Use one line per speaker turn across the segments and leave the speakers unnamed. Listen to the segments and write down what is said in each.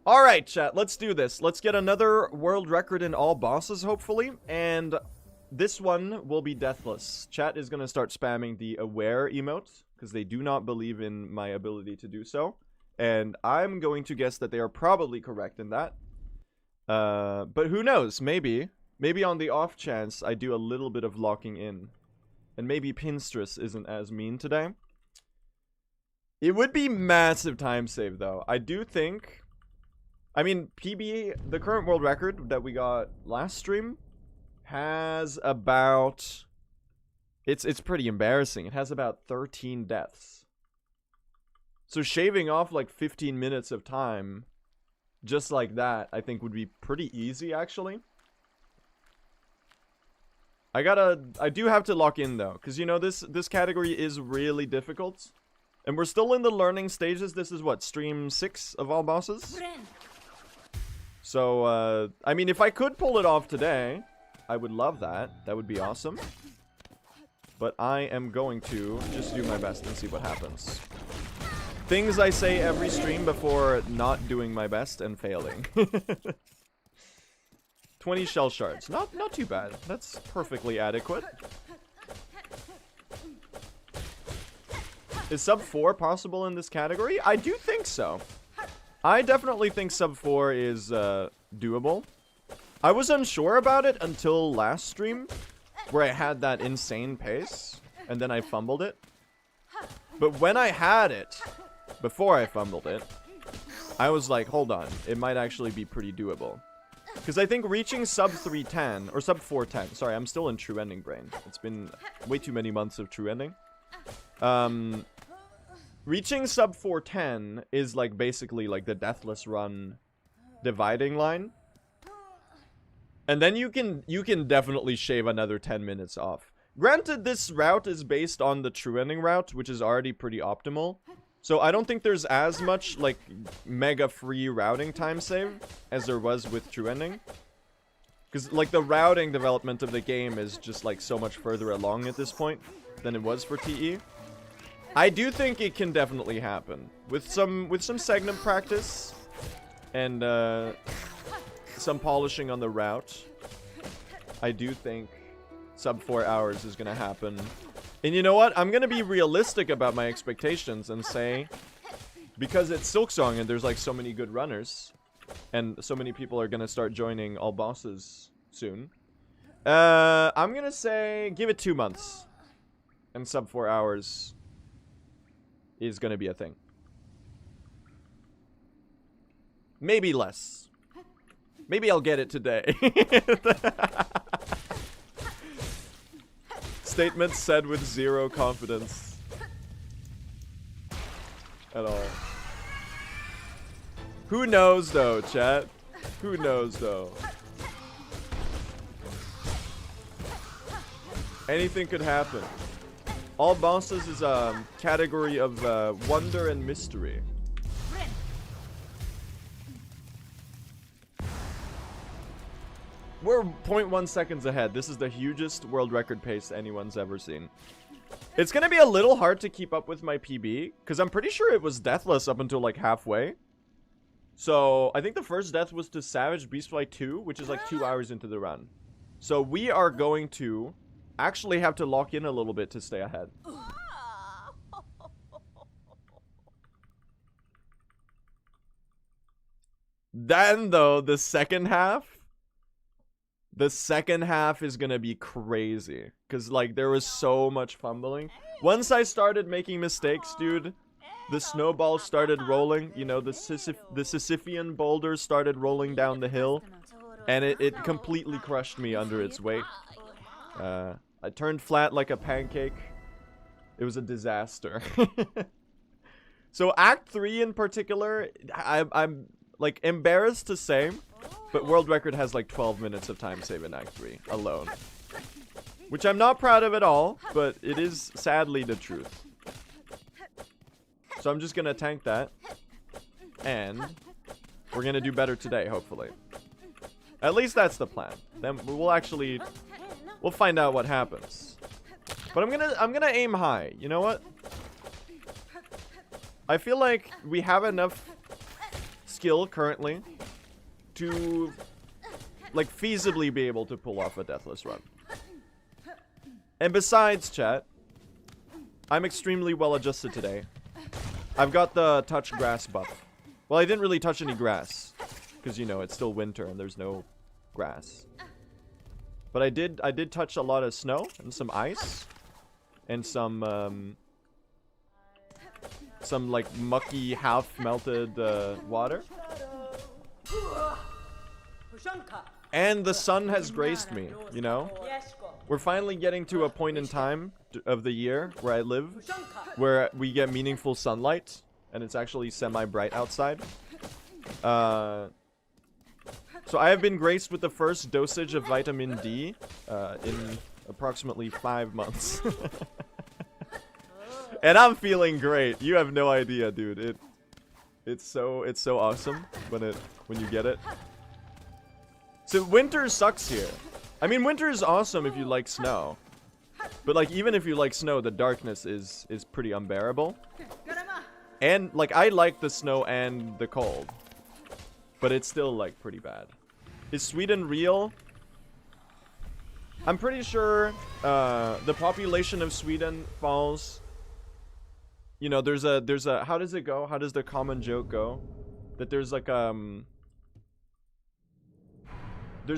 Alright, chat, let's do this. Let's get another world record in all bosses, hopefully. And this one will be deathless. Chat is going to start spamming the aware emote, because they do not believe in my ability to do so. And I'm going to guess that they are probably correct in that. But who knows? Maybe. Maybe on the off chance, I do a little bit of locking in. And maybe pinstress isn't as mean today. It would be massive time save, though. I do think... I mean, PB, the current world record that we got last stream, has about... It's pretty embarrassing. It has about 13 deaths. So shaving off like 15 minutes of time, just like that, I think would be pretty easy, actually. I do have to lock in, though, because, you know, this category is really difficult. And we're still in the learning stages. This is what, stream 6 of all bosses? So, I mean, if I could pull it off today, I would love that. That would be awesome. But I am going to just do my best and see what happens. Things I say every stream before not doing my best and failing. 20 shell shards. Not too bad. That's perfectly adequate. Is sub 4 possible in this category? I do think so. I definitely think sub 4 is doable. I was unsure about it until last stream, where I had that insane pace, and then I fumbled it. But when I had it, before I fumbled it, I was like, hold on, it might actually be pretty doable. Because I think reaching sub 310, or sub 410, sorry, I'm still in true ending brain. It's been way too many months of true ending. Reaching sub 410 is like basically like the deathless run dividing line. And then you can definitely shave another 10 minutes off. Granted, this route is based on the true ending route, which is already pretty optimal. So I don't think there's as much like mega free routing time save as there was with true ending. Because like the routing development of the game is just like so much further along at this point than it was for TE. I do think it can definitely happen with some segment practice and some polishing on the route. I do think sub 4 hours is gonna happen. And you know what? I'm gonna be realistic about my expectations and say, because it's Silksong and there's like so many good runners and so many people are gonna start joining all bosses soon. I'm gonna say give it 2 months and sub 4 hours is gonna be a thing. Maybe less. Maybe I'll get it today. Statement said with zero confidence at all. Who knows though, chat? Who knows though? Anything could happen. All bosses is a category of wonder and mystery. We're 0.1 seconds ahead. This is the hugest world record pace anyone's ever seen. It's gonna be a little hard to keep up with my PB, because I'm pretty sure it was deathless up until like halfway. So I think the first death was to Savage Beastfly 2, which is like 2 hours into the run. So we are going to actually have to lock in a little bit to stay ahead. Then though, the second half is gonna be crazy, because like there was so much fumbling. Once I started making mistakes, dude, the snowball started rolling. You know, the Sisyphean boulders started rolling down the hill, and it completely crushed me under its weight. I turned flat like a pancake. It was a disaster. So Act 3 in particular, I'm like embarrassed to say, but world record has like 12 minutes of time save in Act 3 alone. Which I'm not proud of at all, but it is sadly the truth. So I'm just gonna tank that. And we're gonna do better today, hopefully. At least that's the plan. Then we'll find out what happens. But I'm gonna aim high. You know what? I feel like we have enough skill currently to, like, feasibly be able to pull off a deathless run. And besides, chat, I'm extremely well adjusted today. I've got the touch grass buff. Well, I didn't really touch any grass, because, you know, it's still winter and there's no grass. But I did touch a lot of snow and some ice and some like mucky half melted water. And the sun has graced me, you know? We're finally getting to a point in time of the year where I live where we get meaningful sunlight and it's actually semi-bright outside. So I have been graced with the first dosage of vitamin D in approximately 5 months. And I'm feeling great. You have no idea, dude. It's so awesome when you get it. So winter sucks here. I mean, winter is awesome if you like snow. But like even if you like snow, the darkness is pretty unbearable. And like I like the snow and the cold. But it's still, like, pretty bad. Is Sweden real? I'm pretty sure the population of Sweden falls... You know, there's a... How does it go? How does the common joke go? That there's, like, there's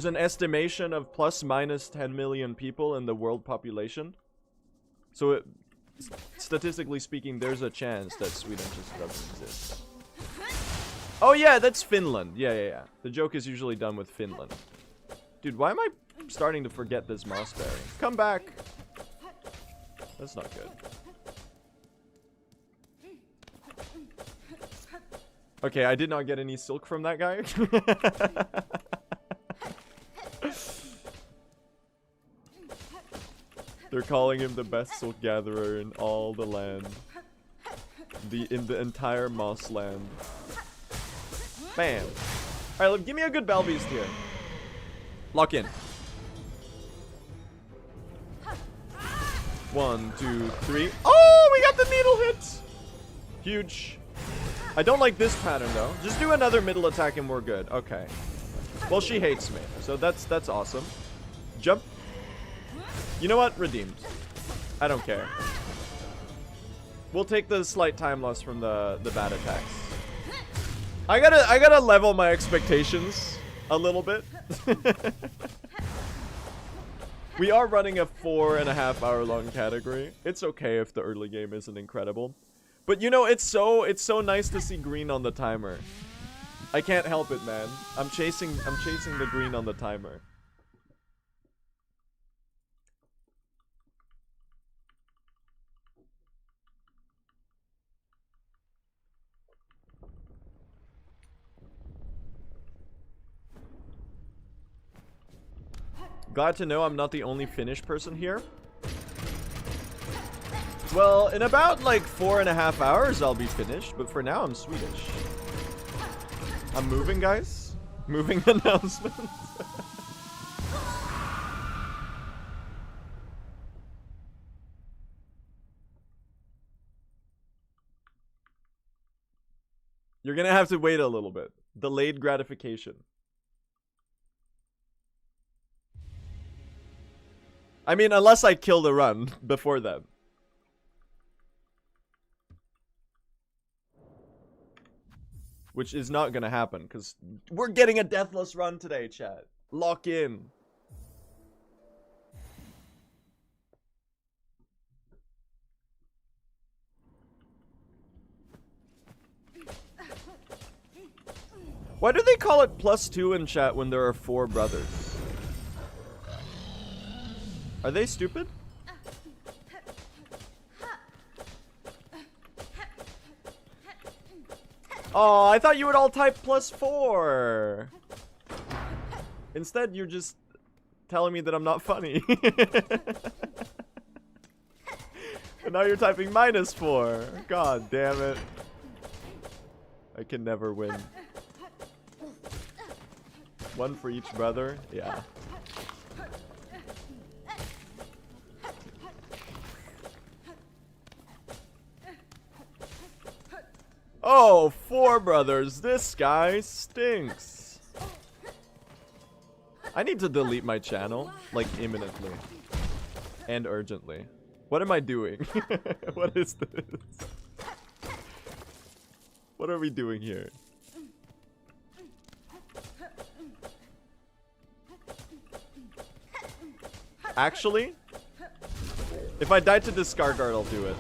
an estimation of plus minus 10 million people in the world population. So, statistically speaking, there's a chance that Sweden just doesn't exist. Oh yeah, that's Finland. Yeah. The joke is usually done with Finland. Dude, why am I starting to forget this mossberry? Come back. That's not good. Okay, I did not get any silk from that guy. They're calling him the best silk gatherer in all the land. In the entire moss land. Bam. Alright, give me a good Bell Beast here. Lock in. 1, 2, 3. Oh, we got the needle hit. Huge. I don't like this pattern though. Just do another middle attack and we're good. Okay. Well, she hates me, so that's awesome. Jump. You know what? Redeemed. I don't care. We'll take the slight time loss from the bad attacks. I gotta level my expectations a little bit. We are running a 4.5 hour long category. It's okay if the early game isn't incredible. But you know, it's so nice to see green on the timer. I can't help it, man. I'm chasing the green on the timer. Glad to know I'm not the only Finnish person here. Well, in about like 4.5 hours I'll be finished, but for now I'm Swedish. I'm moving, guys. Moving announcement. You're gonna have to wait a little bit. Delayed gratification. I mean, unless I kill the run before then. Which is not gonna happen, because we're getting a deathless run today, chat. Lock in. Why do they call it +2 in chat when there are 4 brothers? Are they stupid? Oh, I thought you would all type +4. Instead, you're just telling me that I'm not funny. And now you're typing -4. God damn it. I can never win. 1 for each brother? Yeah. Oh, four brothers. This guy stinks. I need to delete my channel, like, imminently. And urgently. What am I doing? What is this? What are we doing here? Actually, if I die to discard guard, I'll do it.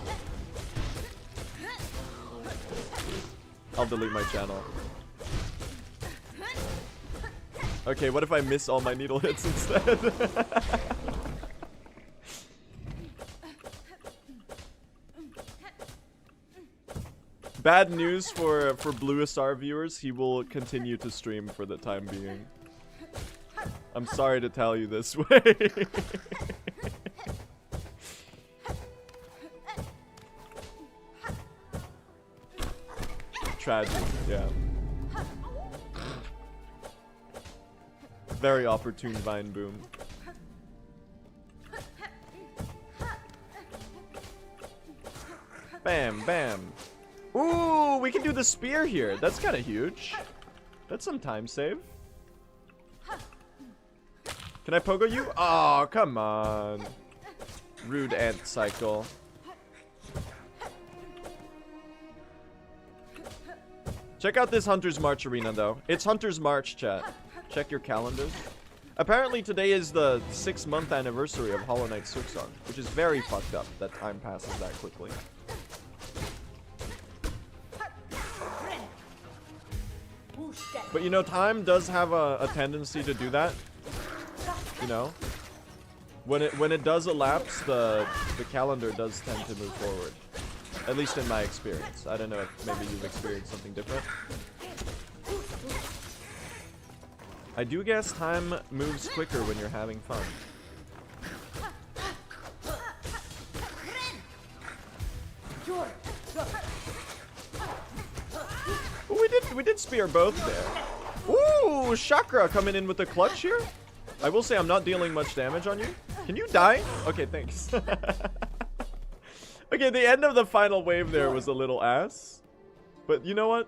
I'll delete my channel. Okay, what if I miss all my needle hits instead? Bad news for Blue SR viewers, he will continue to stream for the time being. I'm sorry to tell you this way. Tragic, yeah. Very opportune vine boom. Bam, bam. Ooh, we can do the spear here. That's kind of huge. That's some time save. Can I pogo you? Oh, come on. Rude ant cycle. Check out this Hunter's March arena, though. It's Hunter's March, chat. Check your calendars. Apparently today is the 6-month anniversary of Hollow Knight Silksong, which is very fucked up that time passes that quickly. But you know, time does have a tendency to do that. You know, when it does elapse, the calendar does tend to move forward. At least in my experience. I don't know if maybe you've experienced something different. I do guess time moves quicker when you're having fun. Ooh, we did spear both there. Ooh, Chakra coming in with the clutch here. I will say I'm not dealing much damage on you. Can you die? Okay, thanks. Okay, the end of the final wave there was a little ass. But you know what?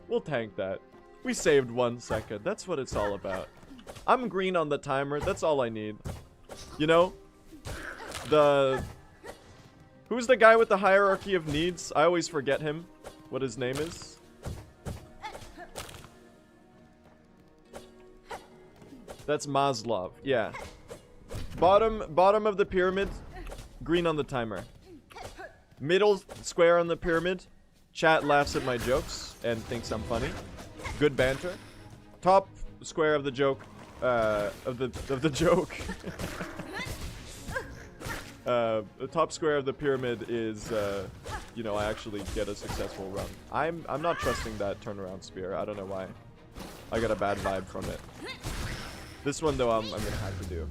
We'll tank that. We saved 1 second. That's what it's all about. I'm green on the timer. That's all I need. You know? Who's the guy with the hierarchy of needs? I always forget him. What his name is. That's Maslov. Yeah. Bottom of the pyramid. Green on the timer. Middle square on the pyramid. Chat laughs at my jokes and thinks I'm funny. Good banter. Top square of the joke. Of the joke. The top square of the pyramid is, you know, I actually get a successful run. I'm not trusting that turnaround spear. I don't know why. I got a bad vibe from it. This one though, I'm gonna have to do.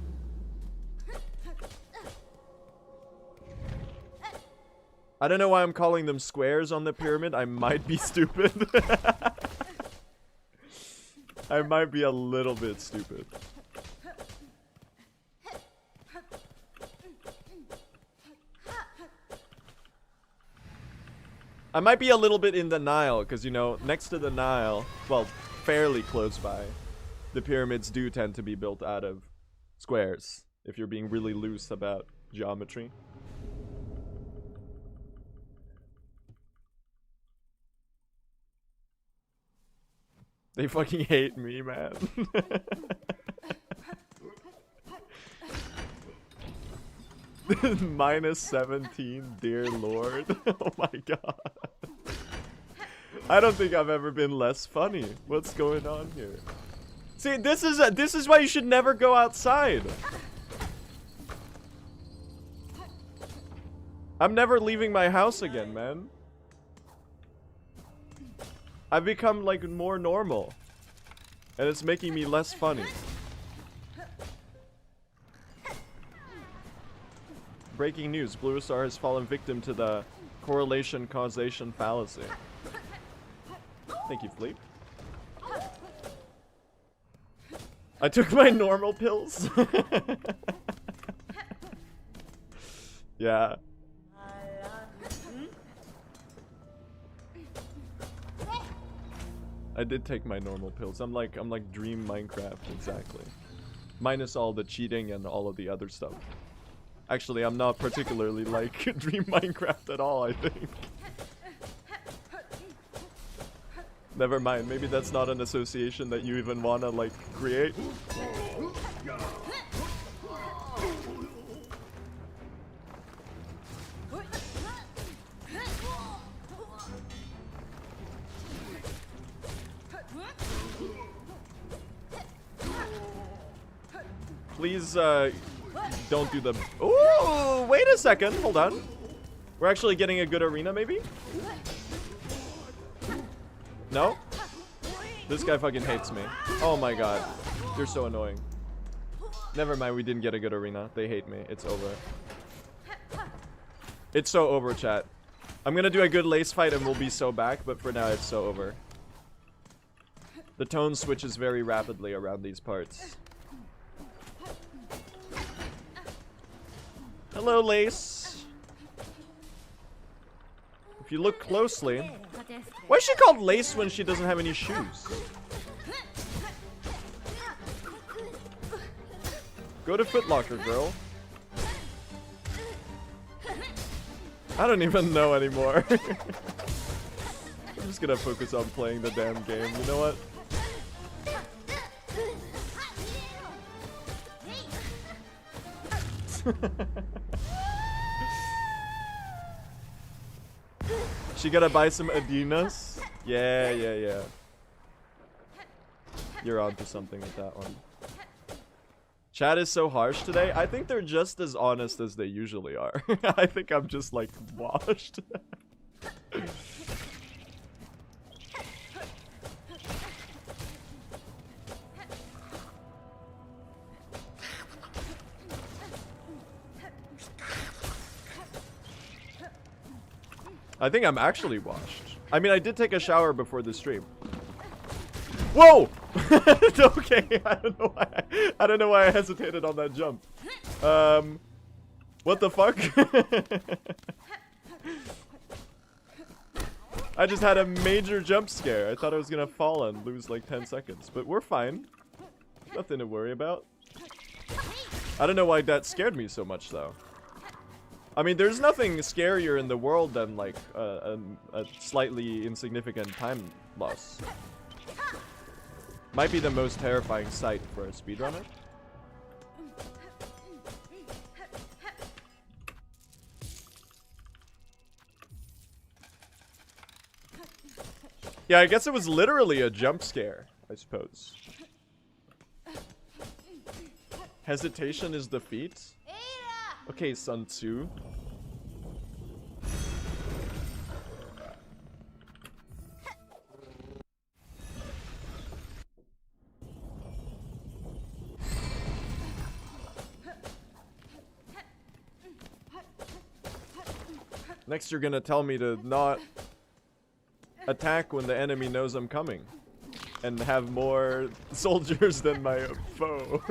I don't know why I'm calling them squares on the pyramid. I might be stupid. I might be a little bit stupid. I might be a little bit in the Nile, because, you know, next to the Nile, well, fairly close by, the pyramids do tend to be built out of squares, if you're being really loose about geometry. They fucking hate me, man. Minus 17, dear lord. Oh my god. I don't think I've ever been less funny. What's going on here? See, this is why you should never go outside. I'm never leaving my house again, man. I've become, like, more normal. And it's making me less funny. Breaking news. Blue Star has fallen victim to the correlation-causation fallacy. Thank you, Fleep. I took my normal pills. Yeah. I did take my normal pills. I'm like Dream Minecraft, exactly. Minus all the cheating and all of the other stuff. Actually, I'm not particularly like Dream Minecraft at all, I think. Never mind, maybe that's not an association that you even wanna, like, create. Please, don't do the... Ooh, wait a second, hold on. We're actually getting a good arena, maybe? No? This guy fucking hates me. Oh my god. You're so annoying. Never mind, we didn't get a good arena. They hate me. It's over. It's so over, chat. I'm gonna do a good lace fight and we'll be so back, but for now it's so over. The tone switches very rapidly around these parts. Hello, Lace. If you look closely... Why is she called Lace when she doesn't have any shoes? Go to Foot Locker, girl. I don't even know anymore. I'm just gonna focus on playing the damn game. You know what? She gotta buy some Adidas? Yeah. You're onto something with that one. Chat is so harsh today. I think they're just as honest as they usually are. I think I'm just like washed. I think I'm actually washed. I mean, I did take a shower before the stream. Whoa! Okay, I don't know why I hesitated on that jump. What the fuck? I just had a major jump scare. I thought I was gonna fall and lose like 10 seconds, but we're fine. Nothing to worry about. I don't know why that scared me so much though. I mean, there's nothing scarier in the world than like a slightly insignificant time loss. Might be the most terrifying sight for a speedrunner. Yeah, I guess it was literally a jump scare, I suppose. Hesitation is defeat? Okay, Sun Tzu. Next you're gonna tell me to not attack when the enemy knows I'm coming. And have more soldiers than my foe.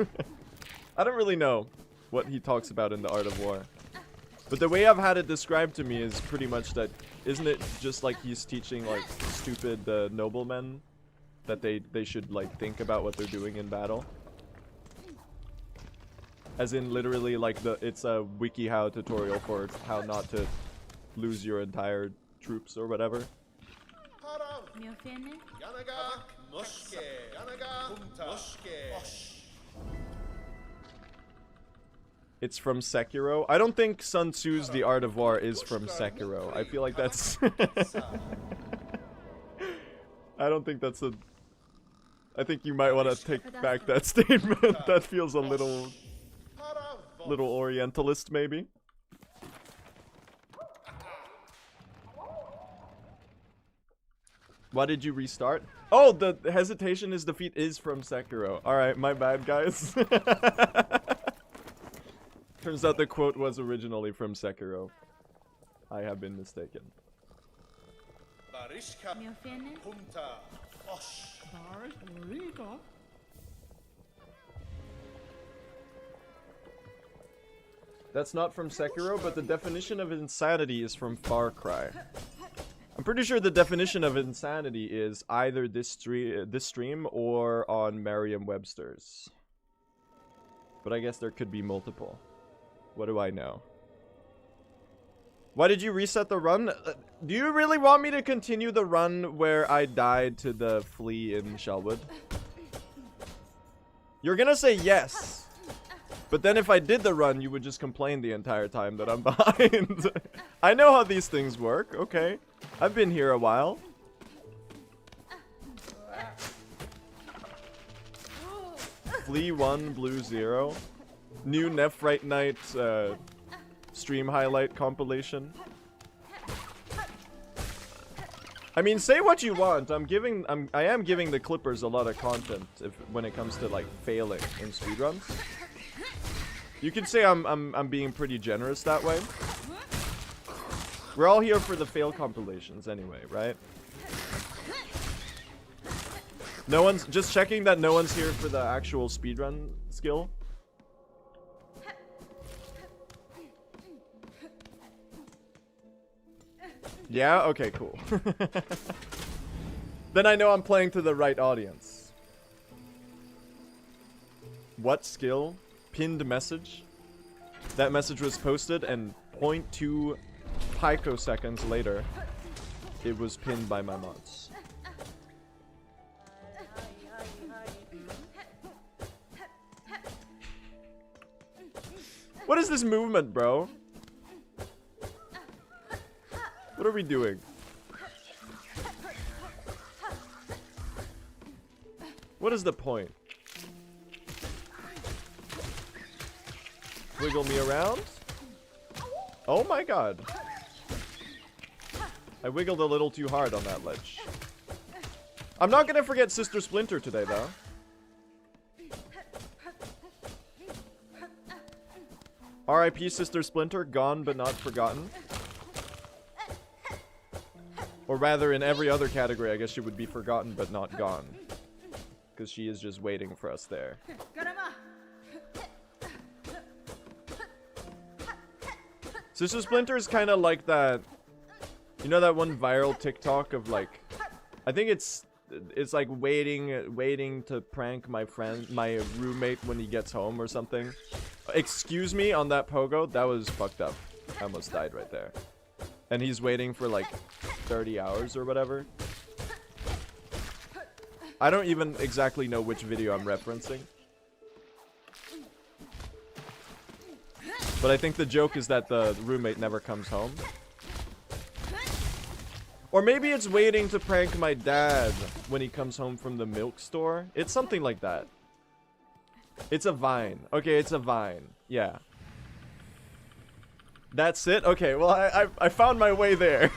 I don't really know what he talks about in The Art of War. But the way I've had it described to me is pretty much that, isn't it just like he's teaching like stupid noblemen that they should like think about what they're doing in battle? As in literally like it's a WikiHow tutorial for how not to lose your entire troops or whatever. It's from Sekiro. I don't think Sun Tzu's The Art of War is from Sekiro. I feel like that's... I don't think that's a... I think you might want to take back that statement. That feels a little Orientalist, maybe. Why did you restart? Oh, the hesitation is defeat is from Sekiro. Alright, my bad, guys. Turns out the quote was originally from Sekiro. I have been mistaken. That's not from Sekiro, but the definition of insanity is from Far Cry. I'm pretty sure the definition of insanity is either this stream or on Merriam-Webster's. But I guess there could be multiple. What do I know? Why did you reset the run? Do you really want me to continue the run where I died to the flea in Shellwood? You're gonna say yes. But then if I did the run, you would just complain the entire time that I'm behind. I know how these things work, okay. I've been here a while. Flea 1, Blue 0. New Nephrite Night stream highlight compilation. I mean, say what you want. I am giving the Clippers a lot of content when it comes to like failing in speedruns. You could say I'm being pretty generous that way. We're all here for the fail compilations anyway, right? No one's just checking that no one's here for the actual speedrun skill. Yeah? Okay, cool. Then I know I'm playing to the right audience. What skill? Pinned message? That message was posted and 0.2 picoseconds later, it was pinned by my mods. What is this movement, bro? What are we doing? What is the point? Wiggle me around? Oh my god. I wiggled a little too hard on that ledge. I'm not gonna forget Sister Splinter today, though. R.I.P. Sister Splinter, gone but not forgotten. Or rather, in every other category, I guess she would be forgotten but not gone. Because she is just waiting for us there. Sister Splinter is kind of like that. You know that one viral TikTok of like, I think it's like waiting to prank my roommate when he gets home or something. Excuse me on that pogo, that was fucked up. I almost died right there. And he's waiting for like 30 hours or whatever. I don't even exactly know which video I'm referencing. But I think the joke is that the roommate never comes home. Or maybe it's waiting to prank my dad when he comes home from the milk store. It's something like that. It's a vine. Okay, it's a vine. Yeah. That's it? Okay, well, I found my way there.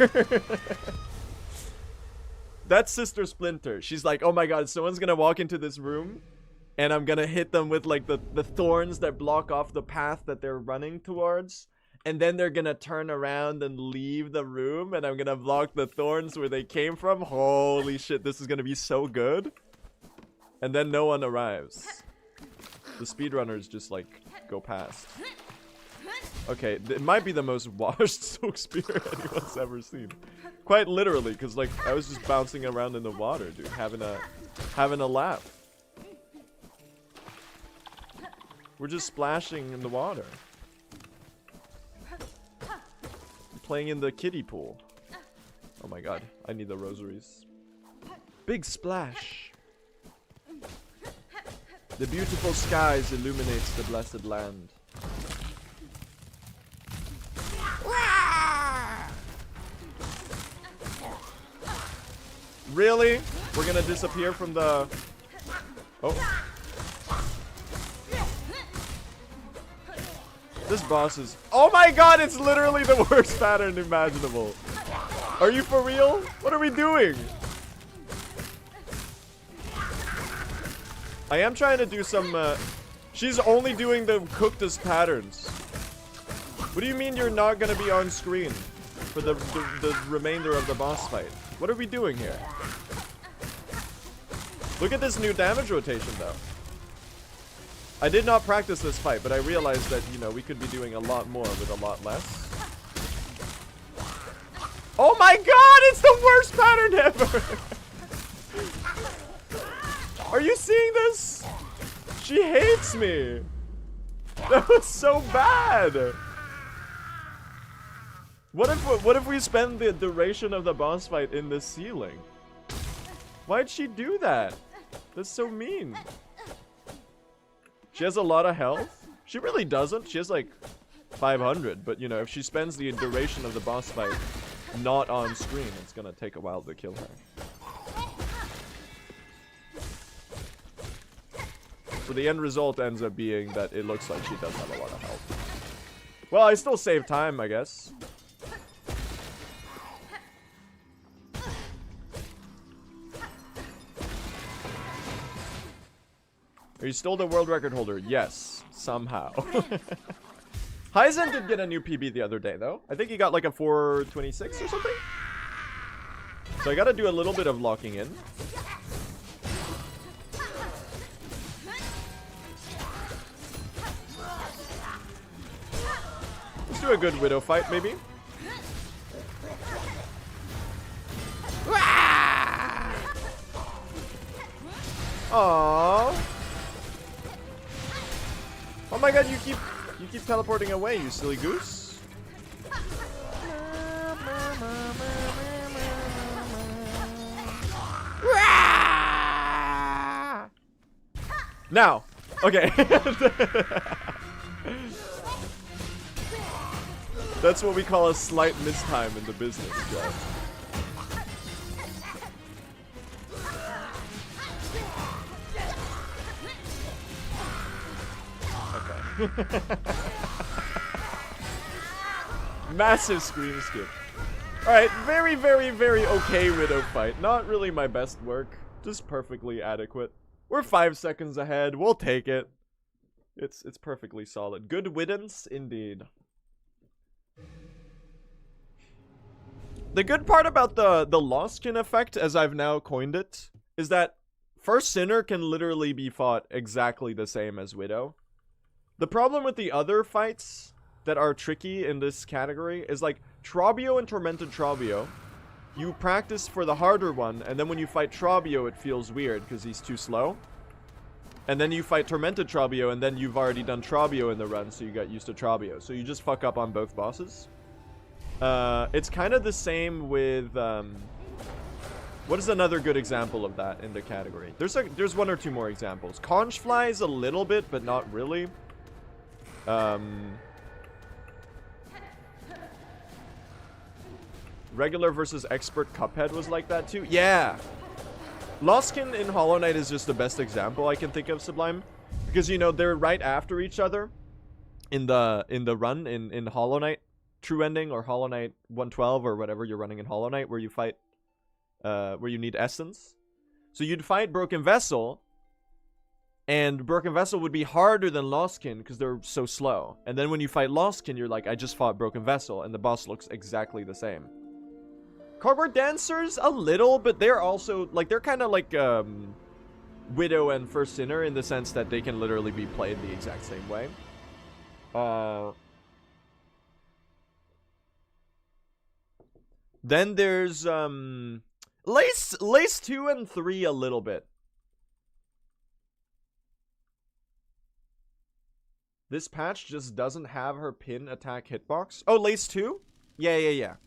That's Sister Splinter. She's like, oh my god, someone's gonna walk into this room and I'm gonna hit them with like the thorns that block off the path that they're running towards. And then they're gonna turn around and leave the room and I'm gonna block the thorns where they came from. Holy shit, this is gonna be so good. And then no one arrives. The speedrunners just like go past. Okay, it might be the most washed soak spear anyone's ever seen. Quite literally, because like I was just bouncing around in the water, dude, having a laugh. We're just splashing in the water. Playing in the kiddie pool. Oh my god, I need the rosaries. Big splash. The beautiful skies illuminates the blessed land. Really? We're gonna disappear from the... Oh. This boss is... Oh my god, it's literally the worst pattern imaginable. Are you for real? What are we doing? I am trying to do some... She's only doing the cooked patterns. What do you mean you're not gonna be on screen for the remainder of the boss fight? What are we doing here? Look at this new damage rotation, though. I did not practice this fight, but I realized that, you know, we could be doing a lot more with a lot less. Oh my god, it's the worst pattern ever! Are you seeing this? She hates me. That was so bad. What if we spend the duration of the boss fight in the ceiling? Why'd she do that? That's so mean. She has a lot of health. She really doesn't. She has like 500, but you know, if she spends the duration of the boss fight not on screen, it's gonna take a while to kill her. So the end result ends up being that it looks like she does have a lot of health. Well, I still save time, I guess. Are you still the world record holder? Yes, somehow. Hyzen did get a new PB the other day, though. I think he got like a 426 or something. So I gotta do a little bit of locking in. Let's do a good Widow fight, maybe. Aww. Oh my god, you keep teleporting away, you silly goose. Now, okay. That's what we call a slight mistime in the business, Joe. Massive screen skip. Alright, very, very, very okay Widow fight. Not really my best work. Just perfectly adequate. We're 5 seconds ahead. We'll take it. It's perfectly solid. Good widdance, indeed. The good part about the Lostkin effect, as I've now coined it, is that First Sinner can literally be fought exactly the same as Widow. The problem with the other fights that are tricky in this category is like Trabio and Tormented Trabio. You practice for the harder one, and then when you fight Trabio, it feels weird because he's too slow. And then you fight Tormented Trabio, and then you've already done Trabio in the run, so you got used to Trabio. So you just fuck up on both bosses. It's kind of the same with... what is another good example of that in the category? There's one or two more examples. Conch Flies a little bit, but not really. Regular versus Expert Cuphead was like that too. Yeah. Lostkin in Hollow Knight is just the best example I can think of, Sublime. Because, you know, they're right after each other in the run in Hollow Knight True Ending or Hollow Knight 112 or whatever you're running in Hollow Knight, where you fight where you need Essence. So you'd fight Broken Vessel, and Broken Vessel would be harder than Lostkin because they're so slow. And then when you fight Lostkin, you're like, I just fought Broken Vessel, and the boss looks exactly the same. Cardboard Dancers, a little, but they're also, like, they're kind of like Widow and First Sinner in the sense that they can literally be played the exact same way. Then there's Lace 2 and 3 a little bit. This patch just doesn't have her pin attack hitbox. Oh, Lace 2? Yeah.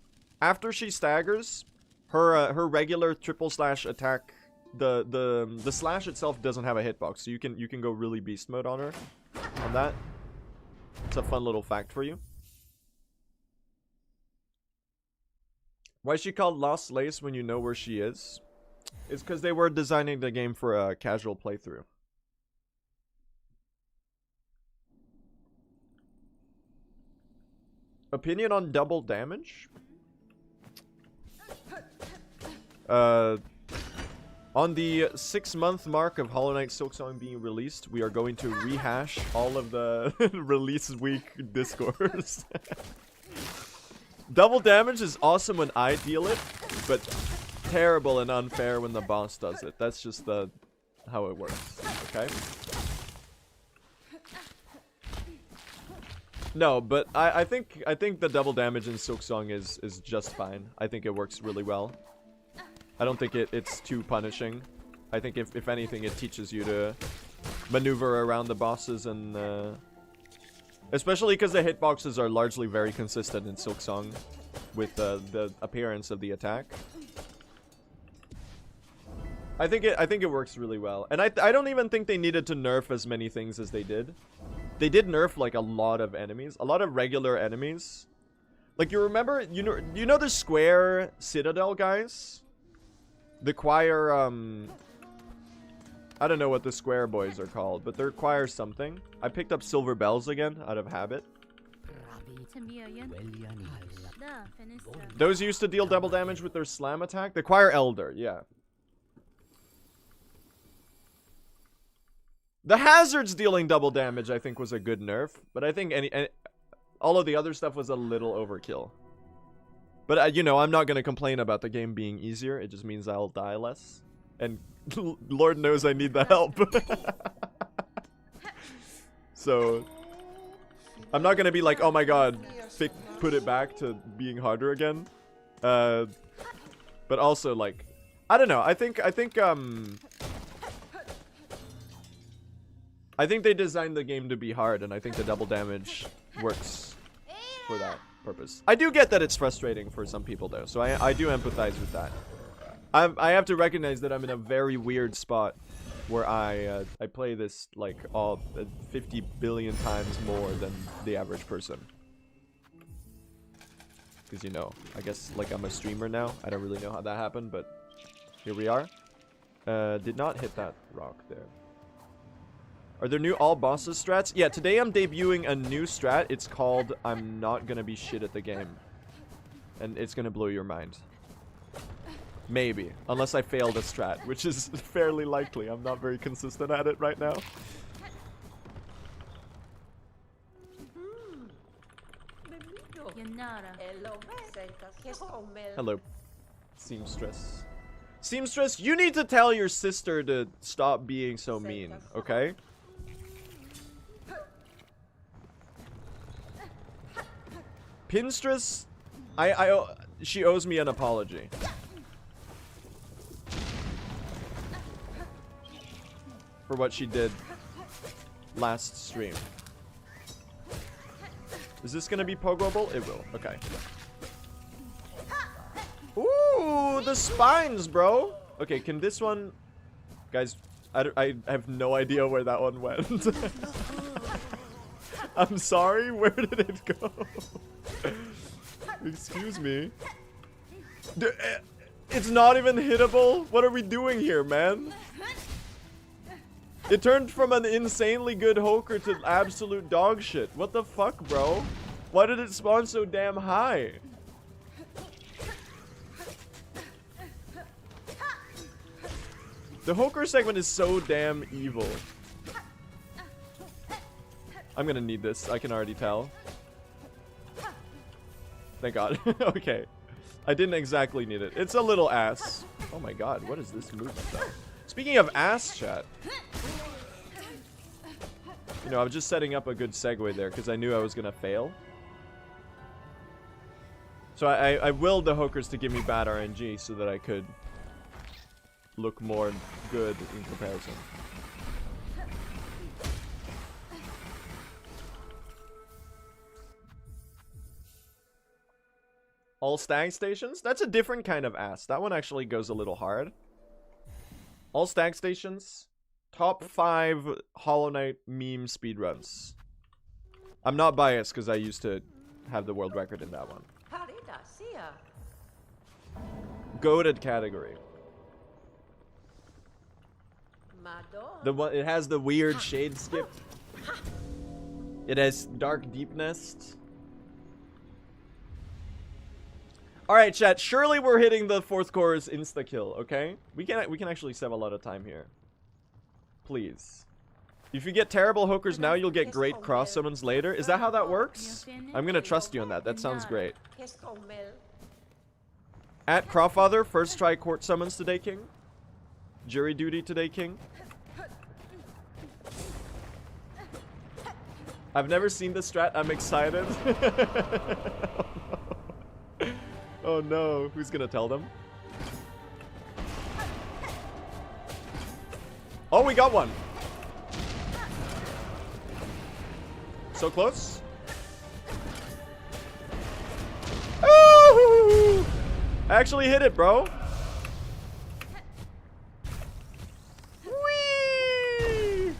After she staggers, her regular triple slash attack, the slash itself doesn't have a hitbox, so you can go really beast mode on her on that. It's a fun little fact for you. Why is she called Lost Lace when you know where she is? It's because they were designing the game for a casual playthrough. Opinion on double damage? On the 6-month mark of Hollow Knight Silksong being released, we are going to rehash all of the release week discourse. Double damage is awesome when I deal it, but terrible and unfair when the boss does it. That's just how it works, okay? No, but I think the double damage in Silksong is just fine. I think it works really well. I don't think it's too punishing. I think if anything, it teaches you to maneuver around the bosses, and especially because the hitboxes are largely very consistent in Silksong with the appearance of the attack. I think it works really well, and I don't even think they needed to nerf as many things as they did. They did nerf like a lot of enemies, a lot of regular enemies. Like, you remember, you know the square citadel guys, the choir. I don't know what the square boys are called, but they're choir something. I picked up silver bells again out of habit. Those used to deal double damage with their slam attack. The choir elder, yeah. The hazards dealing double damage, I think, was a good nerf, but I think all of the other stuff was a little overkill. But you know, I'm not gonna complain about the game being easier. It just means I'll die less, and Lord knows I need the help. So I'm not gonna be like, oh my god, put it back to being harder again. But also, like, I don't know. I think they designed the game to be hard, and I think the double damage works for that purpose. I do get that it's frustrating for some people, though, so I do empathize with that. I have to recognize that I'm in a very weird spot where I play this like 50 billion times more than the average person. Because, you know, I guess like I'm a streamer now. I don't really know how that happened, but here we are. Did not hit that rock there. Are there new all bosses strats? Yeah, today I'm debuting a new strat. It's called I'm not gonna be shit at the game. And it's gonna blow your mind. Maybe. Unless I fail the strat, which is fairly likely. I'm not very consistent at it right now. Hello, seamstress. Seamstress, you need to tell your sister to stop being so mean, okay? Pinstress, she owes me an apology. For what she did last stream. Is this gonna be pogoable? It will. Okay. Ooh, the spines, bro. Okay, can this one... Guys, I have no idea where that one went. I'm sorry, where did it go? Excuse me. It's not even hittable? What are we doing here, man? It turned from an insanely good Hoker to absolute dog shit. What the fuck, bro? Why did it spawn so damn high? The Hoker segment is so damn evil. I'm gonna need this. I can already tell. Thank God. Okay. I didn't exactly need it. It's a little ass. Oh my god, what is this movement though? Speaking of ass, chat. You know, I was just setting up a good segue there because I knew I was gonna fail. So I willed the Hokers to give me bad RNG so that I could look more good in comparison. All stag stations? That's a different kind of ass. That one actually goes a little hard. All stag stations. Top 5 Hollow Knight meme speedruns. I'm not biased because I used to have the world record in that one. Goated category. The one, it has the weird shade skip. It has dark deep nest. Alright, chat. Surely we're hitting the 4th chorus insta-kill, okay? We can actually save a lot of time here. Please. If you get terrible Hokers now, you'll get great cross summons later. Is that how that works? I'm gonna trust you on that. That sounds great. At Crawfather, first try court summons today, King. Jury duty today, King. I've never seen the strat. I'm excited. Oh no. Who's gonna tell them? Oh, we got one. So close. Ooh! I actually hit it, bro. Whee!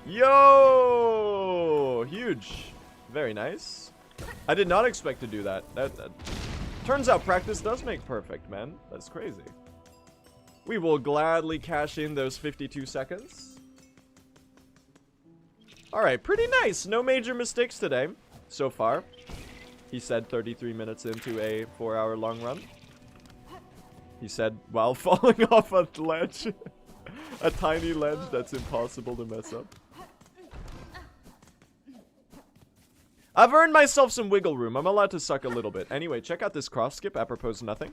Yo! Huge. Very nice. I did not expect to do that. That turns out practice does make perfect, man. That's crazy. We will gladly cash in those 52 seconds. Alright, pretty nice. No major mistakes today so far. He said 33 minutes into a 4-hour long run. He said while falling off a ledge. A tiny ledge that's impossible to mess up. I've earned myself some wiggle room. I'm allowed to suck a little bit. Anyway, check out this cross skip apropos nothing.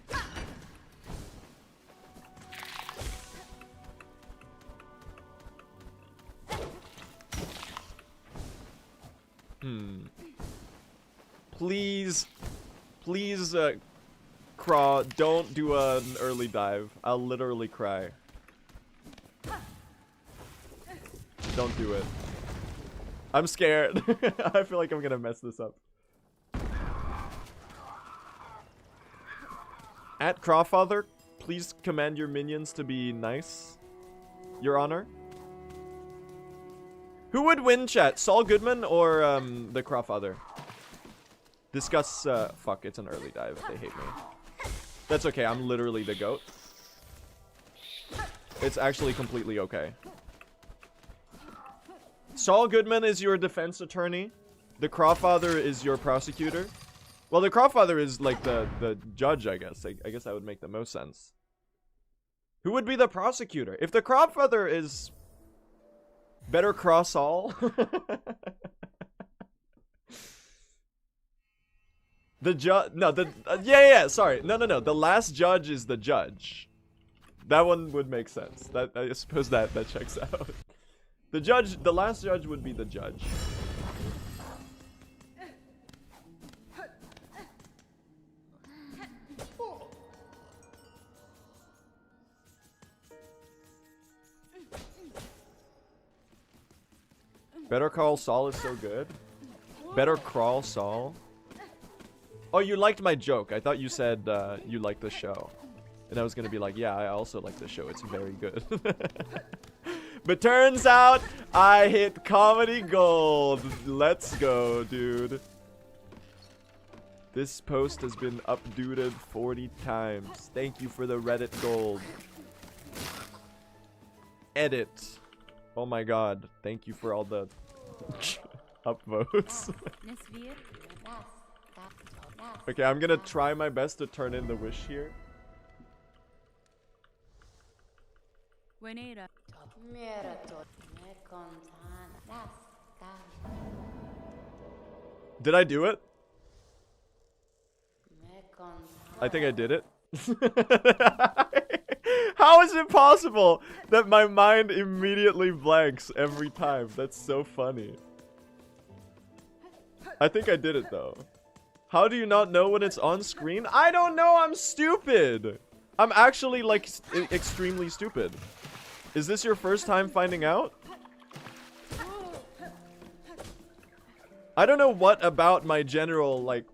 Please, Craw, don't do an early dive. I'll literally cry. Don't do it. I'm scared. I feel like I'm gonna mess this up. At Crawfather, please command your minions to be nice, Your Honor. Who would win, chat? Saul Goodman or the Crawfather? Discuss. Fuck, it's an early dive. They hate me. That's okay. I'm literally the GOAT. It's actually completely okay. Saul Goodman is your defense attorney. The Crawfather is your prosecutor. Well, the Crawfather is like the judge, I guess. I guess that would make the most sense. Who would be the prosecutor? If the Crawfather is better Craw Saul. The judge, no, yeah, sorry. No. The last judge is the judge. That one would make sense. That, I suppose that checks out. The last judge would be the judge. Better Call Saul is so good. Better Crawl Saul. Oh, you liked my joke. I thought you said you liked the show. And I was going to be like, yeah, I also like the show. It's very good. But turns out I hit comedy gold. Let's go, dude. This post has been updated 40 times. Thank you for the Reddit gold. Edit. Oh my god. Thank you for all the upvotes. Okay, I'm gonna try my best to turn in the wish here. Did I do it? I think I did it. How is it possible that my mind immediately blanks every time? That's so funny. I think I did it though. How do you not know when it's on screen? I don't know, I'm stupid. I'm actually like extremely stupid. Is this your first time finding out? I don't know what about my general like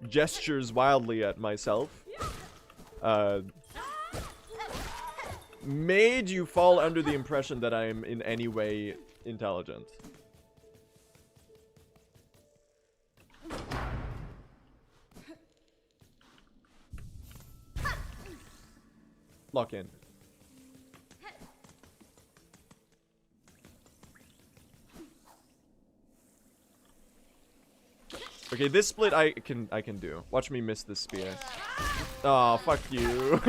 gestures wildly at myself made you fall under the impression that I'm in any way intelligent. Lock in. Okay, this split I can do. Watch me miss this spear. Oh, fuck you.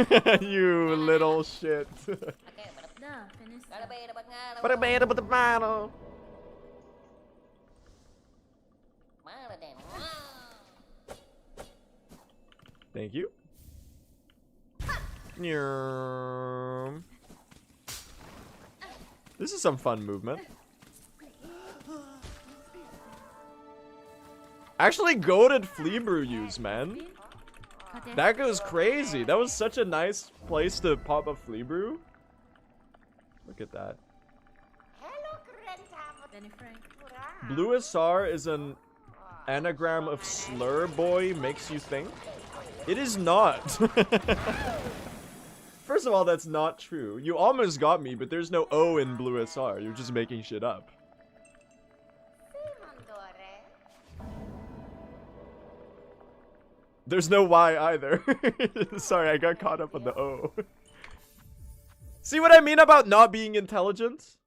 You little shit. Thank you. This is some fun movement. Actually, goated flea brew use, man. That goes crazy. That was such a nice place to pop a flea brew. Look at that. Blue SR is an anagram of slur boy makes you think. It is not. First of all, that's not true. You almost got me, but there's no O in Blue SR. You're just making shit up. There's no Y either. Sorry, I got caught up on the O. See what I mean about not being intelligent?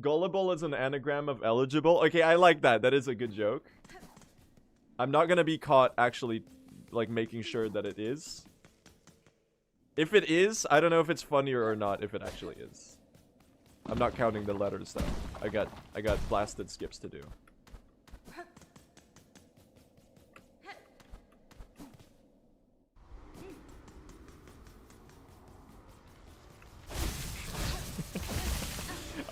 Gullible is an anagram of eligible. Okay, I like that. That is a good joke. I'm not gonna be caught actually, like, making sure that it is. If it is, I don't know if it's funnier or not if it actually is. I'm not counting the letters though. I got blasted skips to do.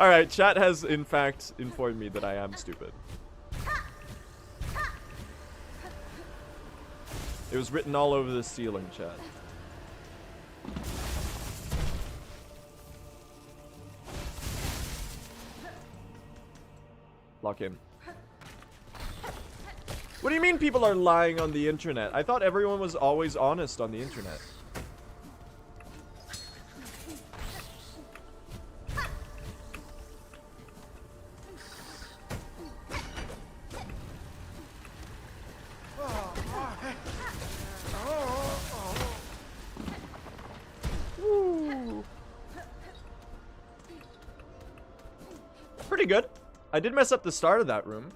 Alright, chat has in fact informed me that I am stupid. It was written all over the ceiling, chat. Lock in. What do you mean people are lying on the internet? I thought everyone was always honest on the internet. Pretty good. I did mess up the start of that room.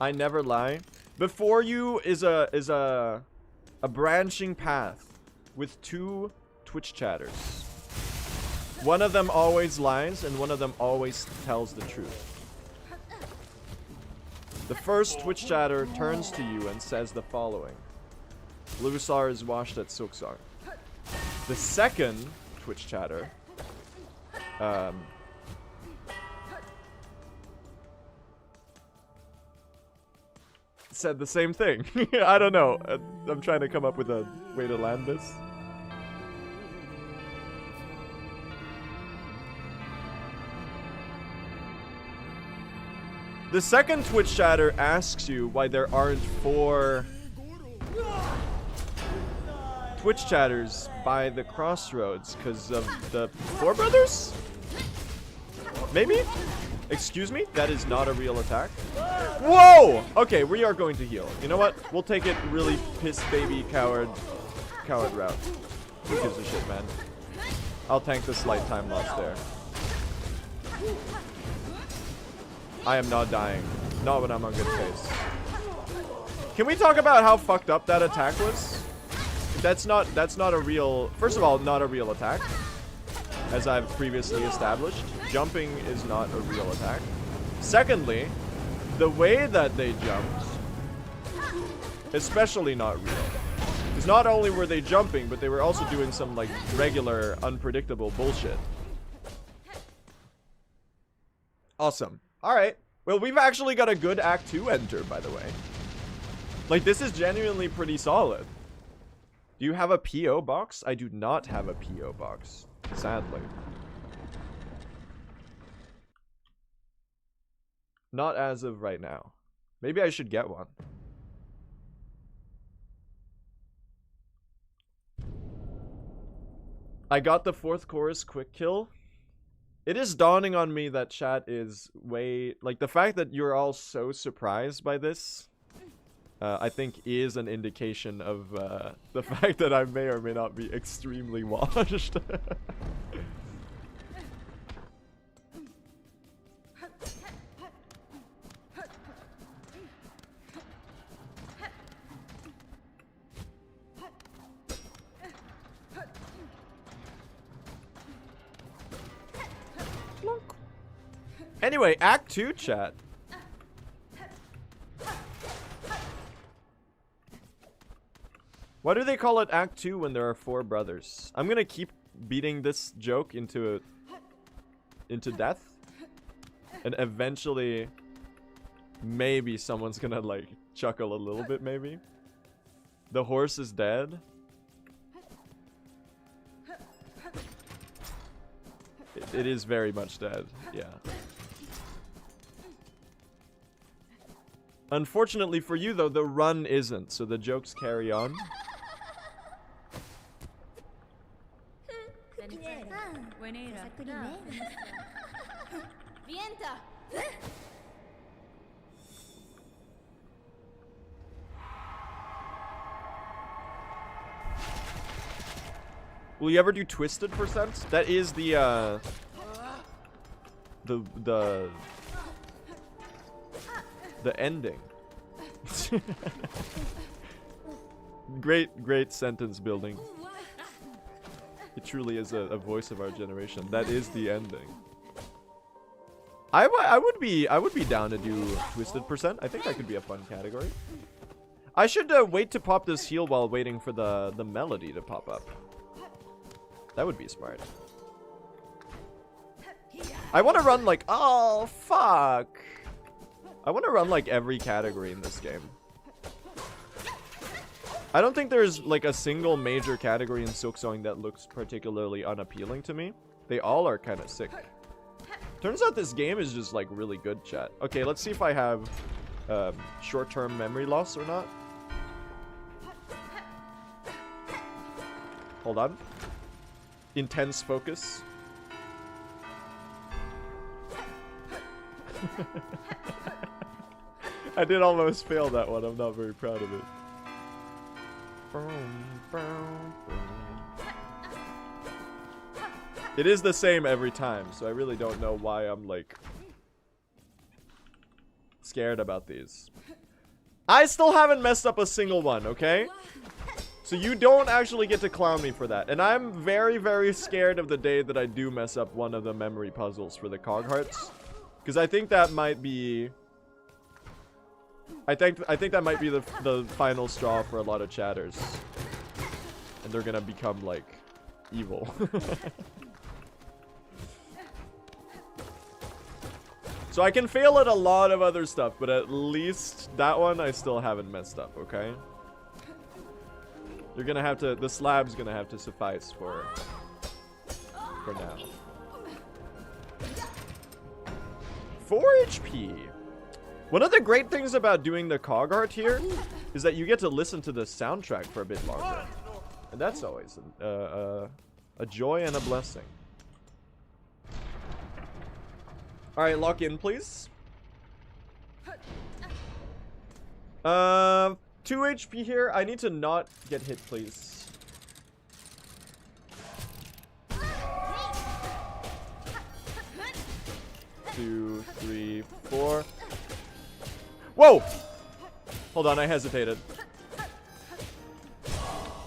I never lie. Before you is a branching path with two Twitch chatters. One of them always lies and one of them always tells the truth. The first Twitch chatter turns to you and says the following: Lusar is washed at Silksong. The second Twitch chatter said the same thing. I don't know. I'm trying to come up with a way to land this. The second Twitch chatter asks you why there aren't 4 Twitch chatters by the crossroads because of the 4 brothers? Maybe? Excuse me? That is not a real attack. Whoa! Okay, we are going to heal. You know what? We'll take it really piss baby coward route. Who gives a shit, man? I'll tank the slight time loss there. I am not dying. Not when I'm on good pace. Can we talk about how fucked up that attack was? That's not a real... First of all, not a real attack. As I've previously established. Jumping is not a real attack. Secondly, the way that they jumped, especially not real. Because not only were they jumping, but they were also doing some, like, regular, unpredictable bullshit. Awesome. Alright. Well, we've actually got a good Act 2 enter, by the way. Like, this is genuinely pretty solid. Do you have a P.O. box? I do not have a P.O. box, sadly. Not as of right now. Maybe I should get one. I got the 4th chorus quick kill. It is dawning on me that chat is way... Like, the fact that you're all so surprised by this, I think is an indication of the fact that I may or may not be extremely washed. Anyway, Act 2 chat. Why do they call it Act 2 when there are 4 brothers? I'm gonna keep beating this joke into death, and eventually maybe someone's gonna like chuckle a little bit. Maybe the horse is dead. It is very much dead. Yeah. Unfortunately for you though, the run isn't, so the jokes carry on. Will you ever do twisted percent? That is the ending. Great sentence building. It truly is a voice of our generation. That is the ending. I would be down to do twisted percent. I think that could be a fun category. I should wait to pop this heal while waiting for the melody to pop up. That would be smart. I want to run like, oh fuck. I want to run like every category in this game. I don't think there's like a single major category in Silksong that looks particularly unappealing to me. They all are kind of sick. Turns out this game is just like really good, chat. Okay, let's see if I have short-term memory loss or not. Hold on. Intense focus. I did almost fail that one. I'm not very proud of it. It is the same every time, so I really don't know why I'm like scared about these. I still haven't messed up a single one, okay? So you don't actually get to clown me for that. And I'm very, very scared of the day that I do mess up one of the memory puzzles for the cog hearts. Because I think that might be... I think that might be the final straw for a lot of chatters. And they're gonna become, like, evil. So I can fail at a lot of other stuff, but at least that one I still haven't messed up, okay? You're gonna have to, the slab's gonna have to suffice for now. 4 HP. One of the great things about doing the cog art here is that you get to listen to the soundtrack for a bit longer. And that's always a joy and a blessing. Alright, lock in, please. 2 HP here. I need to not get hit, please. Two, three, four. Whoa! Hold on, I hesitated.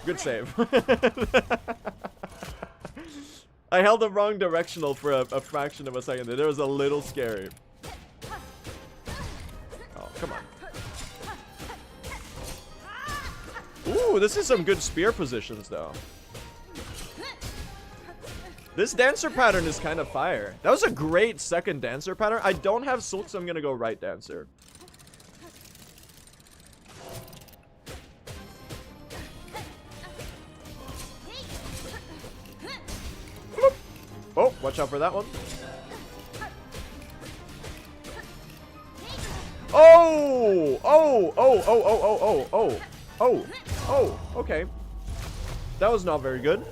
Good save. I held the wrong directional for a fraction of a second there. It was a little scary. Oh, come on. Ooh, this is some good spear positions, though. This dancer pattern is kind of fire. That was a great second dancer pattern. I don't have Silk, so I'm gonna go right dancer. Bloop. Oh, watch out for that one. Oh! Oh! Oh! Oh! Oh! Oh! Oh! Oh! Oh! Oh! Okay. That was not very good.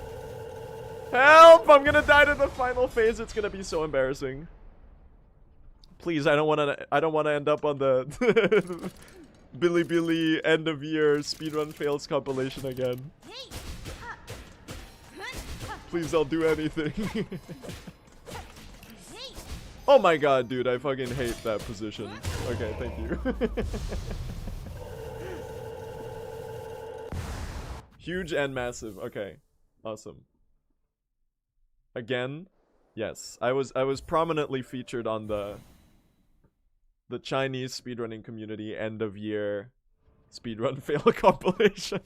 Help! I'm gonna die to the final phase. It's gonna be so embarrassing. Please, I don't want to end up on the Billy end of year speedrun fails compilation again. Please, I'll do anything. Oh my god, dude, I fucking hate that position. Okay, thank you. Huge and massive. Okay. Awesome. Again? Yes. I was prominently featured on the Chinese speedrunning community end of year speedrun fail compilation.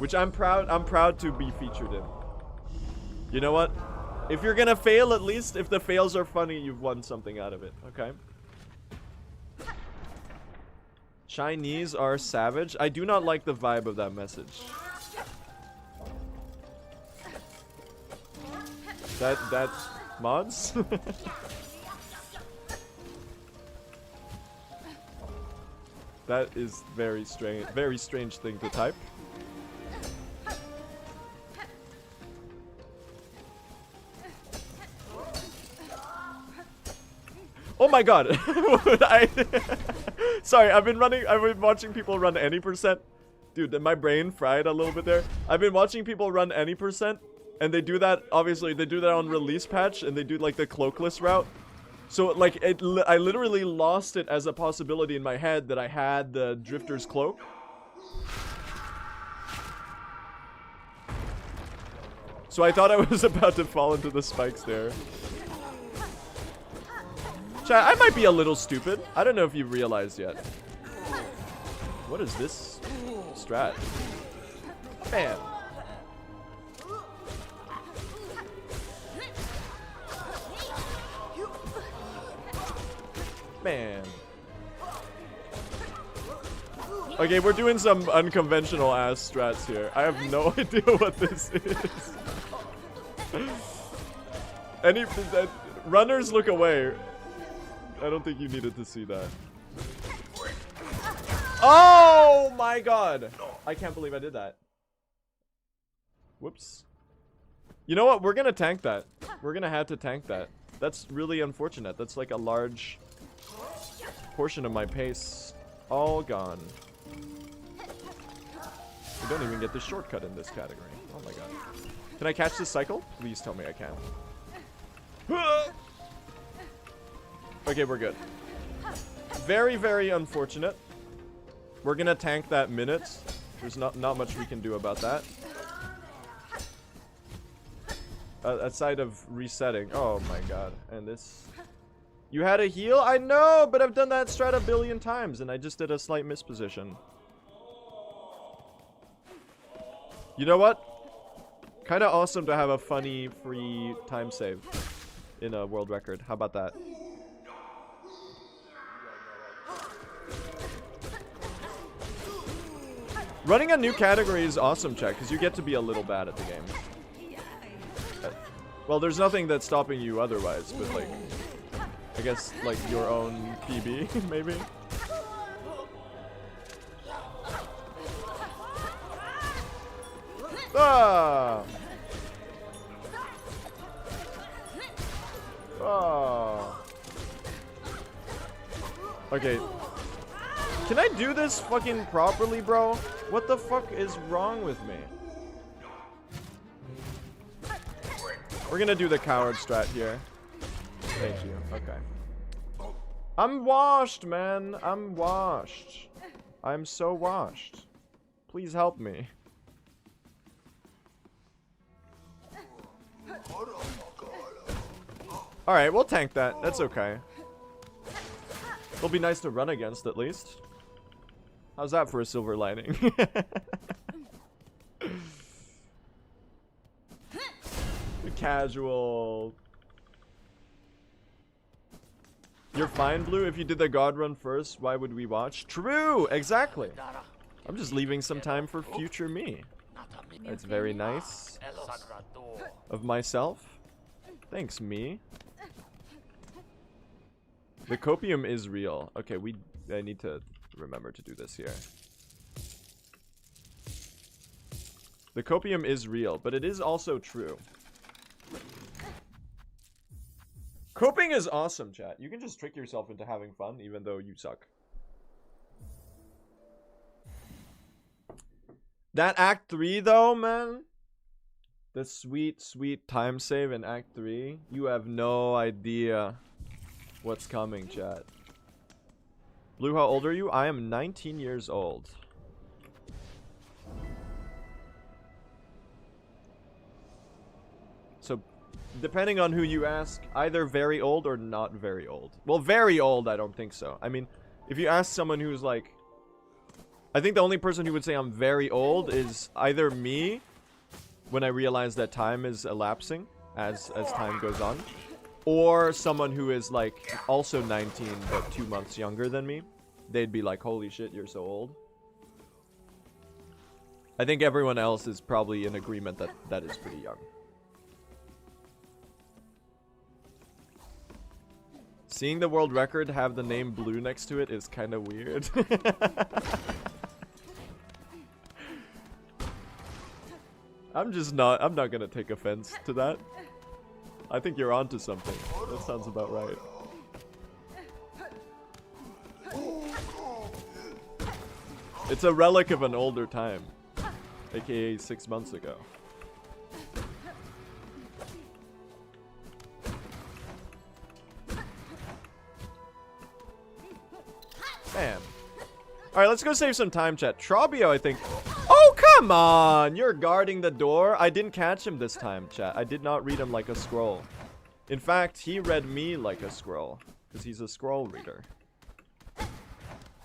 Which I'm proud to be featured in. You know what? If you're gonna fail, at least if the fails are funny, you've won something out of it, okay? Chinese are savage. I do not like the vibe of that message. That mods? That is very strange thing to type. Oh my god. Sorry, I've been watching people run any %. Dude, my brain fried a little bit there. I've been watching people run any %, and they do that, obviously, they do that on release patch, and they do like the cloakless route. So like, I literally lost it as a possibility in my head that I had the Drifter's Cloak. So I thought I was about to fall into the spikes there. Chat, I might be a little stupid. I don't know if you've realized yet. What is this strat? Bam. Man. Okay, we're doing some unconventional ass strats here. I have no idea what this is. Runners look away. I don't think you needed to see that. Oh my god! I can't believe I did that. Whoops. You know what? We're gonna tank that. We're gonna have to tank that. That's really unfortunate. That's like a large portion of my pace all gone. We don't even get the shortcut in this category. Oh my god. Can I catch this cycle? Please tell me I can. Okay, we're good. Very, very unfortunate. We're gonna tank that minute. There's not much we can do about that. Aside of resetting. Oh my god. And this... You had a heal? I know, but I've done that strat a billion times, and I just did a slight misposition. You know what? Kinda awesome to have a funny, free time save in a world record. How about that? Running a new category is awesome, chat, because you get to be a little bad at the game. Well, there's nothing that's stopping you otherwise, but like... I guess, like, your own PB, maybe? Ah! Ah! Okay. Can I do this fucking properly, bro? What the fuck is wrong with me? We're gonna do the coward strat here. Thank you. Okay. I'm washed, man. I'm washed. I'm so washed. Please help me. Alright, we'll tank that. That's okay. It'll be nice to run against, at least. How's that for a silver lining? The casual... You're fine, Blue. If you did the God Run first, why would we watch? True! Exactly. I'm just leaving some time for future me. That's very nice of myself. Thanks, me. The copium is real. Okay, I need to remember to do this here. The copium is real, but it is also true. Coping is awesome, chat. You can just trick yourself into having fun, even though you suck. That Act 3, though, man. The sweet, sweet time save in Act 3. You have no idea what's coming, chat. Blue, how old are you? I am 19 years old. So, depending on who you ask, either very old or not very old. Well, very old, I don't think so. I mean, if you ask someone who's like I think the only person who would say I'm very old is either me, when I realize that time is elapsing as time goes on, or someone who is like also 19 but 2 months younger than me. They'd be like, holy shit, you're so old. I think everyone else is probably in agreement that that is pretty young. Seeing the world record have the name Blue next to it is kind of weird. I'm not gonna take offense to that. I think you're onto something. That sounds about right. It's a relic of an older time, aka 6 months ago. Man. Alright, let's go save some time, chat. Trobio, I think. Oh, come on! You're guarding the door. I didn't catch him this time, chat. I did not read him like a scroll. In fact, he read me like a scroll. Because he's a scroll reader.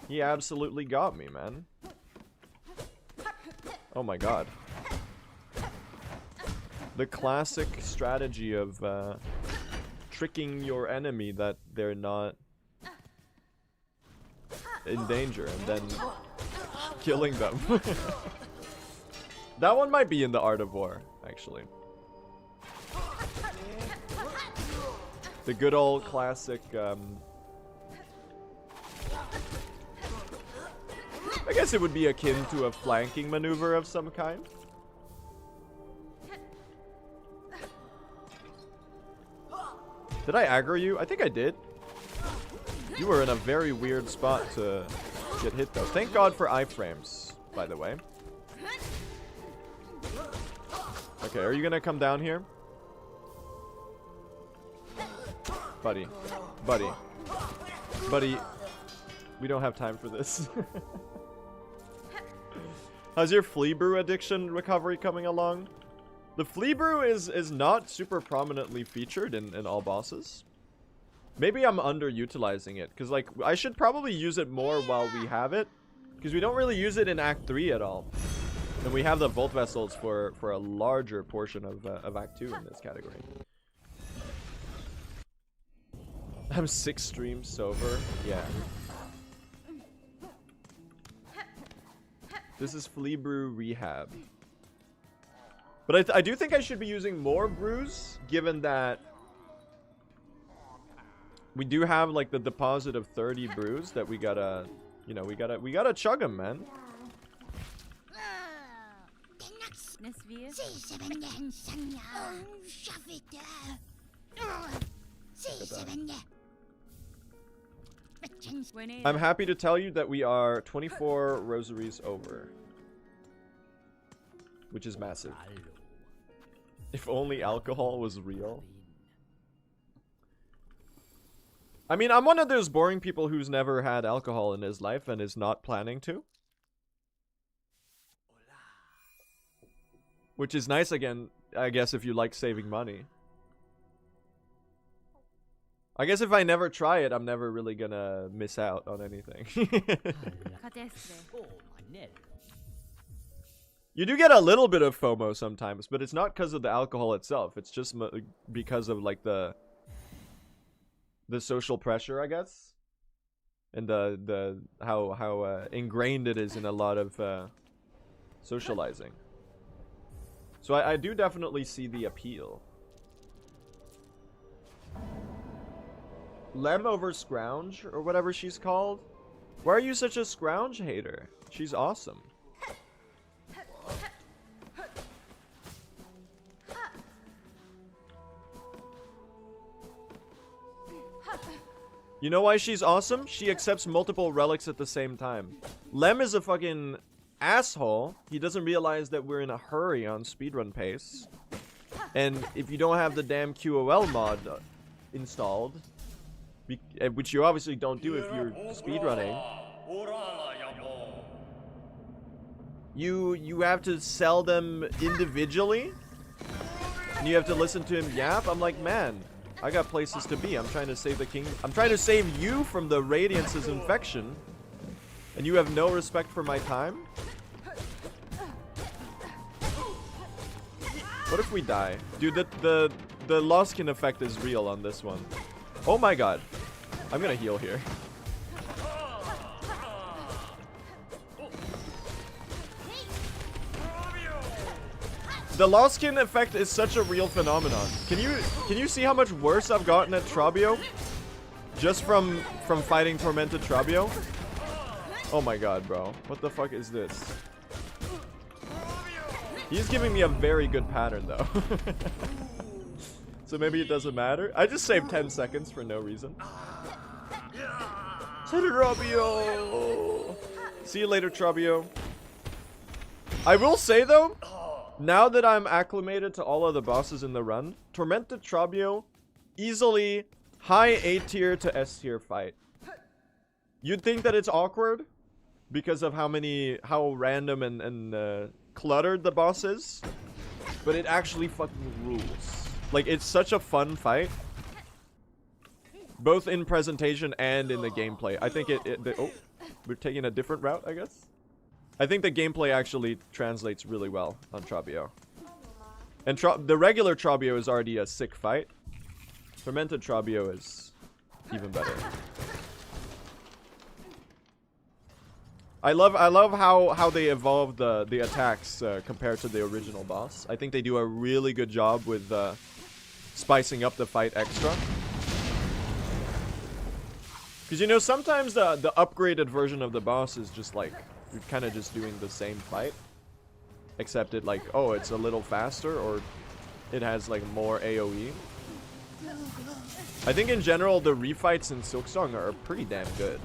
He absolutely got me, man. Oh my god. The classic strategy of tricking your enemy that they're not in danger and then killing them. That one might be in the Art of War, actually. The good old classic I guess it would be akin to a flanking maneuver of some kind. Did I aggro you? I think I did. You were in a very weird spot to get hit though. Thank God for iframes, by the way. Okay, are you gonna come down here? Buddy. Buddy. Buddy. We don't have time for this. How's your flea brew addiction recovery coming along? The flea brew is not super prominently featured in all bosses. Maybe I'm underutilizing it, because like I should probably use it more while we have it, because we don't really use it in Act 3 at all. And we have the Volt Vessels for a larger portion of Act 2 in this category. I'm 6 streams sober. Yeah. This is Flea Brew Rehab. But I do think I should be using more brews, given that we do have like the deposit of 30 brews that we gotta, you know, we gotta chug them, man. I'm happy to tell you that we are 24 rosaries over, which is massive. If only alcohol was real. I mean, I'm one of those boring people who's never had alcohol in his life and is not planning to. Which is nice, again, I guess, if you like saving money. I guess if I never try it, I'm never really gonna miss out on anything. You do get a little bit of FOMO sometimes, but it's not because of the alcohol itself. It's just because of like the social pressure, I guess, and the how ingrained it is in a lot of socializing. So I do definitely see the appeal. Lem over Scrounge, or whatever she's called. Why are you such a Scrounge hater? She's awesome. You know why she's awesome? She accepts multiple relics at the same time. Lem is a fucking asshole. He doesn't realize that we're in a hurry on speedrun pace. And if you don't have the damn QOL mod installed, which you obviously don't do if you're speedrunning, you have to sell them individually, and you have to listen to him yap. I'm like, man, I got places to be. I'm trying to save the king. I'm trying to save you from the Radiance's infection. And you have no respect for my time? What if we die? Dude, the Loskin effect is real on this one. Oh my god. I'm gonna heal here. The Loskin effect is such a real phenomenon. Can you see how much worse I've gotten at Trabio? Just from fighting Tormented Trabio? Oh my god, bro. What the fuck is this? He's giving me a very good pattern, though. So maybe it doesn't matter. I just saved 10 seconds for no reason. Trabio! See you later, Trabio. I will say, though, now that I'm acclimated to all of the bosses in the run, Tormented Trabio, easily high A tier to S tier fight. You'd think that it's awkward because of how random and cluttered the boss is, but it actually fucking rules. Like, it's such a fun fight, both in presentation and in the gameplay. I think oh, we're taking a different route, I guess. I think the gameplay actually translates really well on Trabio. And the regular Trabio is already a sick fight. Tormented Trabio is even better. I love how they evolved the attacks compared to the original boss. I think they do a really good job with spicing up the fight extra. Because, you know, sometimes the upgraded version of the boss is just like, you're kind of just doing the same fight. Except it like, oh, it's a little faster, or it has like more AoE. I think in general, the refights in Silksong are pretty damn good.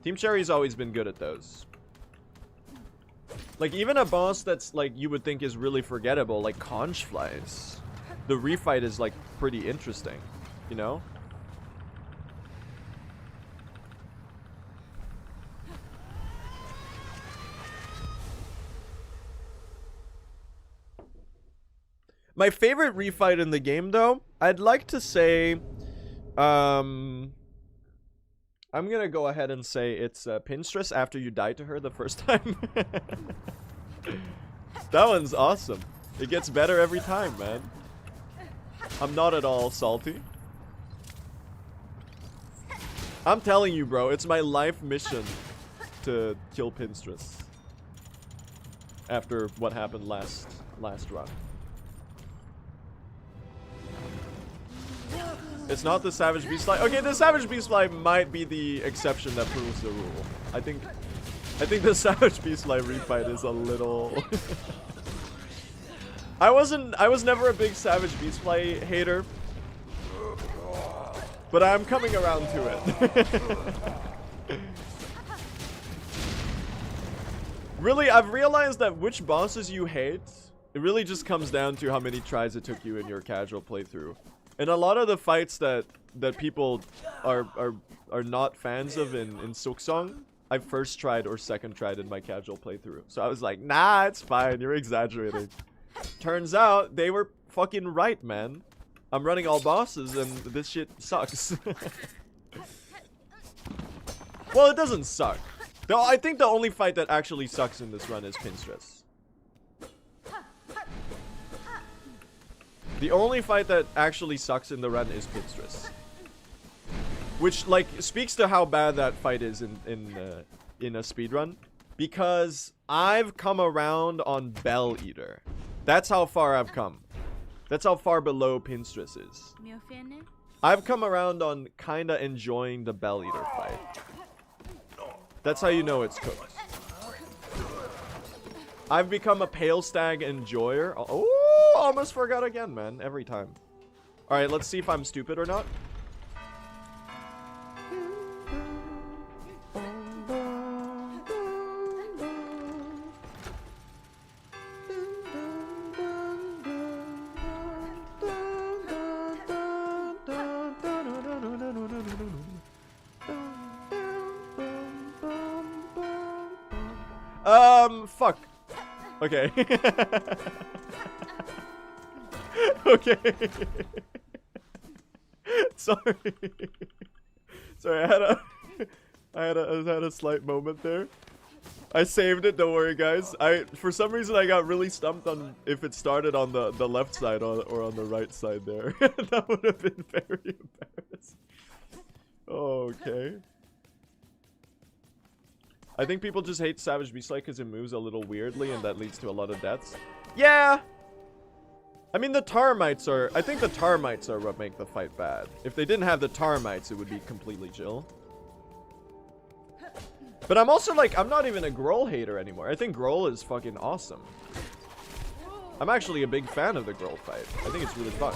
Team Cherry's always been good at those. Like, even a boss that's like, you would think is really forgettable, like Conch Flies. The refight is like pretty interesting, you know? My favorite refight in the game, though, I'd like to say, I'm gonna go ahead and say it's Pinstress after you die to her the first time. That one's awesome. It gets better every time, man. I'm not at all salty. I'm telling you, bro, it's my life mission to kill Pinstress after what happened last run. It's not the Savage Beast Fly. Okay, the Savage Beast Fly might be the exception that proves the rule. I think the Savage Beast Fly refight is a little. I was never a big Savage Beast Fly hater, but I'm coming around to it. Really, I've realized that which bosses you hate, it really just comes down to how many tries it took you in your casual playthrough. And a lot of the fights that people are not fans of in Silksong, I first tried or second tried in my casual playthrough. So I was like, nah, it's fine, you're exaggerating. Turns out they were fucking right, man. I'm running all bosses and this shit sucks. Well, it doesn't suck. Though I think the only fight that actually sucks in this run is Pinstress. The only fight that actually sucks in the run is Pinstress. Which, like, speaks to how bad that fight is in a speedrun. Because I've come around on Bell Eater. That's how far I've come. That's how far below Pinstress is. I've come around on kinda enjoying the Bell Eater fight. That's how you know it's cooked. I've become a Pale Stag enjoyer. Oh, almost forgot again, man. Every time. Alright, let's see if I'm stupid or not. Fuck. Okay. Okay. Sorry. Sorry, I I had a slight moment there. I saved it, don't worry guys. For some reason I got really stumped on if it started on the left side or on the right side there. That would have been very embarrassing. Okay. I think people just hate Savage Beastlight because it moves a little weirdly and that leads to a lot of deaths. Yeah! I mean the Termites are... I think the Termites are what make the fight bad. If they didn't have the Termites, it would be completely chill. But I'm also like, I'm not even a Grohl hater anymore. I think Grohl is fucking awesome. I'm actually a big fan of the Grohl fight. I think it's really fun.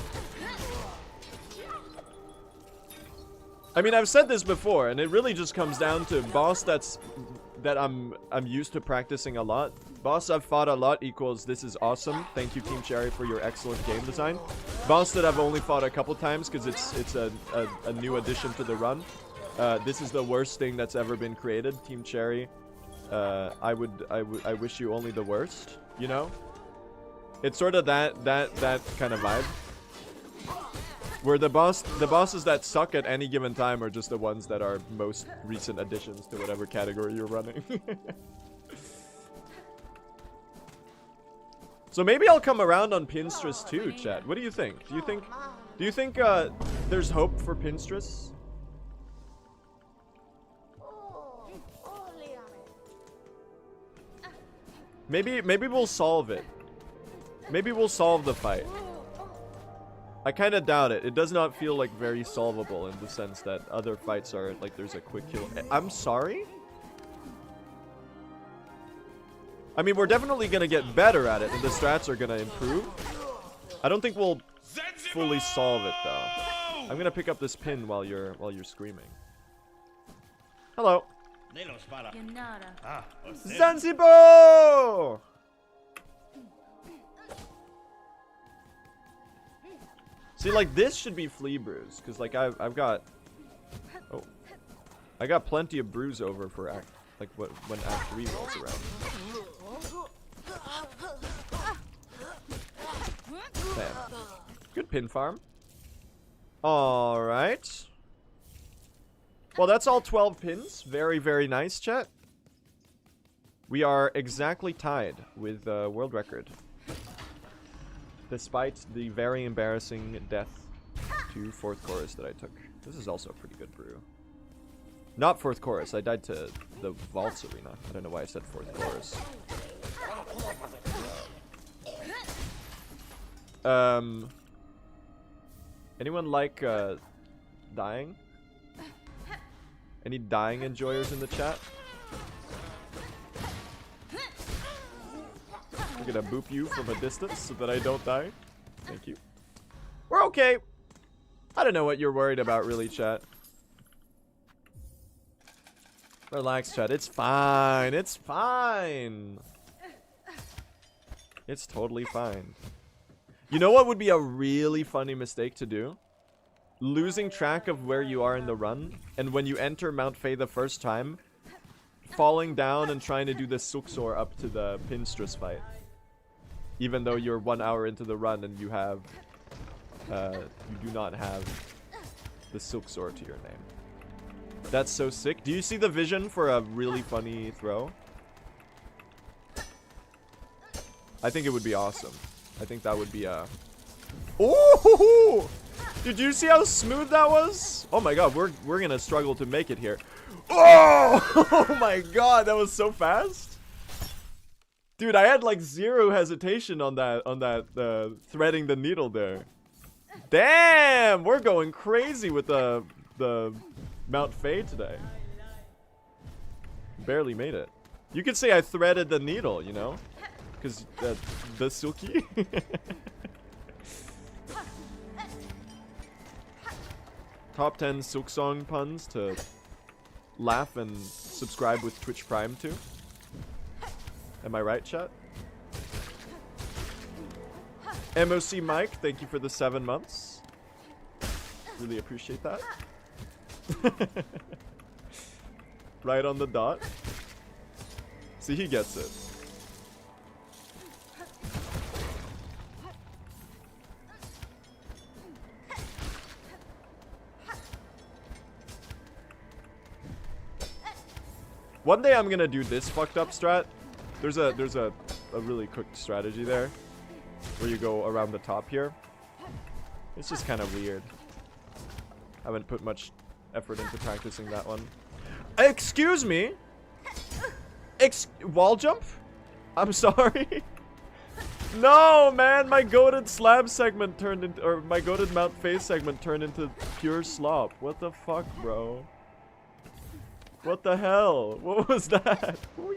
I mean, I've said this before, and it really just comes down to boss that I'm used to practicing a lot. Boss I've fought a lot equals this is awesome. Thank you, Team Cherry, for your excellent game design. Boss that I've only fought a couple times because it's a new addition to the run. This is the worst thing that's ever been created, Team Cherry. I wish you only the worst, you know? It's sort of that kind of vibe. Where the bosses that suck at any given time are just the ones that are most recent additions to whatever category you're running. So maybe I'll come around on pinstress too, chat. What do you think? Do you think there's hope for pinstress? Maybe we'll solve it. Maybe we'll solve the fight. I kind of doubt it. It does not feel like very solvable in the sense that other fights are like there's a quick kill. I'm sorry? I mean, we're definitely going to get better at it and the strats are going to improve. I don't think we'll fully solve it though. I'm going to pick up this pin while you're screaming. Hello. Zanzibar! See, like, this should be flea bruise, because, like, I've got... Oh. I got plenty of bruise over for act... Like, when Act 3 rolls around. Damn. Good pin farm. Alright. Well, that's all 12 pins. Very, very nice, chat. We are exactly tied with world record. Despite the very embarrassing death to 4th chorus that I took. This is also a pretty good brew. Not 4th chorus. I died to the Vaults Arena. I don't know why I said 4th chorus. Anyone like dying? Any dying enjoyers in the chat? I'm gonna boop you from a distance so that I don't die. Thank you. We're okay. I don't know what you're worried about, really, chat. Relax, chat. It's fine. It's fine. It's totally fine. You know what would be a really funny mistake to do? Losing track of where you are in the run, and when you enter Mount Faye the first time, falling down and trying to do the Silksong up to the pinstress fight. Even though you're 1 hour into the run and you have, you do not have the Silksong to your name. That's so sick. Do you see the vision for a really funny throw? I think it would be awesome. I think that would be a... Oh! Did you see how smooth that was? Oh my god, we're gonna struggle to make it here. Oh! Oh my god, that was so fast. Dude, I had like zero hesitation on that threading the needle there. Damn, we're going crazy with the Mount Faye today. Barely made it. You could say I threaded the needle, you know? Because the silky. Top 10 Silksong puns to laugh and subscribe with Twitch Prime to. Am I right, chat? MOC Mike, thank you for the 7 months. Really appreciate that. Right on the dot. See, he gets it. One day I'm gonna do this fucked up strat. There's a really quick strategy there where you go around the top here. It's just kind of weird. I haven't put much effort into practicing that one. Excuse me? Wall jump? I'm sorry. No, man, my goated slab segment turned into, or my goated mount face segment turned into pure slop. What the fuck, bro? What the hell? What was that? Whee.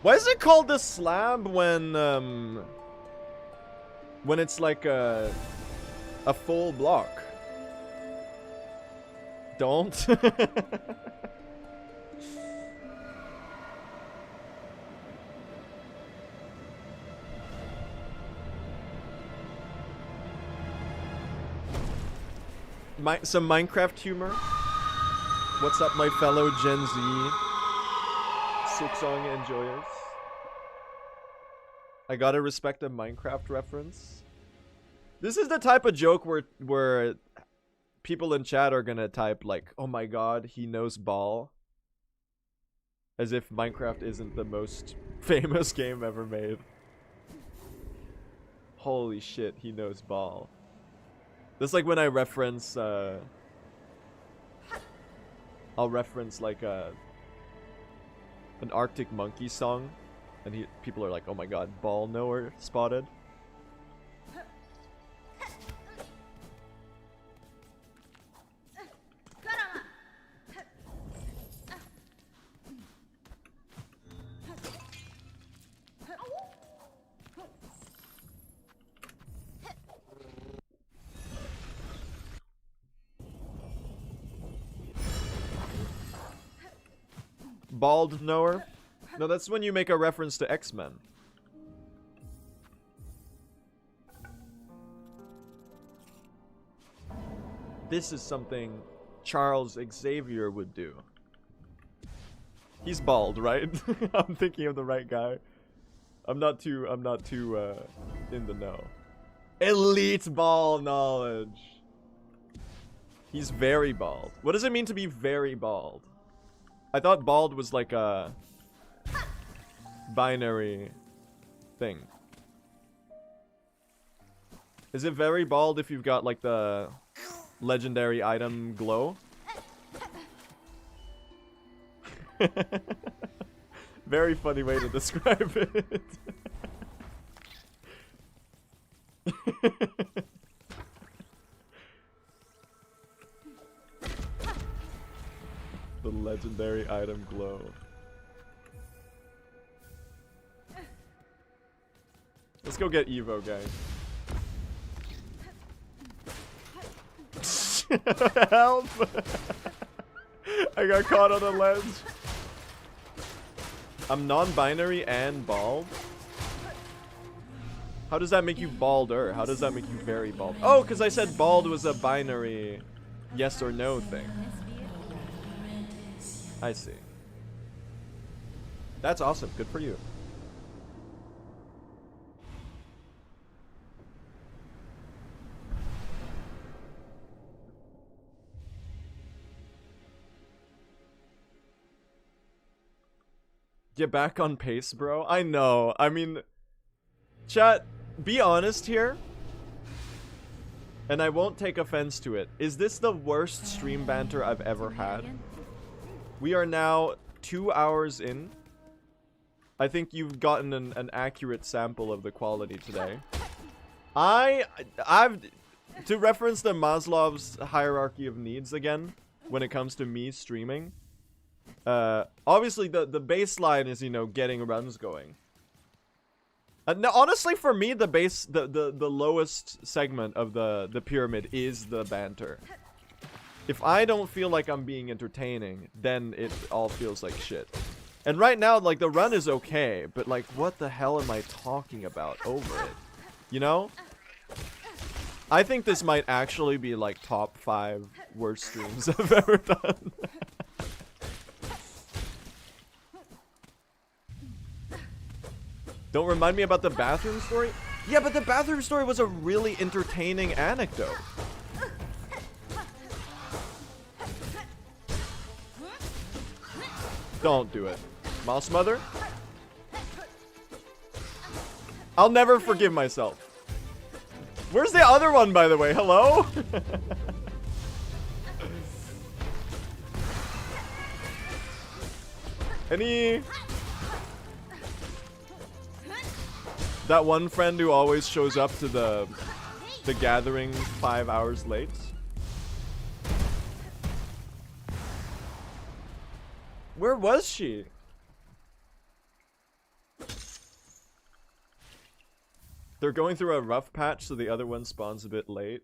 Why is it called the slab when it's like a full block? Don't. Some Minecraft humor. What's up, my fellow Gen Z Silksong enjoyers? I gotta respect a Minecraft reference. This is the type of joke where people in chat are gonna type like, "Oh my god, he knows ball," as if Minecraft isn't the most famous game ever made. Holy shit, he knows ball. That's like when I reference, I'll reference like an Arctic Monkey song, and people are like, "Oh my god, ball knower spotted." Bald knower? No, that's when you make a reference to X-Men. This is something Charles Xavier would do. He's bald, right? I'm thinking of the right guy. I'm not too in the know. Elite ball knowledge. He's very bald. What does it mean to be very bald? I thought bald was like a binary thing. Is it very bald if you've got like the legendary item glow? Very funny way to describe it. The legendary item glow. Let's go get Evo, guys. Help! I got caught on a ledge. I'm non-binary and bald. How does that make you balder? How does that make you very bald? Oh, because I said bald was a binary yes or no thing. I see. That's awesome. Good for you. Get back on pace, bro. I know. I mean, chat, be honest here. And I won't take offense to it. Is this the worst stream banter I've ever had? We are now 2 hours in. I think you've gotten an accurate sample of the quality today. I've to reference the Maslow's hierarchy of needs again when it comes to me streaming. Obviously the baseline is, you know, getting runs going. No, honestly, for me, the lowest segment of the pyramid is the banter. If I don't feel like I'm being entertaining, then it all feels like shit. And right now, like, the run is okay, but, like, what the hell am I talking about over it? You know? I think this might actually be, like, top 5 worst streams I've ever done. Don't remind me about the bathroom story? Yeah, but the bathroom story was a really entertaining anecdote. Don't do it. Mouse Mother? I'll never forgive myself. Where's the other one, by the way? Hello? Any... That one friend who always shows up to the gathering 5 hours late? Where was she? They're going through a rough patch, so the other one spawns a bit late.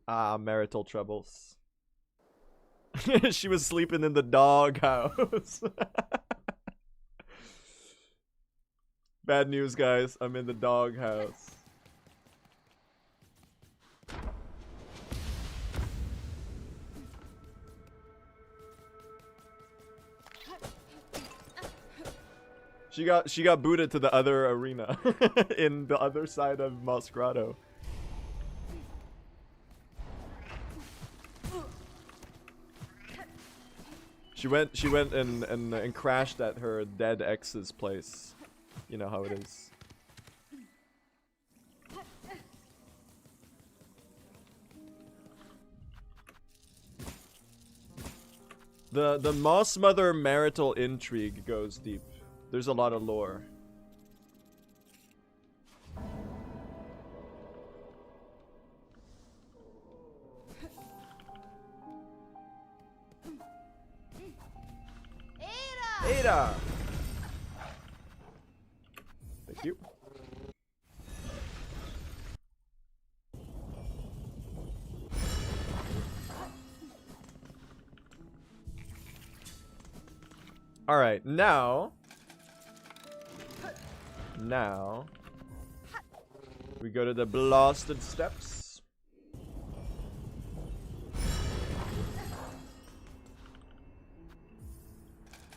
Ah, marital troubles. She was sleeping in the doghouse. Bad news, guys. I'm in the doghouse. She got booted to the other arena in the other side of Moss Grotto. She went and crashed at her dead ex's place. You know how it is. The Moss Mother marital intrigue goes deep. There's a lot of lore. Ada! Thank you. Alright, now we go to the blasted steps.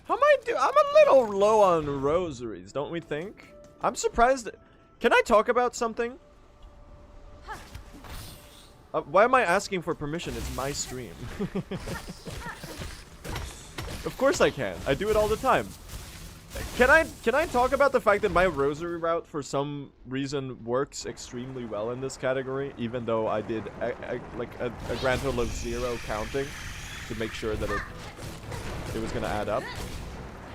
How am I do? I'm a little low on rosaries, don't we think? I'm surprised. Can I talk about something? Why am I asking for permission? It's my stream. Of course I can. I do it all the time. Can I talk about the fact that my rosary route for some reason works extremely well in this category, even though I did like a grand total of 0 counting to make sure that it was gonna add up.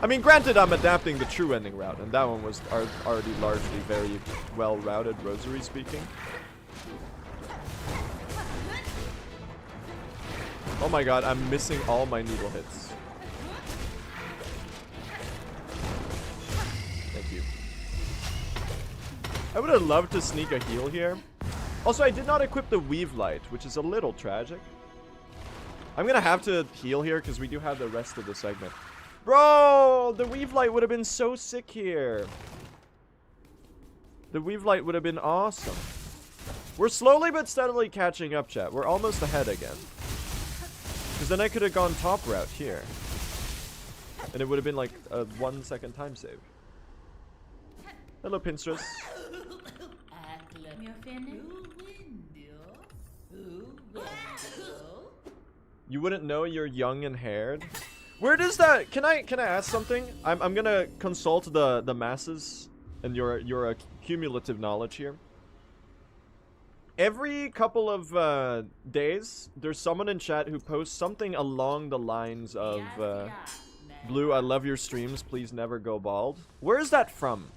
I mean, granted, I'm adapting the true ending route, and that one was already largely very well routed, rosary speaking. Oh my god, I'm missing all my needle hits. I would have loved to sneak a heal here. Also, I did not equip the Weave Light, which is a little tragic. I'm gonna have to heal here because we do have the rest of the segment. Bro, the Weave Light would have been so sick here. The Weave Light would have been awesome. We're slowly but steadily catching up, chat. We're almost ahead again. Because then I could have gone top route here. And it would have been like a 1 second time save. Hello, pinstress. You wouldn't know you're young and haired? Where does that... Can I ask something? I'm gonna consult the masses and your cumulative knowledge here. Every couple of days, there's someone in chat who posts something along the lines of Blue, I love your streams, please never go bald. Where is that from?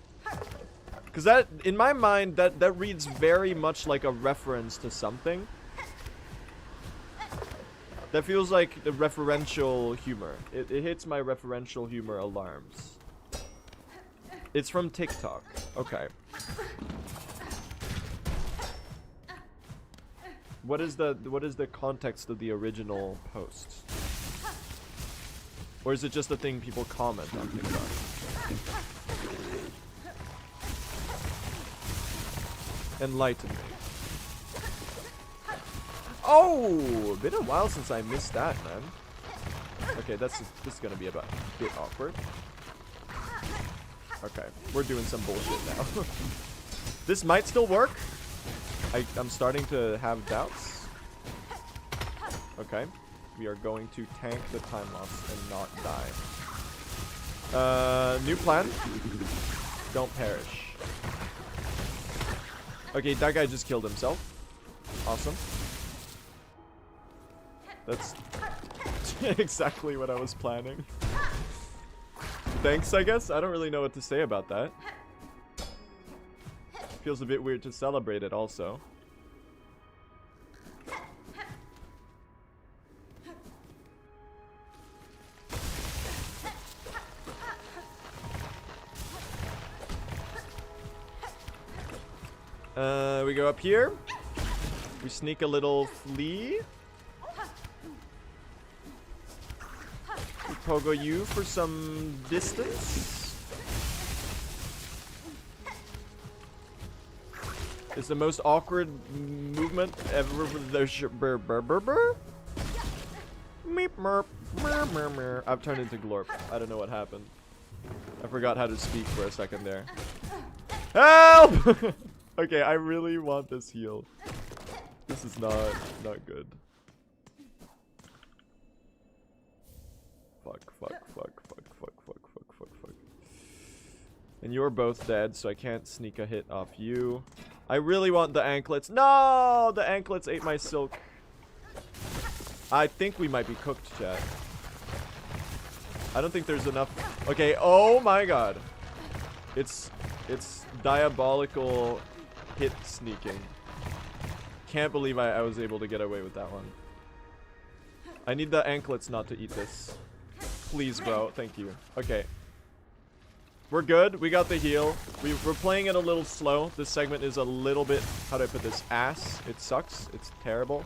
Because that, in my mind, that reads very much like a reference to something. That feels like the referential humor. It hits my referential humor alarms. It's from TikTok. Okay. What is the context of the original post? Or is it just a thing people comment on TikTok? Enlighten me. Oh, been a while since I missed that, man. Okay, this is gonna be a bit awkward. Okay, we're doing some bullshit now. This might still work. I'm starting to have doubts. Okay. We are going to tank the time loss and not die. New plan. Don't perish. Okay, that guy just killed himself. Awesome. That's exactly what I was planning. Thanks, I guess. I don't really know what to say about that. Feels a bit weird to celebrate it also. We go up here. We sneak a little flea. We pogo you for some distance. It's the most awkward movement ever. Meep merp. I've turned into Glorp. I don't know what happened. I forgot how to speak for a second there. Help! Okay, I really want this heal. This is not good. Fuck. And you're both dead, so I can't sneak a hit off you. I really want the anklets. No! The anklets ate my silk. I think we might be cooked, chat. I don't think there's enough. Okay, oh my god. It's diabolical hit sneaking. Can't believe I was able to get away with that one. I need the anklets not to eat this. Please, bro. Thank you. Okay. We're good. We got the heal. We're playing it a little slow. This segment is a little bit, how do I put this? Ass. It sucks. It's terrible.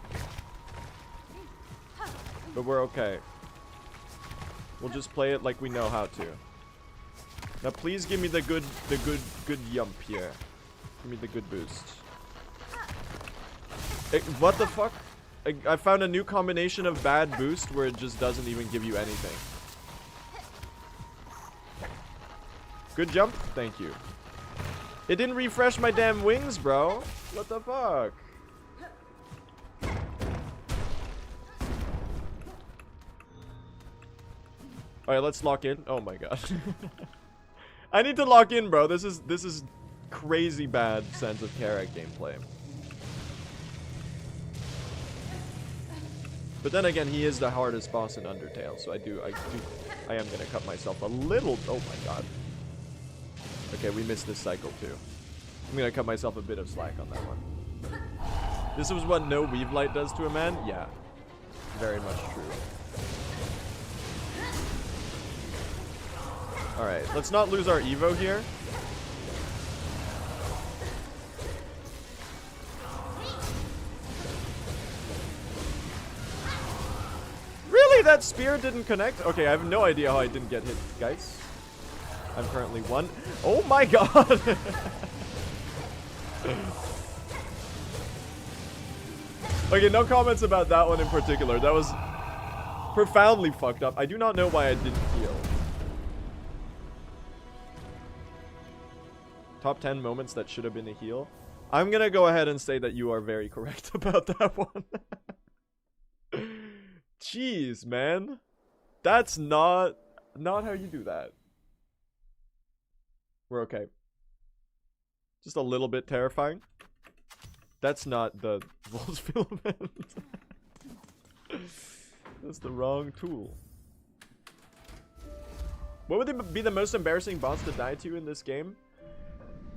But we're okay. We'll just play it like we know how to. Now please give me the good yump here. Give me the good boost. What the fuck? I found a new combination of bad boost where it just doesn't even give you anything. Good jump? Thank you. It didn't refresh my damn wings, bro. What the fuck? Alright, let's lock in. Oh my god. I need to lock in, bro. This is crazy bad sense of Karak gameplay. But then again, he is the hardest boss in Undertale, so I am gonna cut myself a little. Oh my god. Okay, we missed this cycle too. I'm gonna cut myself a bit of slack on that one. This is what no weave light does to a man? Yeah. Very much true. Alright, let's not lose our Evo here. Really? That spear didn't connect? Okay, I have no idea how I didn't get hit, guys. I'm currently one. Oh my god! Okay, no comments about that one in particular. That was profoundly fucked up. I do not know why I didn't heal. Top 10 moments that should have been a heal. I'm gonna go ahead and say that you are very correct about that one. Jeez, man. That's not how you do that. We're okay. Just a little bit terrifying. That's not the Vol's filament. That's the wrong tool. What would be the most embarrassing boss to die to in this game?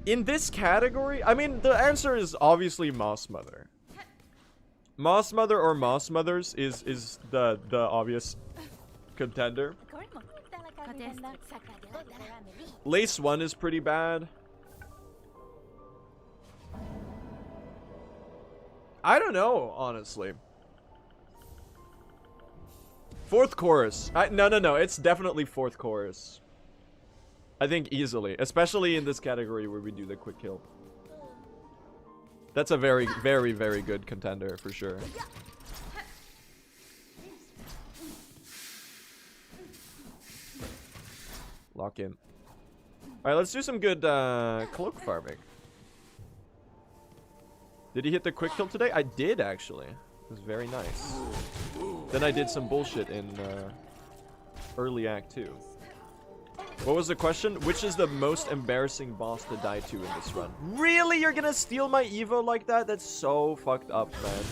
In this category? I mean, the answer is obviously Moss Mother. Moss Mother or Moss Mothers is the obvious contender. Lace 1 is pretty bad. I don't know, honestly. Fourth chorus. No. It's definitely fourth chorus. I think easily. Especially in this category where we do the quick kill. That's a very, very, very good contender for sure. Lock in. Alright, let's do some good cloak farming. Did he hit the quick kill today? I did, actually. It was very nice. Then I did some bullshit in early Act 2. What was the question? Which is the most embarrassing boss to die to in this run? Really? You're gonna steal my Evo like that? That's so fucked up, man.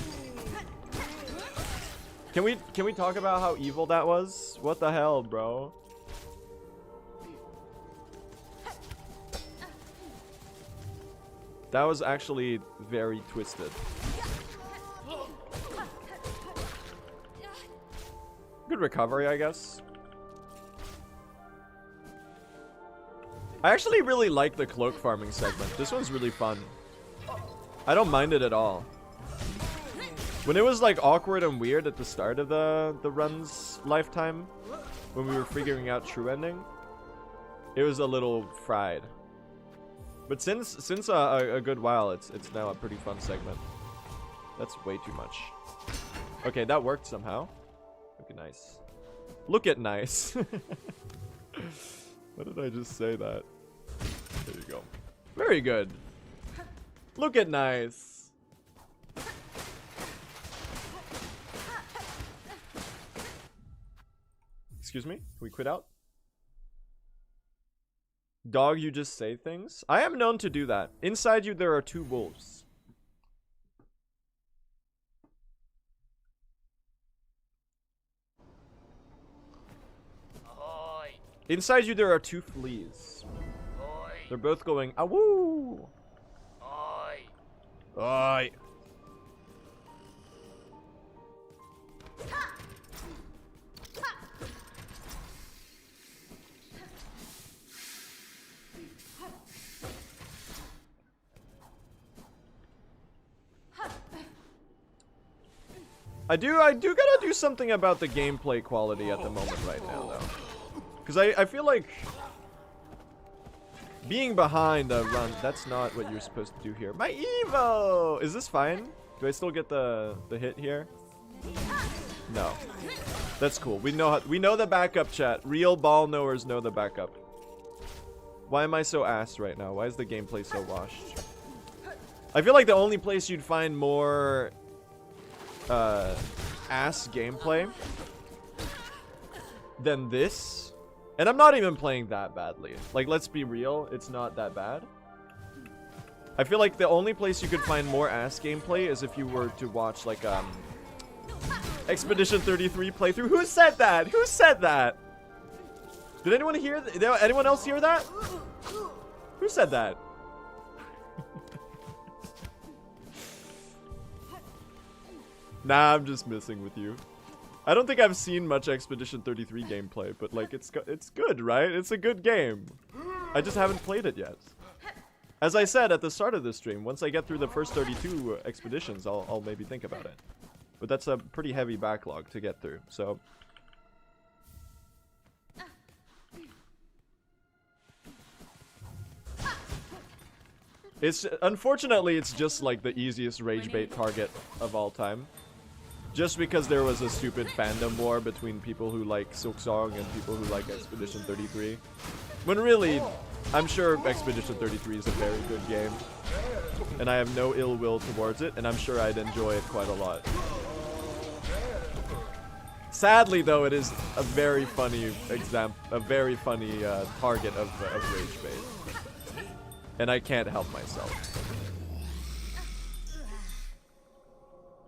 Can we talk about how evil that was? What the hell, bro? That was actually very twisted. Good recovery, I guess. I actually really like the cloak farming segment. This one's really fun. I don't mind it at all. When it was like awkward and weird at the start of the run's lifetime, when we were figuring out true ending, it was a little fried. But since a good while, it's now a pretty fun segment. That's way too much. Okay, that worked somehow. Look at nice. Look at nice. Why did I just say that? There you go. Very good. Look at nice. Excuse me? Can we quit out? Dog, you just say things? I am known to do that. Inside you, there are 2 wolves.
Ahoy.
Inside you, there are 2 fleas.
Ahoy.
They're both going, awoo!
Ahoy.
Oi! I do gotta do something about the gameplay quality at the moment right now, though. Because I feel like being behind a run, that's not what you're supposed to do here. My Evo! Is this fine? Do I still get the hit here? No. That's cool. We know the backup, chat. Real ball knowers know the backup. Why am I so ass right now? Why is the gameplay so washed? I feel like the only place you'd find more ass gameplay than this, and I'm not even playing that badly, like, let's be real, it's not that bad. I feel like the only place you could find more ass gameplay is if you were to watch like Expedition 33 playthrough. Who said that? Who said that? Did anyone hear anyone else hear that? Who said that? Nah, I'm just messing with you. I don't think I've seen much Expedition 33 gameplay, but like it's good, right? It's a good game. I just haven't played it yet. As I said at the start of this stream, once I get through the first 32 expeditions, I'll maybe think about it. But that's a pretty heavy backlog to get through, so. Unfortunately, it's just like the easiest rage bait target of all time. Just because there was a stupid fandom war between people who like Silksong and people who like Expedition 33. When really, I'm sure Expedition 33 is a very good game. And I have no ill will towards it, and I'm sure I'd enjoy it quite a lot. Sadly, though, it is a very funny target of rage bait. And I can't help myself.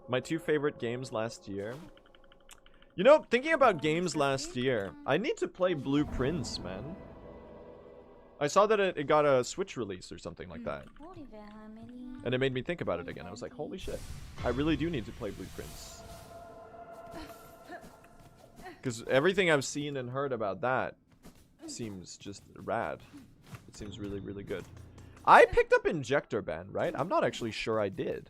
My 2 favorite games last year. You know, thinking about games last year, I need to play Blue Prince, man. I saw that it got a Switch release or something like that. And it made me think about it again. I was like, holy shit. I really do need to play Blue Prince. Because everything I've seen and heard about that seems just rad. It seems really, really good. I picked up Injector Band, right? I'm not actually sure I did.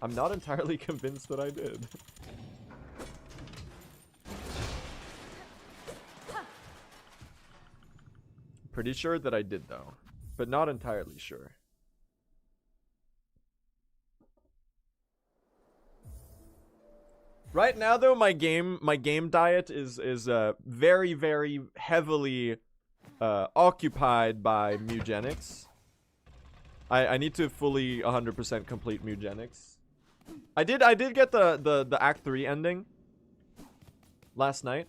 I'm not entirely convinced that I did. Pretty sure that I did, though. But not entirely sure. Right now, though, my game diet is very, very heavily occupied by Mugenics. I need to fully 100% complete Mugenics. I did get the Act 3 ending last night.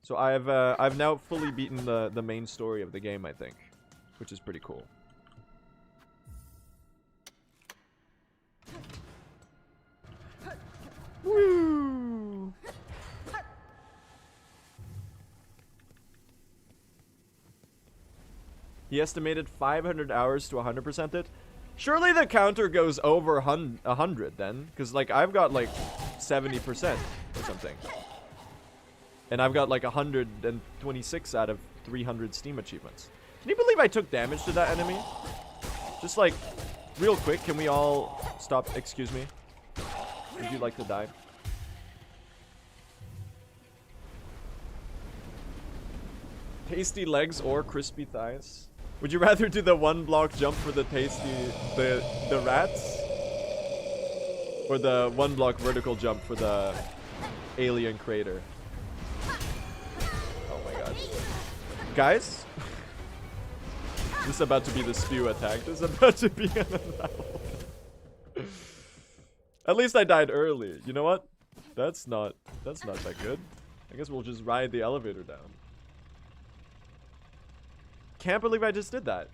So I've now fully beaten the main story of the game, I think, which is pretty cool. Woo! He estimated 500 hours to 100% it. Surely the counter goes over 100 then, because like I've got like 70% or something, and I've got like 126 out of 300 Steam achievements. Can you believe I took damage to that enemy? Just like real quick, can we all stop? Excuse me. Would you like to die? Tasty legs or crispy thighs? Would you rather do the one block jump for the tasty, the rats? Or the one block vertical jump for the alien crater? Oh my god. Guys? This is about to be the spew attack. This is about to be an unravel. At least I died early. You know what? That's not that good. I guess we'll just ride the elevator down. Can't believe I just did that.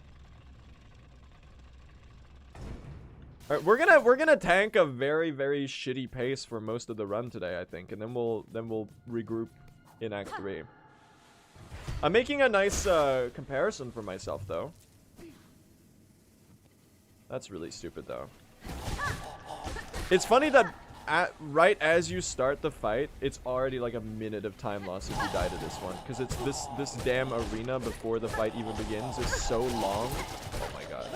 All right, we're gonna tank a very shitty pace for most of the run today, I think, and then we'll regroup in Act 3. I'm making a nice comparison for myself though. That's really stupid though. It's funny that right as you start the fight, it's already like a minute of time loss if you die to this one, because it's this damn arena before the fight even begins is so long. Oh my god.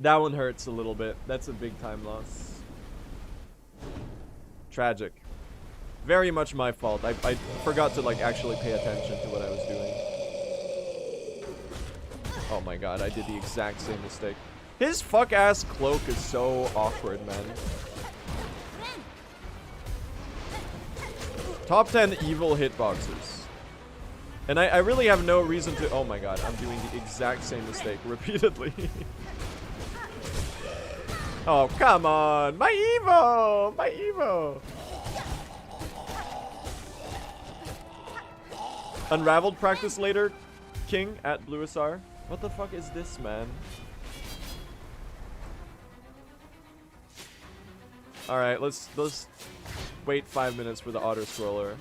That one hurts a little bit. That's a big time loss. Tragic. Very much my fault. I forgot to like actually pay attention to what I was doing. Oh my god, I did the exact same mistake. His fuck-ass cloak is so awkward, man. Top 10 evil hitboxes. And I really have no reason to... Oh my god, I'm doing the exact same mistake repeatedly. Oh, come on! My Evo! My Evo! Unraveled practice later, King at BlueSR. What the fuck is this, man? Alright, let's wait 5 minutes for the auto-scroller.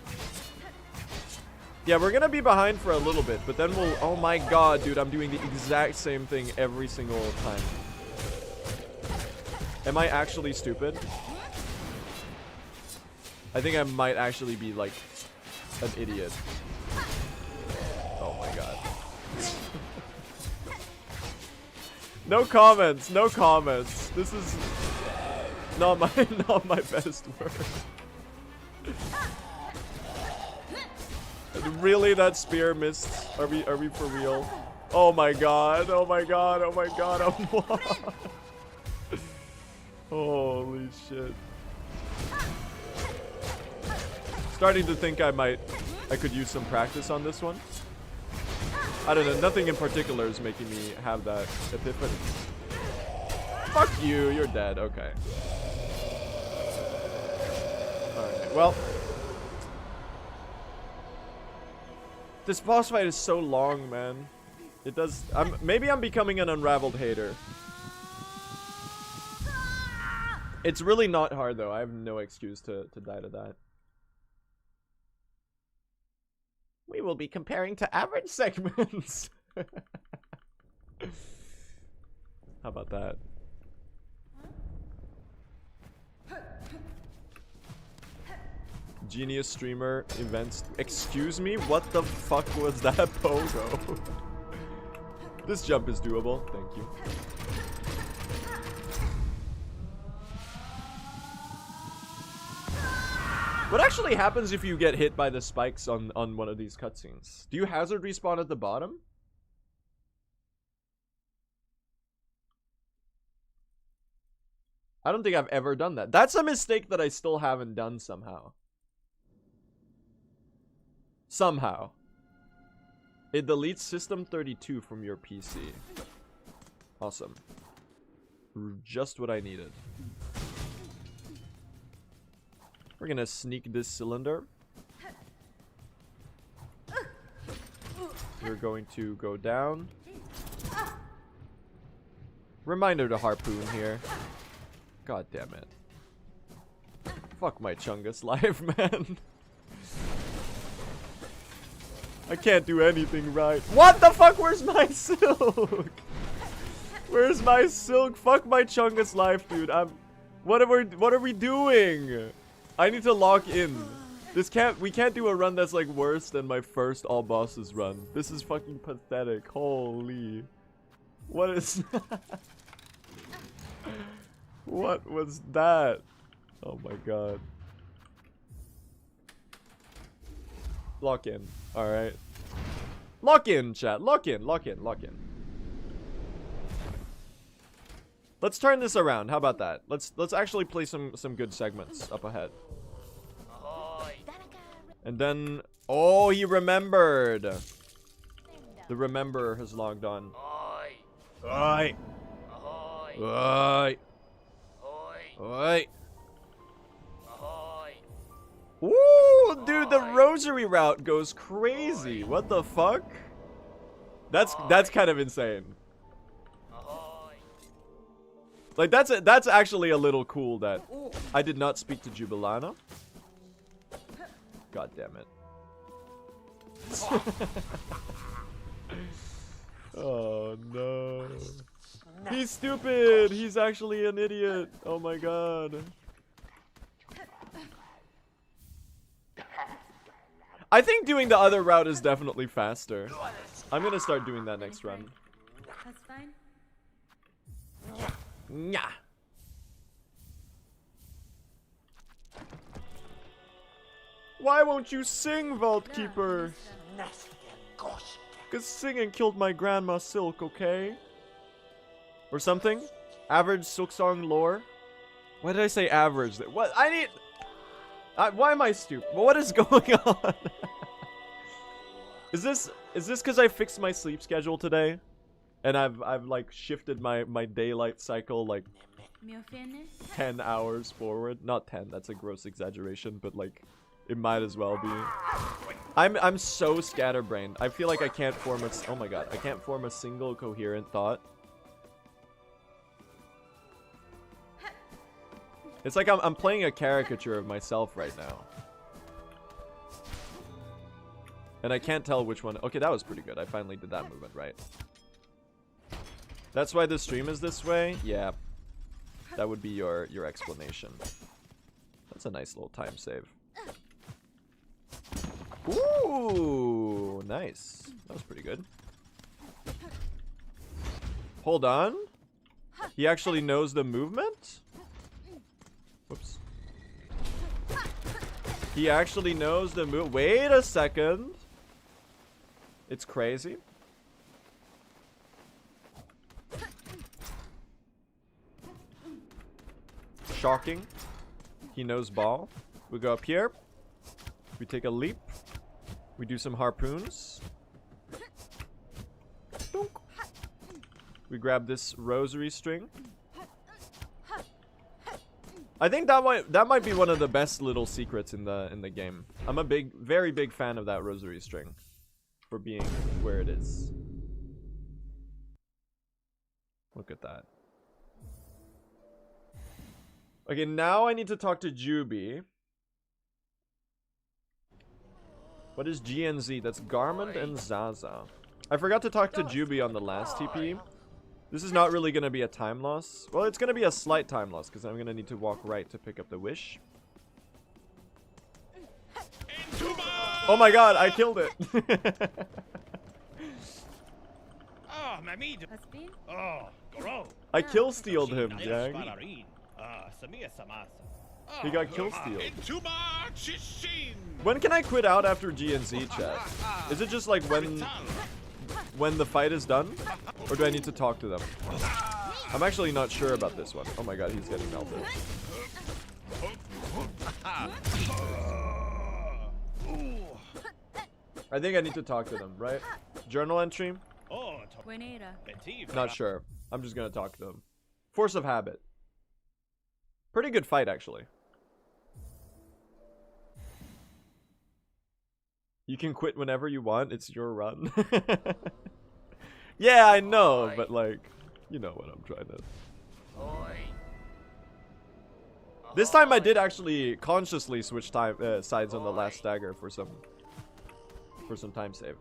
Yeah, we're gonna be behind for a little bit, but then we'll... Oh my god, dude, I'm doing the exact same thing every single time. Am I actually stupid? I think I might actually be, like, an idiot. Oh my god. No comments, no comments. This is... not my best work. Really, that spear missed? Are we for real? Oh my god! Oh my god! Oh my god! I'm holy shit! Starting to think I could use some practice on this one. I don't know. Nothing in particular is making me have that epiphany. Fuck you! You're dead. Okay. Alright, well. This boss fight is so long, man. It does... maybe I'm becoming an unraveled hater. It's really not hard, though. I have no excuse to die to that. We will be comparing to average segments. How about that? Genius streamer events. Excuse me? What the fuck was that pogo? This jump is doable. Thank you. What actually happens if you get hit by the spikes on one of these cutscenes? Do you hazard respawn at the bottom? I don't think I've ever done that. That's a mistake that I still haven't done somehow. Somehow. It deletes System 32 from your PC. Awesome. Just what I needed. We're gonna sneak this cylinder. We're going to go down. Reminder to harpoon here. God damn it. Fuck my Chungus life, man. I can't do anything right. What the fuck? Where's my silk? Where's my silk? Fuck my Chungus life, dude. What are we doing? I need to lock in. We can't do a run that's like worse than my first all bosses run. This is fucking pathetic. Holy. What is What was that? Oh my god. Lock in. Alright. Lock in, chat. Lock in, lock in, lock in. Let's turn this around. How about that? Let's actually play some good segments up ahead. And then, oh, he remembered. The rememberer has logged on. Oi. Oi. Oi. Ooh, dude, the rosary route goes crazy. What the fuck? That's kind of insane. Like that's actually a little cool that I did not speak to Jubilana. God damn it. Oh no. He's stupid. He's actually an idiot. Oh my god. I think doing the other route is definitely faster. I'm gonna start doing that next run.
That's fine.
Nya. Why won't you sing, Vault Keeper? Cause singing killed my grandma Silk, okay? Or something? Average Silksong lore? Why did I say average? What? I need... why am I stupid? What is going on? Is this because I fixed my sleep schedule today? And I've like shifted my daylight cycle like 10 hours forward? Not 10, that's a gross exaggeration, but like it might as well be. I'm so scatterbrained. I feel like I can't form oh my god, I can't form a single coherent thought. It's like I'm playing a caricature of myself right now. And I can't tell which one. Okay, that was pretty good. I finally did that movement right. That's why the stream is this way? Yeah. That would be your explanation. That's a nice little time save. Ooh, nice. That was pretty good. Hold on. He actually knows the movement? Whoops. He actually knows the move. Wait a second. It's crazy. Shocking. He knows ball. We go up here. We take a leap. We do some harpoons. Dunk. We grab this rosary string. I think that might be one of the best little secrets in the game. I'm a very big fan of that rosary string for being where it is. Look at that. Okay, now I need to talk to Juby. What is GNZ? That's Garment and Zaza. I forgot to talk to Juby on the last TP. This is not really going to be a time loss. Well, it's going to be a slight time loss because I'm going to need to walk right to pick up the wish. Oh my god, I killed it. I kill-stealed him, Jang. He got kill-stealed. When can I quit out after GNZ, chat? Is it just like when the fight is done? Or do I need to talk to them? I'm actually not sure about this one. Oh my god, he's getting melted. I think I need to talk to them, right? Journal entry? Not sure. I'm just gonna talk to them. Force of habit. Pretty good fight, actually. You can quit whenever you want. It's your run. Yeah, I know, but like, you know what I'm trying to. This time I did actually consciously switch sides on the last stagger for some time save.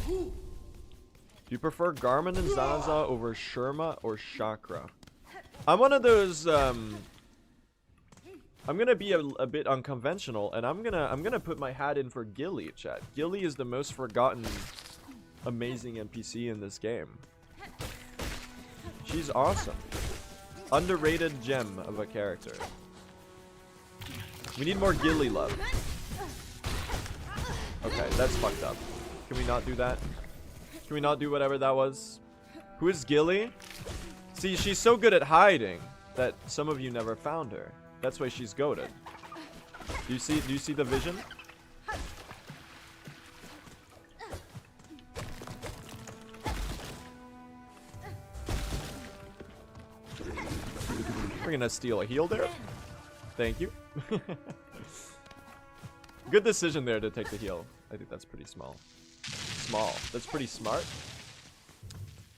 Do you prefer Garmin and Zaza over Sherma or Chakra? I'm one of those. I'm gonna be a bit unconventional, and I'm gonna put my hat in for Gilly, chat. Gilly is the most forgotten, amazing NPC in this game. She's awesome. Underrated gem of a character. We need more Gilly love. Okay, that's fucked up. Can we not do that? Can we not do whatever that was? Who is Gilly? See, she's so good at hiding that some of you never found her. That's why she's goated. Do you see the vision? We're gonna steal a heal there. Thank you. Good decision there to take the heal. I think that's pretty small. That's pretty smart.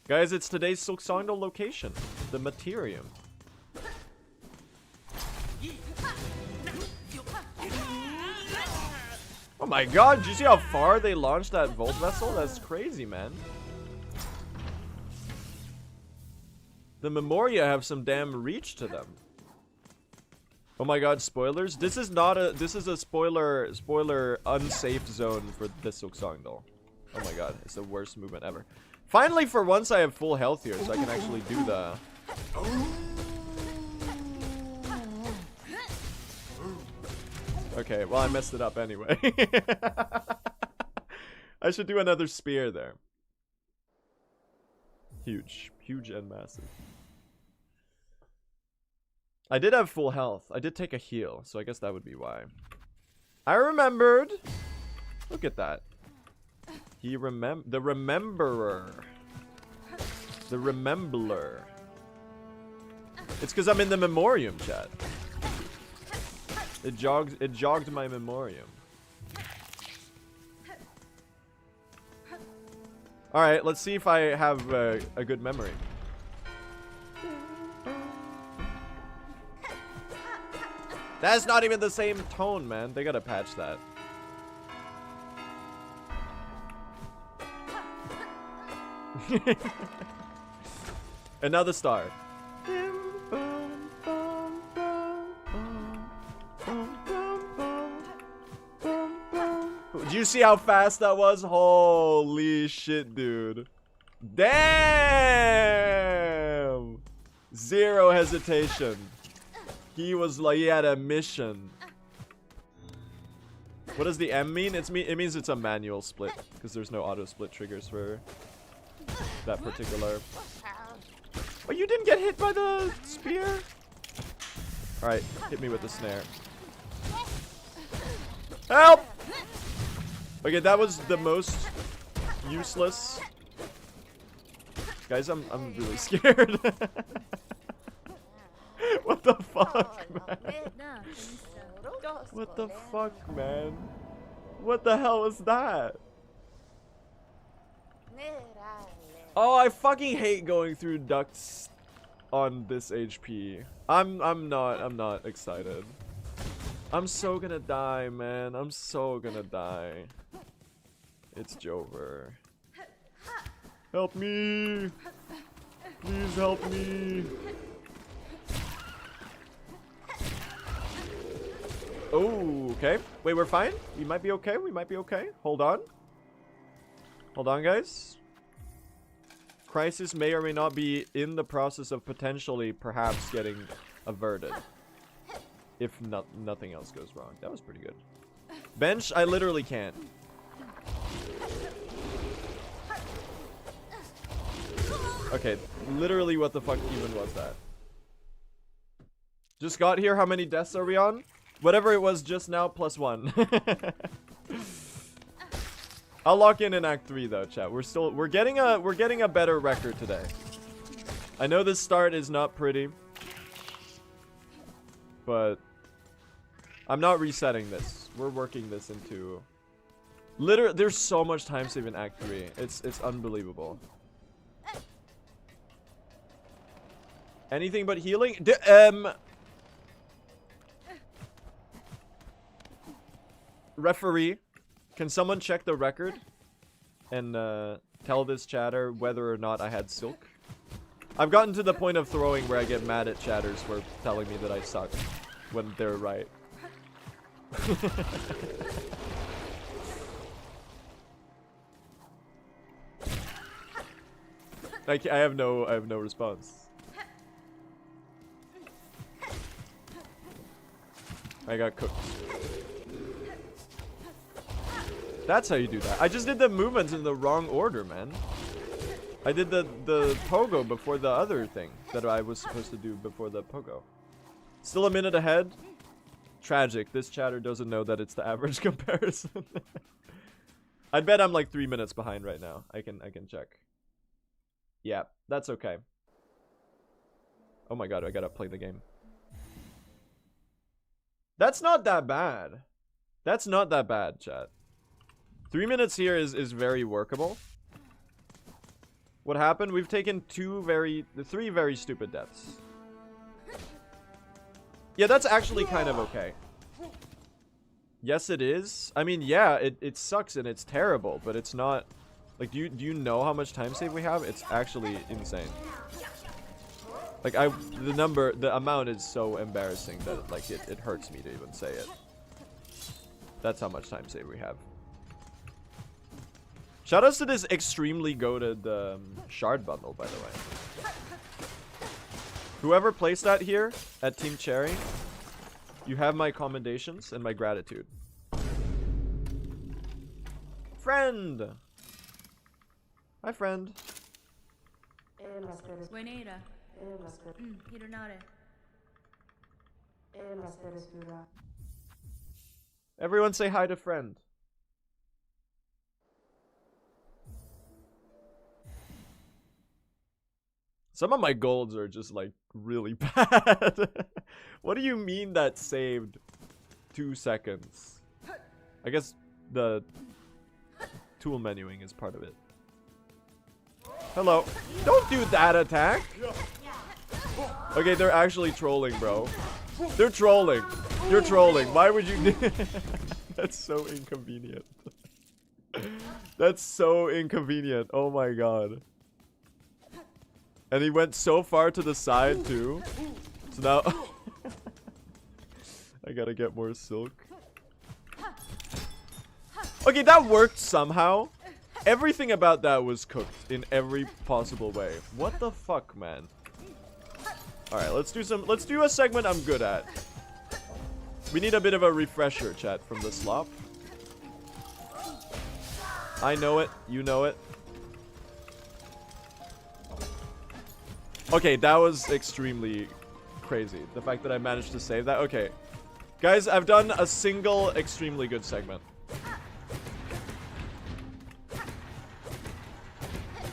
Guys, it's today's Silksong location. The Materium. Oh my god, did you see how far they launched that Volt Vessel? That's crazy, man. The Memoria have some damn reach to them. Oh my god, spoilers? This is a spoiler unsafe zone for the Silksong doll. Oh my god, it's the worst movement ever. Finally, for once I have full health here, so I can actually do the... Okay, well I messed it up anyway. I should do another spear there. Huge and massive. I did have full health. I did take a heal, so I guess that would be why. I remembered. Look at that. The rememberer. The remembler. It's because I'm in the Memorium, chat. It jogged my Memorium. Alright, let's see if I have a good memory. That's not even the same tone, man. They gotta patch that. Another star. Do you see how fast that was? Holy shit, dude. Damn! Zero hesitation. He was like, he had a mission. What does the M mean? It means it's a manual split, because there's no auto split triggers for that particular. Oh, you didn't get hit by the spear? Alright, hit me with the snare. Help! Okay, that was the most useless. Guys, I'm really scared. What the fuck, man? What the fuck, man? What the hell was that? Oh, I fucking hate going through ducts on this HP. I'm not excited. I'm so gonna die, man. I'm so gonna die. It's Jover. Help me! Please help me! Oh, okay. Wait, we're fine? We might be okay. We might be okay. Hold on. Hold on, guys. Crisis may or may not be in the process of potentially, perhaps, getting averted. If nothing else goes wrong. That was pretty good. Bench, I literally can't. Okay, literally what the fuck even was that? Just got here, how many deaths are we on? Whatever it was just now, +1. I'll lock in Act 3 though, chat. We're getting a better record today. I know this start is not pretty, but I'm not resetting this. We're working this into literally. There's so much time save in Act 3. It's unbelievable. Anything but healing? Referee, can someone check the record and tell this chatter whether or not I had silk? I've gotten to the point of throwing where I get mad at chatters for telling me that I suck when they're right. I have no response. I got cooked. That's how you do that. I just did the movements in the wrong order, man. I did the pogo before the other thing that I was supposed to do before the pogo. Still a minute ahead. Tragic. This chatter doesn't know that it's the average comparison. I'd bet I'm like 3 minutes behind right now. I can check. Yeah, that's okay. Oh my god, I gotta play the game. That's not that bad. That's not that bad, chat. 3 minutes here is very workable. What happened? We've taken three very stupid deaths. Yeah, that's actually kind of okay. Yes, it is. I mean, yeah, it sucks and it's terrible, but it's not... Like, do you know how much time save we have? It's actually insane. Like, the amount is so embarrassing that, like, it hurts me to even say it. That's how much time save we have. Shoutouts to this extremely goated shard bundle, by the way. Whoever placed that here at Team Cherry, you have my commendations and my gratitude. Friend! Hi, friend.
Buenera. Hironare.
Everyone say hi to friend. Some of my golds are just like really bad. What do you mean that saved 2 seconds? I guess the tool menuing is part of it. Hello. Don't do that attack. Okay, they're actually trolling, bro. They're trolling. You're trolling. Why would you do That's so inconvenient. That's so inconvenient. Oh my god. And he went so far to the side too. So now I gotta get more silk. Okay, that worked somehow. Everything about that was cooked in every possible way. What the fuck, man? Alright, let's do a segment I'm good at. We need a bit of a refresher, chat, from the slop. I know it, you know it. Okay, that was extremely crazy. The fact that I managed to save that. Okay. Guys, I've done a single extremely good segment.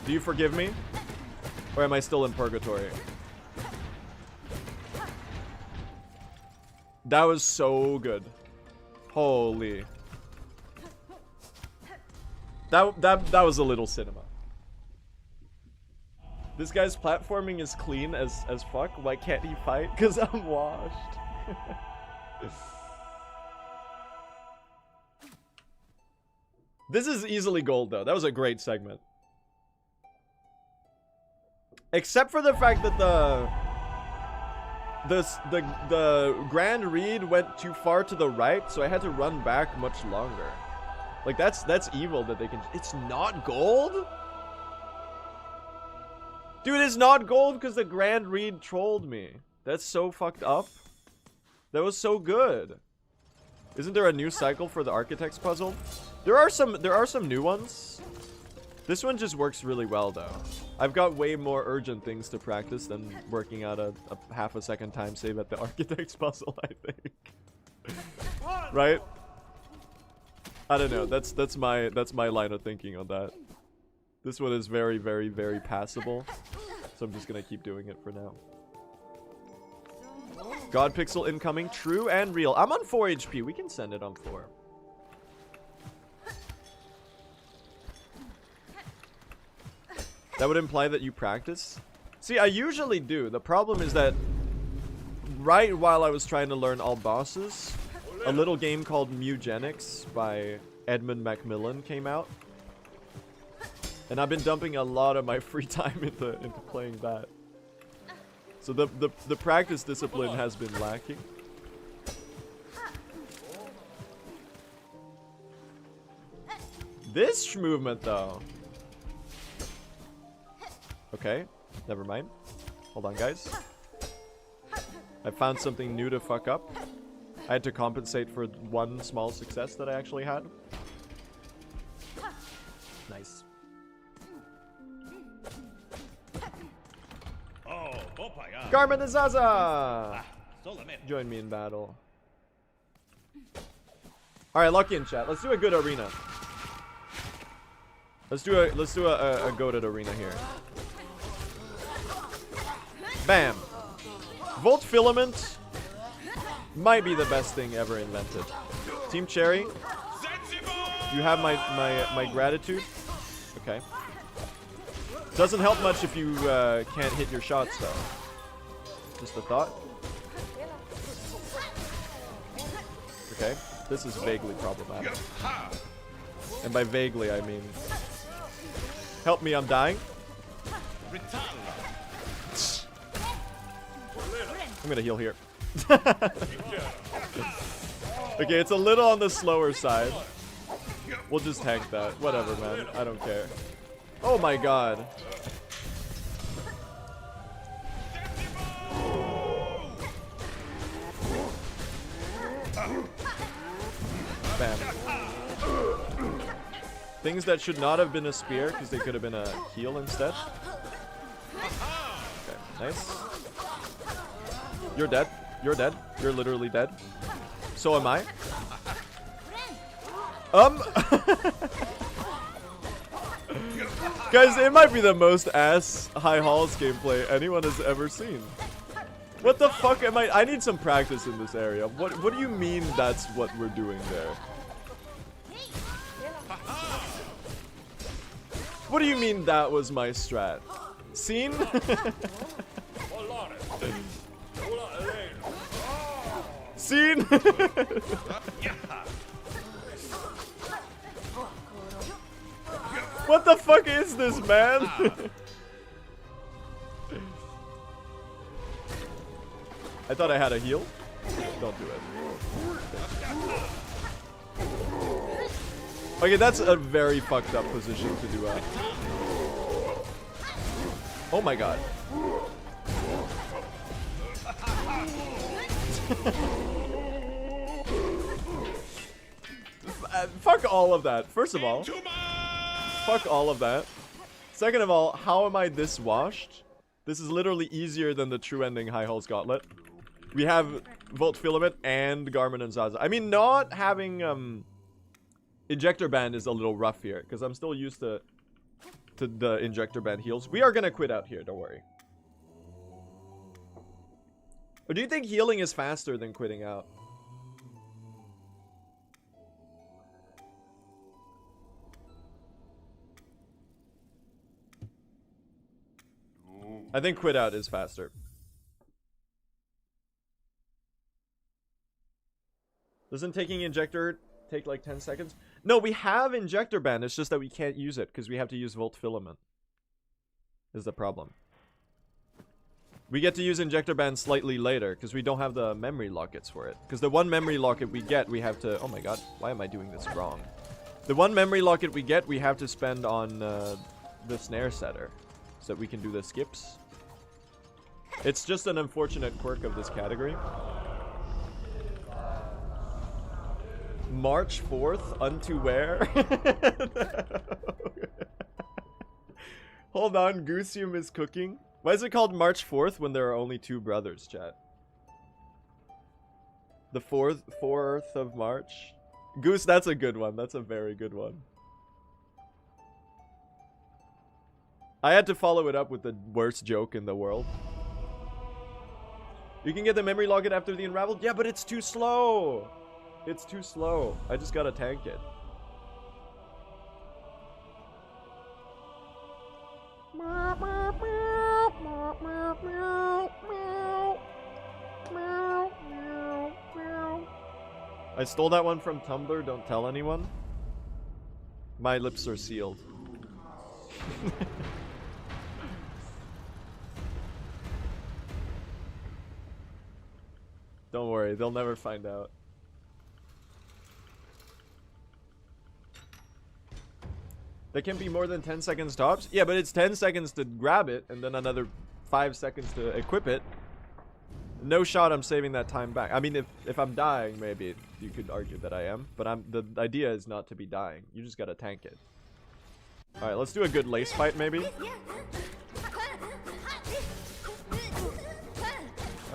Do you forgive me? Or am I still in purgatory? That was so good. Holy. That was a little cinema. This guy's platforming is clean as fuck. Why can't he fight? Because I'm washed. This is easily gold though. That was a great segment. Except for the fact that the Grand Reed went too far to the right, so I had to run back much longer. Like that's evil that they can. It's not gold? Dude, it's not gold because the Grand Reed trolled me. That's so fucked up. That was so good. Isn't there a new cycle for the Architect's puzzle? There are some new ones. This one just works really well though. I've got way more urgent things to practice than working out a half a second time save at the Architect's puzzle, I think. Right? I don't know. That's my line of thinking on that. This one is very, very, very passable. So I'm just gonna keep doing it for now. God Pixel incoming, true and real. I'm on 4 HP. We can send it on 4. That would imply that you practice. See, I usually do. The problem is that right while I was trying to learn all bosses, a little game called Mugenics by Edmund Macmillan came out. And I've been dumping a lot of my free time into playing that. So the practice discipline has been lacking. This movement though. Okay, never mind. Hold on, guys. I found something new to fuck up. I had to compensate for one small success that I actually had. Nice. Garmin and Zaza! Join me in battle. Alright, lock in, chat. Let's do a good arena. Let's do a goated arena here. Bam! Volt Filament might be the best thing ever invented. Team Cherry, you have my gratitude. Okay. Doesn't help much if you can't hit your shots, though. Just a thought. Okay, this is vaguely problematic. And by vaguely, I mean... Help me, I'm dying. I'm gonna heal here. Okay, it's a little on the slower side. We'll just tank that. Whatever, man. I don't care. Oh my god. Bam. Things that should not have been a spear, because they could have been a heal instead. Okay, nice. You're dead. You're dead. You're literally dead. So am I. Guys, it might be the most ass High Halls gameplay anyone has ever seen. What the fuck am I need some practice in this area. What do you mean that's what we're doing there? What do you mean that was my strat? Scene? Scene? What the fuck is this, man? I thought I had a heal. Don't do it. Okay, that's a very fucked up position to do at. Oh my god. Fuck all of that. First of all, fuck all of that. Second of all, how am I this washed? This is literally easier than the true ending High Halls Gauntlet. We have Volt Filament and Garmin and Zaza. I mean, not having Injector Band is a little rough here, because I'm still used to the Injector Band heals. We are gonna quit out here, don't worry. Or do you think healing is faster than quitting out? I think quit out is faster. Doesn't taking Injector take like 10 seconds? No, we have Injector Band. It's just that we can't use it because we have to use Volt Filament. Is the problem. We get to use Injector Band slightly later because we don't have the memory lockets for it. Because the one memory locket we get, we have to... Oh my god, why am I doing this wrong? The one memory locket we get, we have to spend on the snare setter so that we can do the skips. It's just an unfortunate quirk of this category. March 4th, unto where? Hold on, Goosium is cooking. Why is it called March 4th when there are only 2 brothers, chat? The 4th of March? Goose, that's a good one. That's a very good one. I had to follow it up with the worst joke in the world. You can get the memory login after the unraveled? Yeah, but it's too slow. It's too slow. I just gotta tank it. I stole that one from Tumblr, don't tell anyone. My lips are sealed. Don't worry, they'll never find out. That can be more than 10 seconds tops? Yeah, but it's 10 seconds to grab it, and then another 5 seconds to equip it. No shot I'm saving that time back. I mean, if I'm dying, maybe you could argue that I am. But the idea is not to be dying. You just gotta tank it. Alright, let's do a good lace fight, maybe.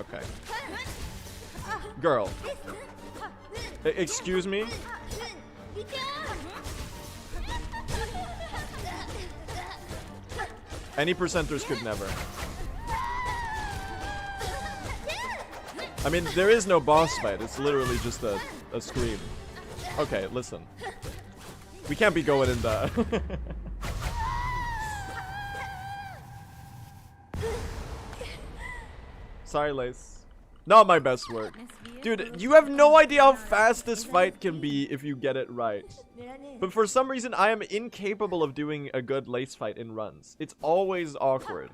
Okay. Girl. Excuse me? Any percenters could never. I mean, there is no boss fight. It's literally just a scream. Okay, listen. We can't be going in the... Sorry, Lace. Not my best work. Dude, you have no idea how fast this fight can be if you get it right. But for some reason, I am incapable of doing a good Lace fight in runs. It's always awkward.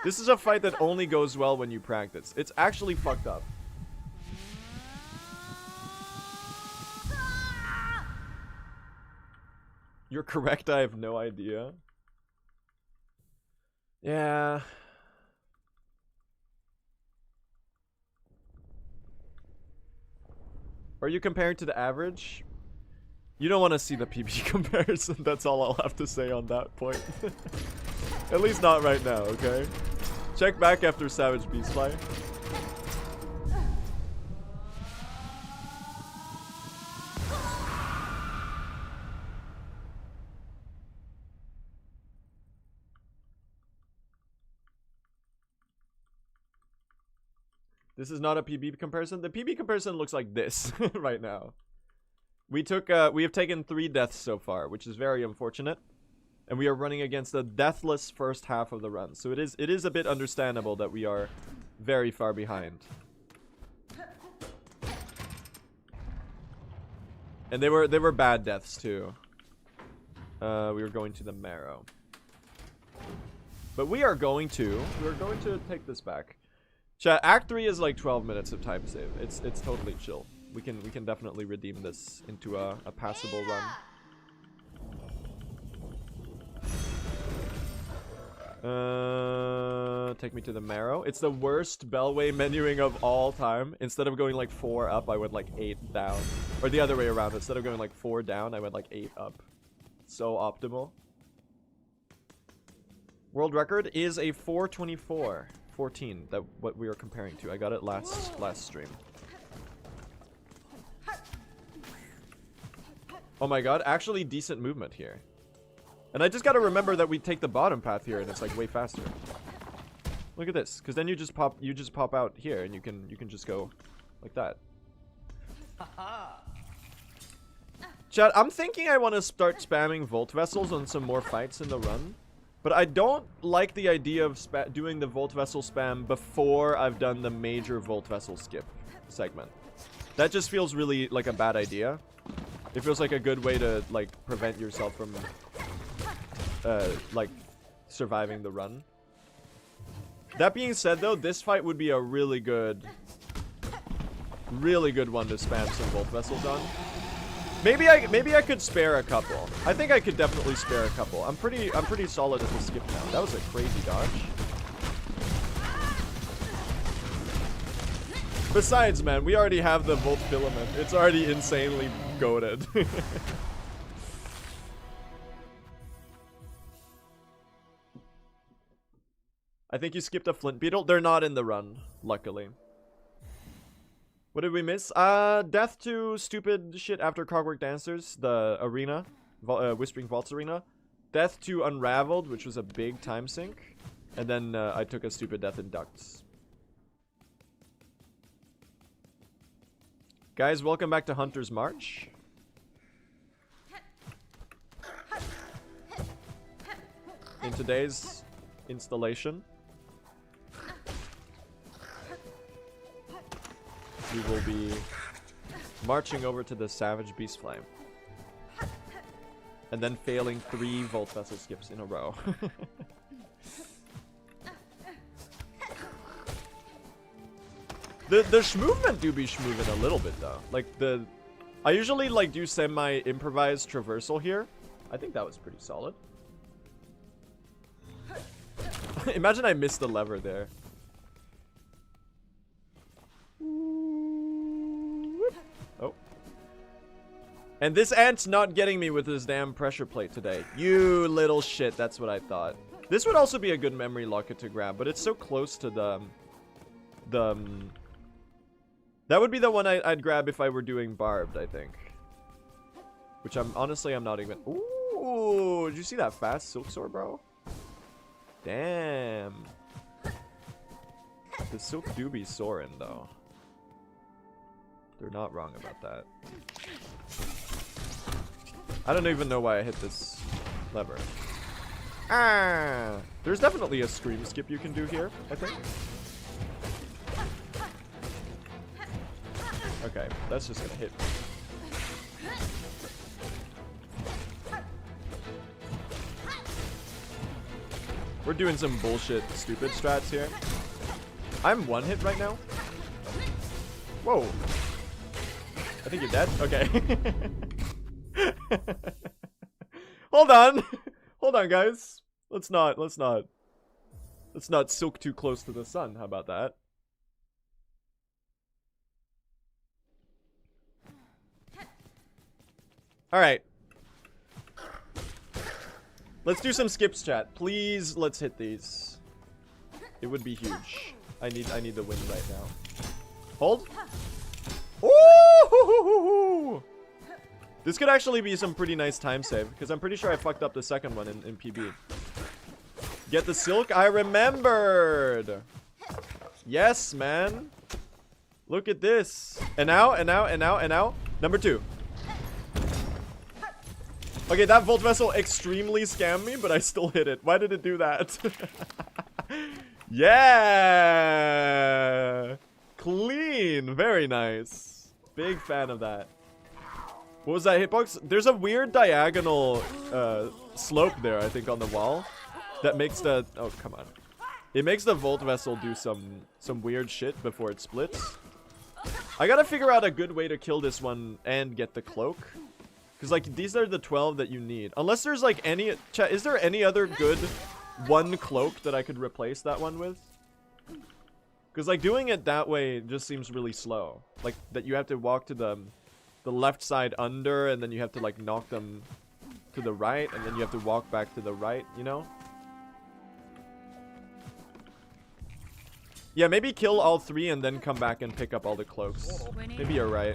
This is a fight that only goes well when you practice. It's actually fucked up. You're correct, I have no idea. Yeah. Are you comparing to the average? You don't want to see the PB comparison. That's all I'll have to say on that point. At least not right now, okay? Check back after Savage Beast Fight. This is not a PB comparison. The PB comparison looks like this right now. We have taken 3 deaths so far, which is very unfortunate. And we are running against a deathless first half of the run. So it is a bit understandable that we are very far behind. And they were bad deaths too. We were going to the marrow. But we're going to take this back. Chat, Act 3 is like 12 minutes of time save. It's totally chill. We can definitely redeem this into a passable run. Take me to the marrow. It's the worst Bellway menuing of all time. Instead of going like 4 up, I went like 8 down. Or the other way around. Instead of going like 4 down, I went like 8 up. So optimal. World record is a 4:24:14. That what we are comparing to. I got it last stream. Oh my god, actually decent movement here. And I just gotta remember that we take the bottom path here and it's like way faster. Look at this, because then you just pop out here and you can just go like that. Chat, I'm thinking I want to start spamming Volt Vessels on some more fights in the run. But I don't like the idea of doing the Volt Vessel spam before I've done the major Volt Vessel skip segment. That just feels really like a bad idea. It feels like a good way to like prevent yourself from like surviving the run. That being said though, this fight would be a really good one to spam some Volt Vessels on. Maybe I could spare a couple. I think I could definitely spare a couple. I'm pretty solid at the skip now. That was a crazy dodge. Besides, man, we already have the Volt Filament. It's already insanely goated. I think you skipped a Flint Beetle. They're not in the run, luckily. What did we miss? Death to stupid shit after Clockwork Dancers, the arena, Whispering Vaults arena. Death to Unraveled, which was a big time sink. And then I took a stupid death in Ducts. Guys, welcome back to Hunter's March. In today's installation, we will be marching over to the Savage Beast Flame. And then failing 3 Volt Vessel skips in a row. The shmovement do be schmoving a little bit though. Like I usually like do semi-improvised traversal here. I think that was pretty solid. Imagine I missed the lever there. Oh. And this ant's not getting me with his damn pressure plate today. You little shit, that's what I thought. This would also be a good memory locket to grab, but it's so close to that would be the one I'd grab if I were doing barbed, I think. Which I'm not even. Ooh, did you see that fast Silksong, bro? Damn. The Silk do be soaring though. They're not wrong about that. I don't even know why I hit this lever. Ah! There's definitely a scream skip you can do here, I think. Okay, that's just gonna hit me. We're doing some bullshit, stupid strats here. I'm 1 hit right now. Whoa. I think you're dead? Okay. Hold on. Hold on, guys. Let's not silk too close to the sun. How about that? Alright. Let's do some skips, chat. Please, let's hit these. It would be huge. I need the win right now. Hold. Ooh! This could actually be some pretty nice time save, because I'm pretty sure I fucked up the second one in PB. Get the silk? I remembered! Yes, man. Look at this. And now. Number 2. Okay, that Volt Vessel extremely scammed me, but I still hit it. Why did it do that? Yeah! Clean! Very nice. Big fan of that. What was that hitbox? There's a weird diagonal slope there, I think, on the wall. That makes the... Oh, come on. It makes the Volt Vessel do some weird shit before it splits. I gotta figure out a good way to kill this one and get the cloak. Because, like, these are the 12 that you need. Unless there's, like, any... Chat, is there any other good 1 cloak that I could replace that one with? Because, like, doing it that way just seems really slow. Like, that you have to walk to the left side under, and then you have to, like, knock them to the right, and then you have to walk back to the right, you know? Yeah, maybe kill all 3 and then come back and pick up all the cloaks. Maybe you're right.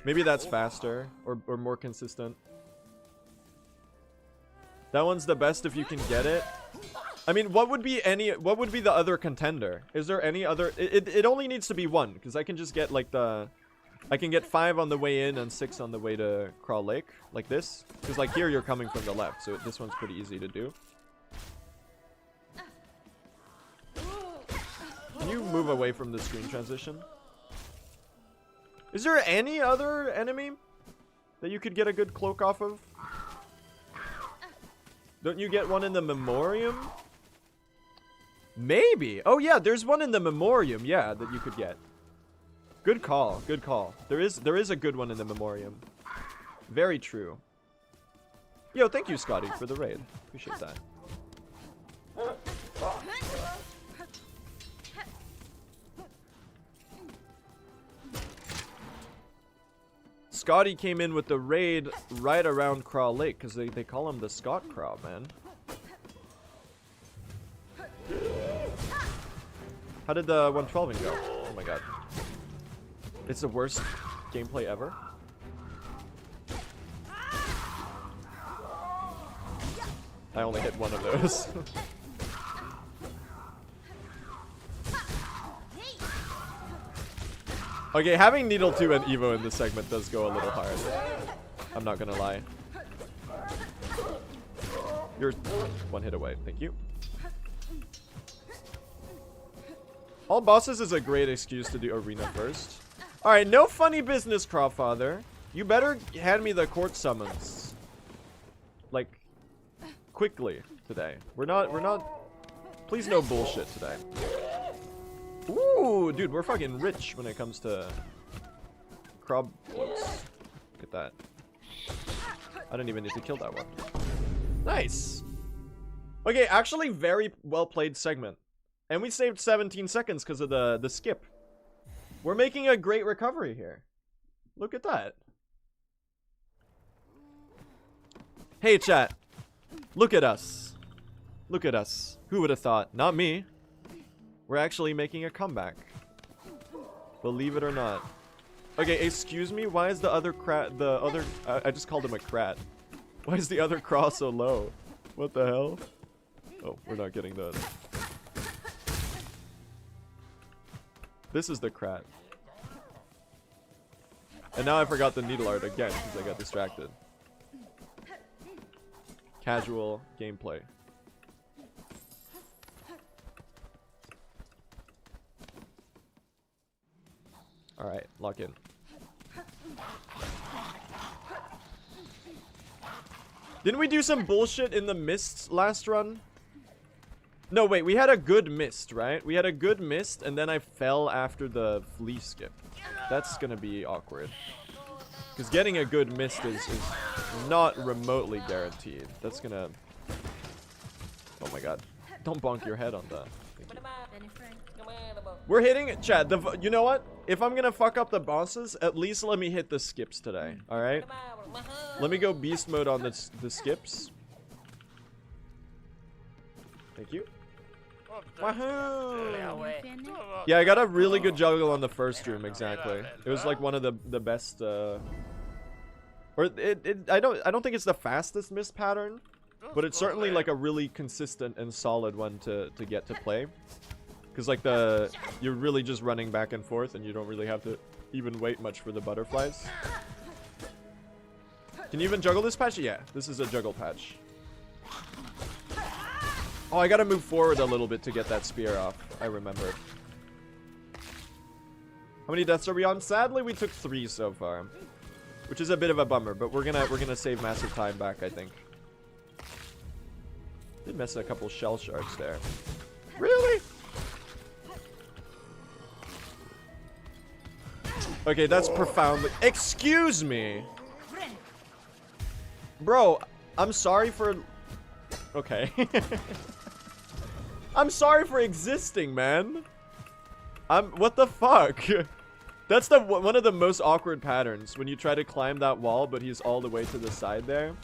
Maybe that's faster or more consistent. That one's the best if you can get it. I mean, what would be the other contender? Is there any other? It only needs to be 1, because I can just get like I can get 5 on the way in and 6 on the way to Crawl Lake, like this. Because like here you're coming from the left, so this one's pretty easy to do. Can you move away from the screen transition? Is there any other enemy that you could get a good cloak off of? Don't you get one in the Memoriam? Maybe. Oh yeah, there's one in the Memoriam, yeah, that you could get. Good call, good call. There is a good one in the Memoriam. Very true. Yo, thank you, Scotty, for the raid. Appreciate that. Scotty came in with the raid right around Crawl Lake, because they call him the Scott Crawl, man. How did the 112 go? Oh my god. It's the worst gameplay ever. I only hit one of those. Okay, having Needle 2 and Evo in this segment does go a little hard. I'm not gonna lie. You're one hit away. Thank you. All bosses is a great excuse to do arena first. Alright, no funny business, Crawfather. You better hand me the court summons. Like, quickly today. We're not... Please no bullshit today. Ooh, dude, we're fucking rich when it comes to... Crab quotes. Look at that. I don't even need to kill that one. Nice! Okay, actually very well played segment. And we saved 17 seconds because of the skip. We're making a great recovery here. Look at that. Hey, chat. Look at us. Look at us. Who would have thought? Not me. We're actually making a comeback. Believe it or not. Okay, excuse me. Why is the other I just called him a crat. Why is the other craw so low? What the hell? Oh, we're not getting the... This is the crat. And now I forgot the needle art again because I got distracted. Casual gameplay. Alright, lock in. Didn't we do some bullshit in the mist last run? No, wait, we had a good mist, right? We had a good mist, and then I fell after the flea skip. That's gonna be awkward. Because getting a good mist is not remotely guaranteed. That's gonna... Oh my god. Don't bonk your head on that. We're hitting... Chad, you know what? If I'm gonna fuck up the bosses, at least let me hit the skips today, alright? Let me go beast mode on the skips. Thank you. Wahoo! Yeah, I got a really good juggle on the first room, exactly. It was like one of the best, or I don't think it's the fastest mist pattern, but it's certainly like a really consistent and solid one to get to play. Cause like you're really just running back and forth and you don't really have to even wait much for the butterflies. Can you even juggle this patch? Yeah, this is a juggle patch. Oh, I gotta move forward a little bit to get that spear off. I remember. How many deaths are we on? Sadly, we took 3 so far, which is a bit of a bummer. But we're gonna save massive time back, I think. Did miss a couple shell shards there. Really? Okay, that's profoundly. Excuse me, bro. I'm sorry for. Okay. I'm sorry for existing, man. What the fuck? That's one of the most awkward patterns when you try to climb that wall, but he's all the way to the side there.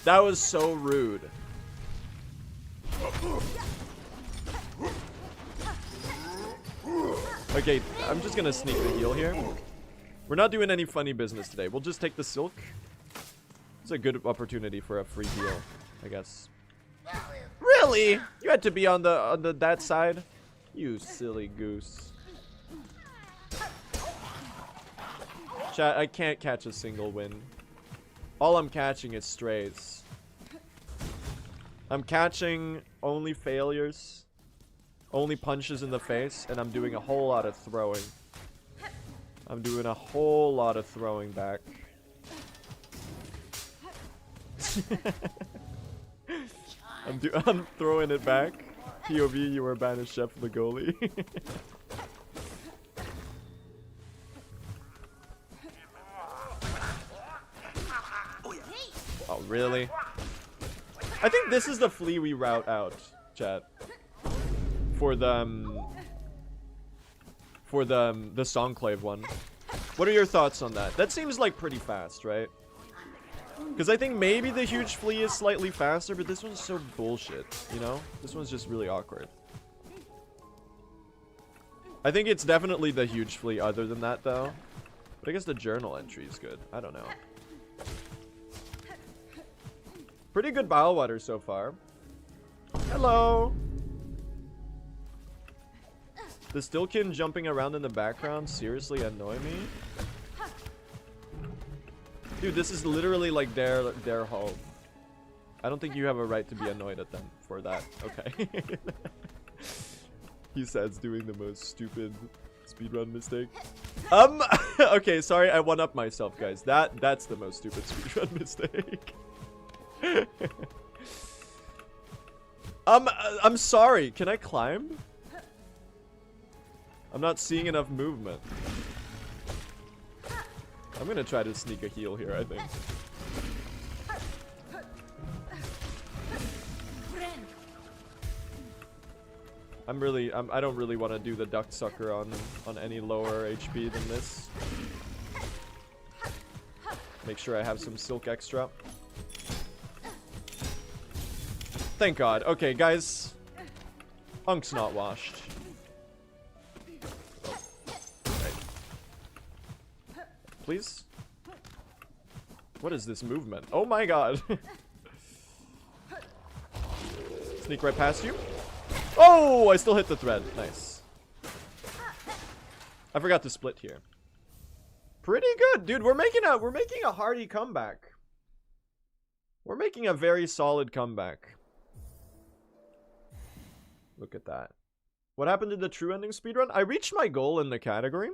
That was so rude. Okay, I'm just gonna sneak the heal here. We're not doing any funny business today. We'll just take the silk. It's a good opportunity for a free heal, I guess. Really? You had to be on that side? You silly goose. Chat, I can't catch a single win. All I'm catching is strays. I'm catching only failures, only punches in the face, and I'm doing a whole lot of throwing. I'm doing a whole lot of throwing back. I'm throwing it back. POV, you were banished, Chef the goalie. Oh, really? I think this is the flea we route out, chat. For the Songclave one. What are your thoughts on that? That seems like pretty fast, right? Because I think maybe the huge flea is slightly faster, but this one's so bullshit, you know? This one's just really awkward. I think it's definitely the huge flea other than that, though. But I guess the journal entry is good. I don't know. Pretty good bile water so far. Hello! The Stillkin jumping around in the background seriously annoy me? Dude, this is literally like their home. I don't think you have a right to be annoyed at them for that. Okay. He says doing the most stupid speedrun mistake. Okay, sorry, I one-up myself, guys. That's the most stupid speedrun mistake. I'm sorry. Can I climb? I'm not seeing enough movement. I'm gonna try to sneak a heal here, I think. I don't really want to do the duck sucker on any lower HP than this. Make sure I have some silk extra. Thank God. Okay, guys. Unk's not washed. Oh. Right. Please? What is this movement? Oh my God. Sneak right past you. Oh, I still hit the thread. Nice. I forgot to split here. Pretty good, dude. We're making a hearty comeback. We're making a very solid comeback. Look at that. What happened to the true ending speedrun? I reached my goal in the category,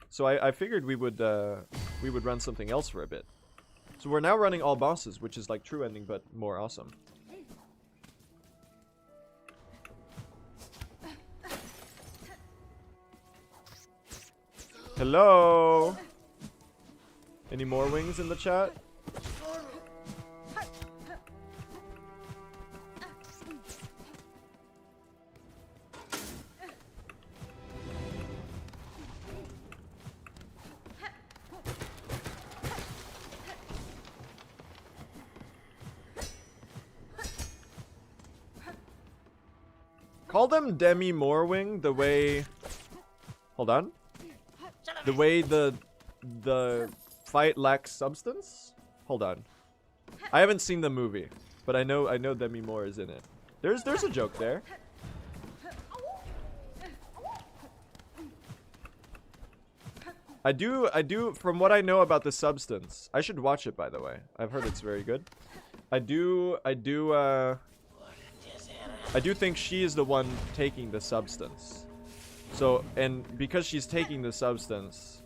so I figured we would run something else for a bit. So we're now running all bosses, which is like true ending but more awesome. Hello. Any more wings in the chat? Call them Demi Morewing the way... Hold on. The way the fight lacks substance? Hold on. I haven't seen the movie, but I know Demi Moore is in it. There's a joke there. I do from what I know about the substance. I should watch it, by the way. I've heard it's very good. I do think she is the one taking the substance. So, and because she's taking the substance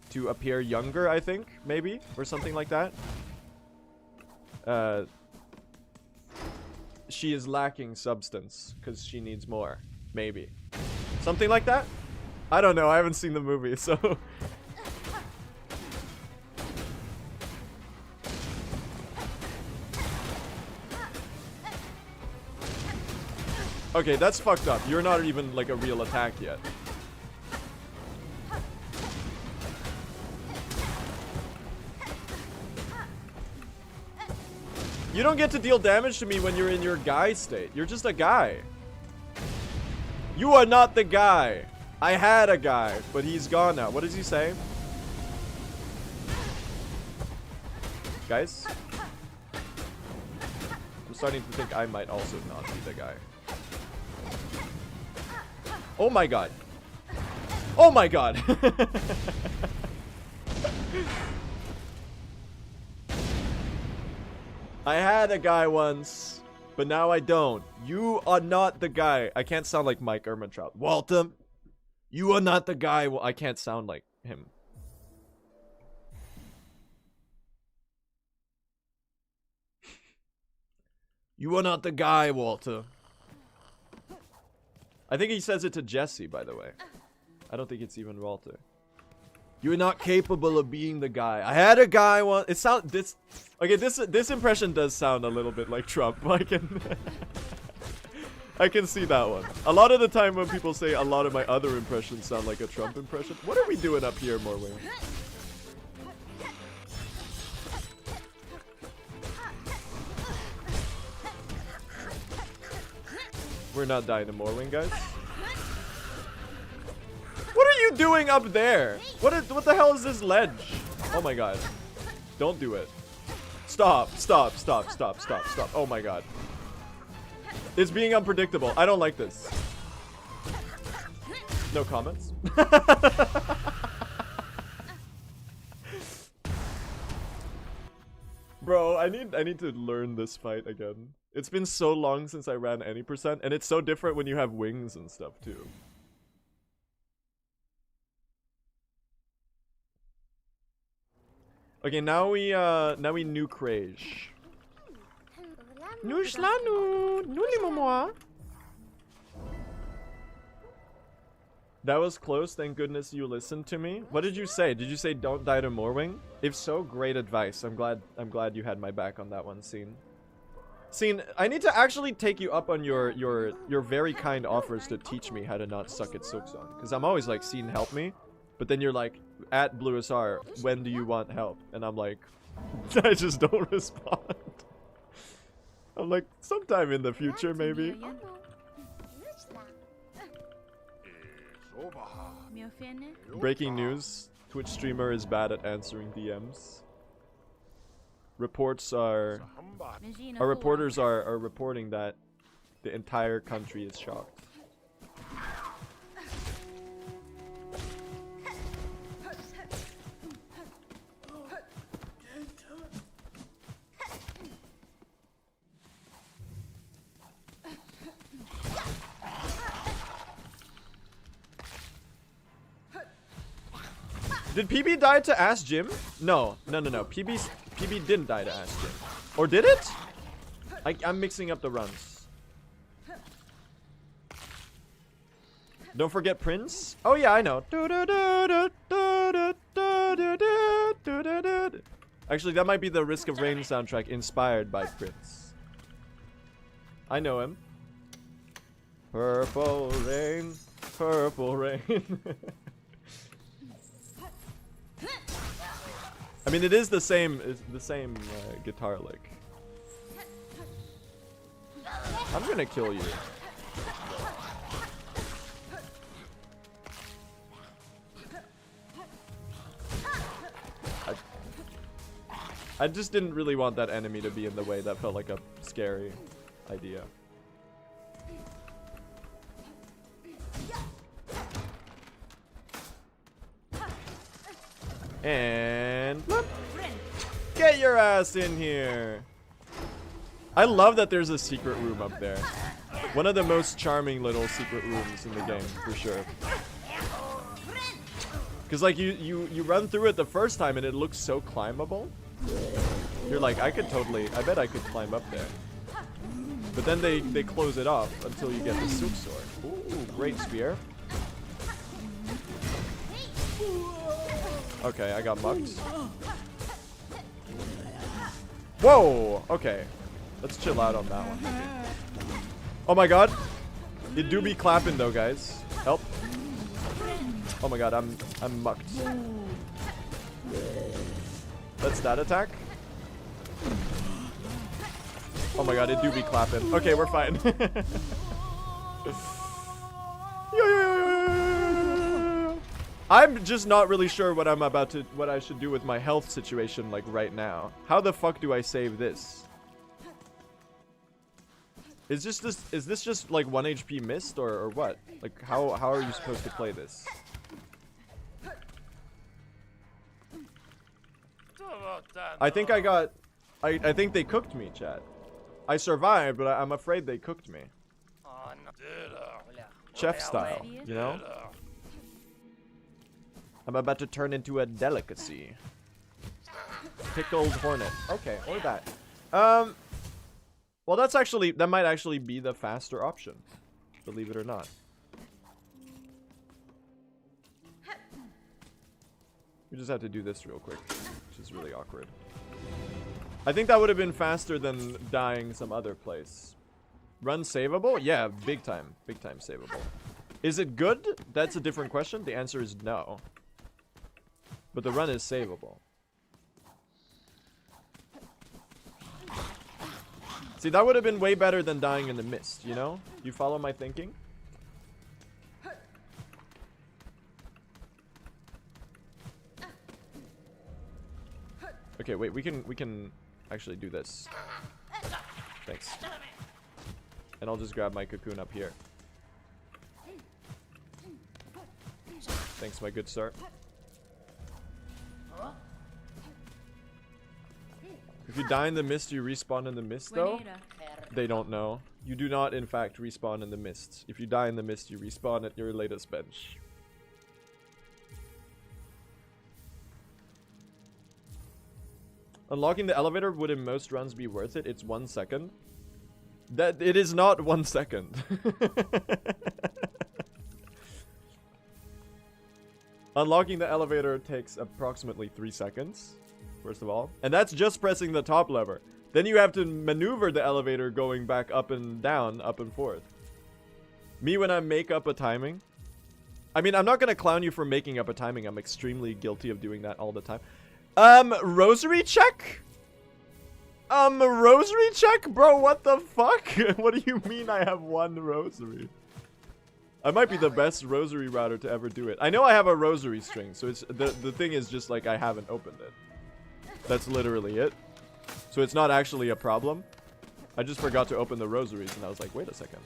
to appear younger, I think, maybe, or something like that. She is lacking substance because she needs more, maybe. Something like that? I don't know, I haven't seen the movie, so... Okay, that's fucked up. You're not even like a real attack yet. You don't get to deal damage to me when you're in your guy state. You're just a guy. You are not the guy. I had a guy, but he's gone now. What does he say? Guys? I'm starting to think I might also not be the guy. Oh my God. Oh my God. I had a guy once, but now I don't. You are not the guy. I can't sound like Mike Ehrmantraut. Walter, you are not the guy. Well, I can't sound like him. You are not the guy, Walter. I think he says it to Jesse, by the way. I don't think it's even Walter. You're not capable of being the guy. I had a guy once. It sound this. Okay, this impression does sound a little bit like Trump. I can I can see that one. A lot of the time when people say a lot of my other impressions sound like a Trump impression. What are we doing up here, Morwing? We're not dying to Morwing, guys. doing up there? What the hell is this ledge? Oh my god. Don't do it. Stop. Stop. Stop. Stop. Stop. Stop. Oh my god. It's being unpredictable. I don't like this. No comments. Bro, I need to learn this fight again. It's been so long since I ran any percent, and it's so different when you have wings and stuff too. Okay, now we nuke rage. That was close, thank goodness you listened to me. What did you say? Did you say don't die to Morwing? If so, great advice. I'm glad you had my back on that one, Scene. Scene, I need to actually take you up on your very kind offers to teach me how to not suck at Silksong. Because I'm always like, Scene, help me. But then you're like, at BlueSR, when do you want help? And I'm like, I just don't respond. I'm like, sometime in the future, maybe. Breaking news. Twitch streamer is bad at answering DMs. Reports are... Our reporters are reporting that the entire country is shocked. Did PB die to Ask Jim? No. PB didn't die to Ask Jim. Or did it? I'm mixing up the runs. Don't forget Prince. Oh yeah, I know. Actually, that might be the Risk of Rain soundtrack inspired by Prince. I know him. Purple rain, purple rain. I mean, it is the same. It's the same guitar lick. I'm gonna kill you. I just didn't really want that enemy to be in the way. That felt like a scary idea. And look, get your ass in here. I love that there's a secret room up there. One of the most charming little secret rooms in the game, for sure. Because like you run through it the first time and it looks so climbable. You're like, I bet I could climb up there. But then they close it off until you get the Silksong. Ooh, great spear. Okay, I got mucked. Whoa! Okay. Let's chill out on that one, maybe. Oh my god. It do be clapping though, guys. Help. Oh my god, I'm mucked. That's that attack. Oh my god, it do be clapping. Okay, we're fine. I'm just not really sure what I should do with my health situation like right now. How the fuck do I save this? Is this just like 1 HP missed or what? Like how are you supposed to play this? I think I think they cooked me, chat. I survived, but I'm afraid they cooked me. Chef style, you know? I'm about to turn into a delicacy. Pickled hornet. Okay, or that. Well, that might actually be the faster option. Believe it or not. We just have to do this real quick, which is really awkward. I think that would have been faster than dying some other place. Run savable? Yeah, big time. Big time savable. Is it good? That's a different question. The answer is no. But the run is savable. See, that would have been way better than dying in the mist, you know? You follow my thinking? Okay, wait, we can actually do this. Thanks. And I'll just grab my cocoon up here. Thanks, my good sir. If you die in the mist, you respawn in the mist, though? They don't know. You do not, in fact, respawn in the mist. If you die in the mist, you respawn at your latest bench. Unlocking the elevator would in most runs be worth it. It's 1 second. That it is not 1 second. Unlocking the elevator takes approximately 3 seconds, first of all. And that's just pressing the top lever. Then you have to maneuver the elevator going back up and down, up and forth. Me, when I make up a timing. I mean, I'm not going to clown you for making up a timing. I'm extremely guilty of doing that all the time. Rosary check? Rosary check? Bro, what the fuck? What do you mean I have 1 rosary? I might be the best rosary router to ever do it. I know I have a rosary string, so it's the thing is just like I haven't opened it. That's literally it. So it's not actually a problem. I just forgot to open the rosaries and I was like, wait a second.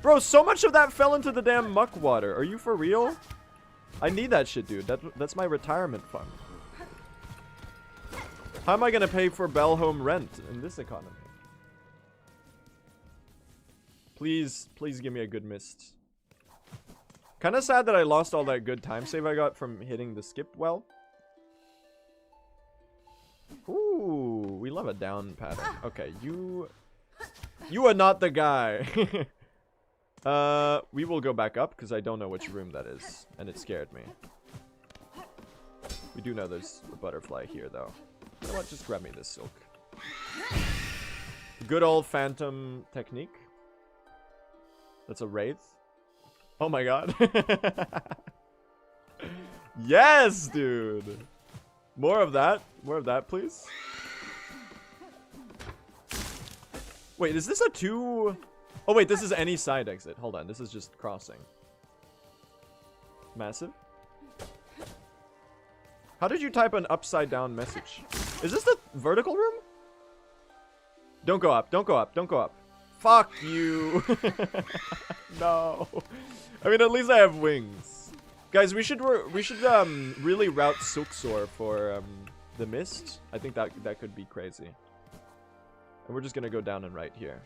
Bro, so much of that fell into the damn muck water. Are you for real? I need that shit, dude. That's my retirement fund. How am I gonna pay for Bell Home rent in this economy? Please give me a good mist. Kinda sad that I lost all that good time save I got from hitting the skip well. Ooh, we love a down pattern. Okay, you are not the guy. We will go back up because I don't know which room that is, and it scared me. We do know there's a butterfly here, though. You know what? Just grab me this silk. Good old phantom technique. That's a wraith. Oh my god. Yes, dude. More of that. More of that, please. Wait, is this a 2? Oh, wait, this is any side exit. Hold on. This is just crossing. Massive. How did you type an upside down message? Is this the vertical room? Don't go up. Don't go up. Don't go up. Fuck you. No. I mean, at least I have wings. Guys, we should really route Silksong for the mist. I think that could be crazy. And we're just gonna go down and right here.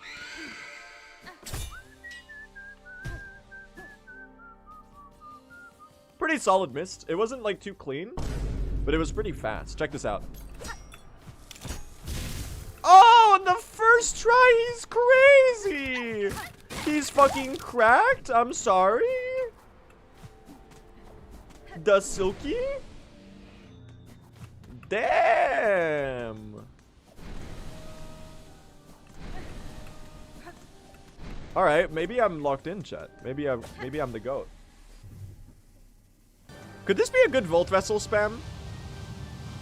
Pretty solid mist. It wasn't like too clean, but it was pretty fast. Check this out. Oh, on the first try, he's crazy. He's fucking cracked. I'm sorry. The Silky? Damn. All right, maybe I'm locked in, chat. Maybe I'm the GOAT. Could this be a good Volt Vessel spam?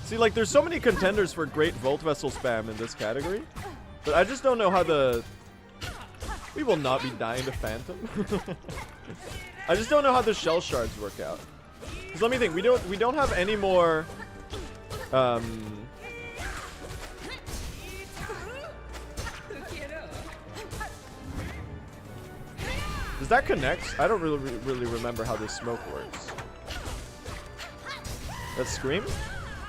See, like, there's so many contenders for great Volt Vessel spam in this category, but I just don't know how the... We will not be dying to Phantom. I just don't know how the shell shards work out. Because let me think, we don't have any more... Does that connect? I don't really remember how this smoke works. Let's scream.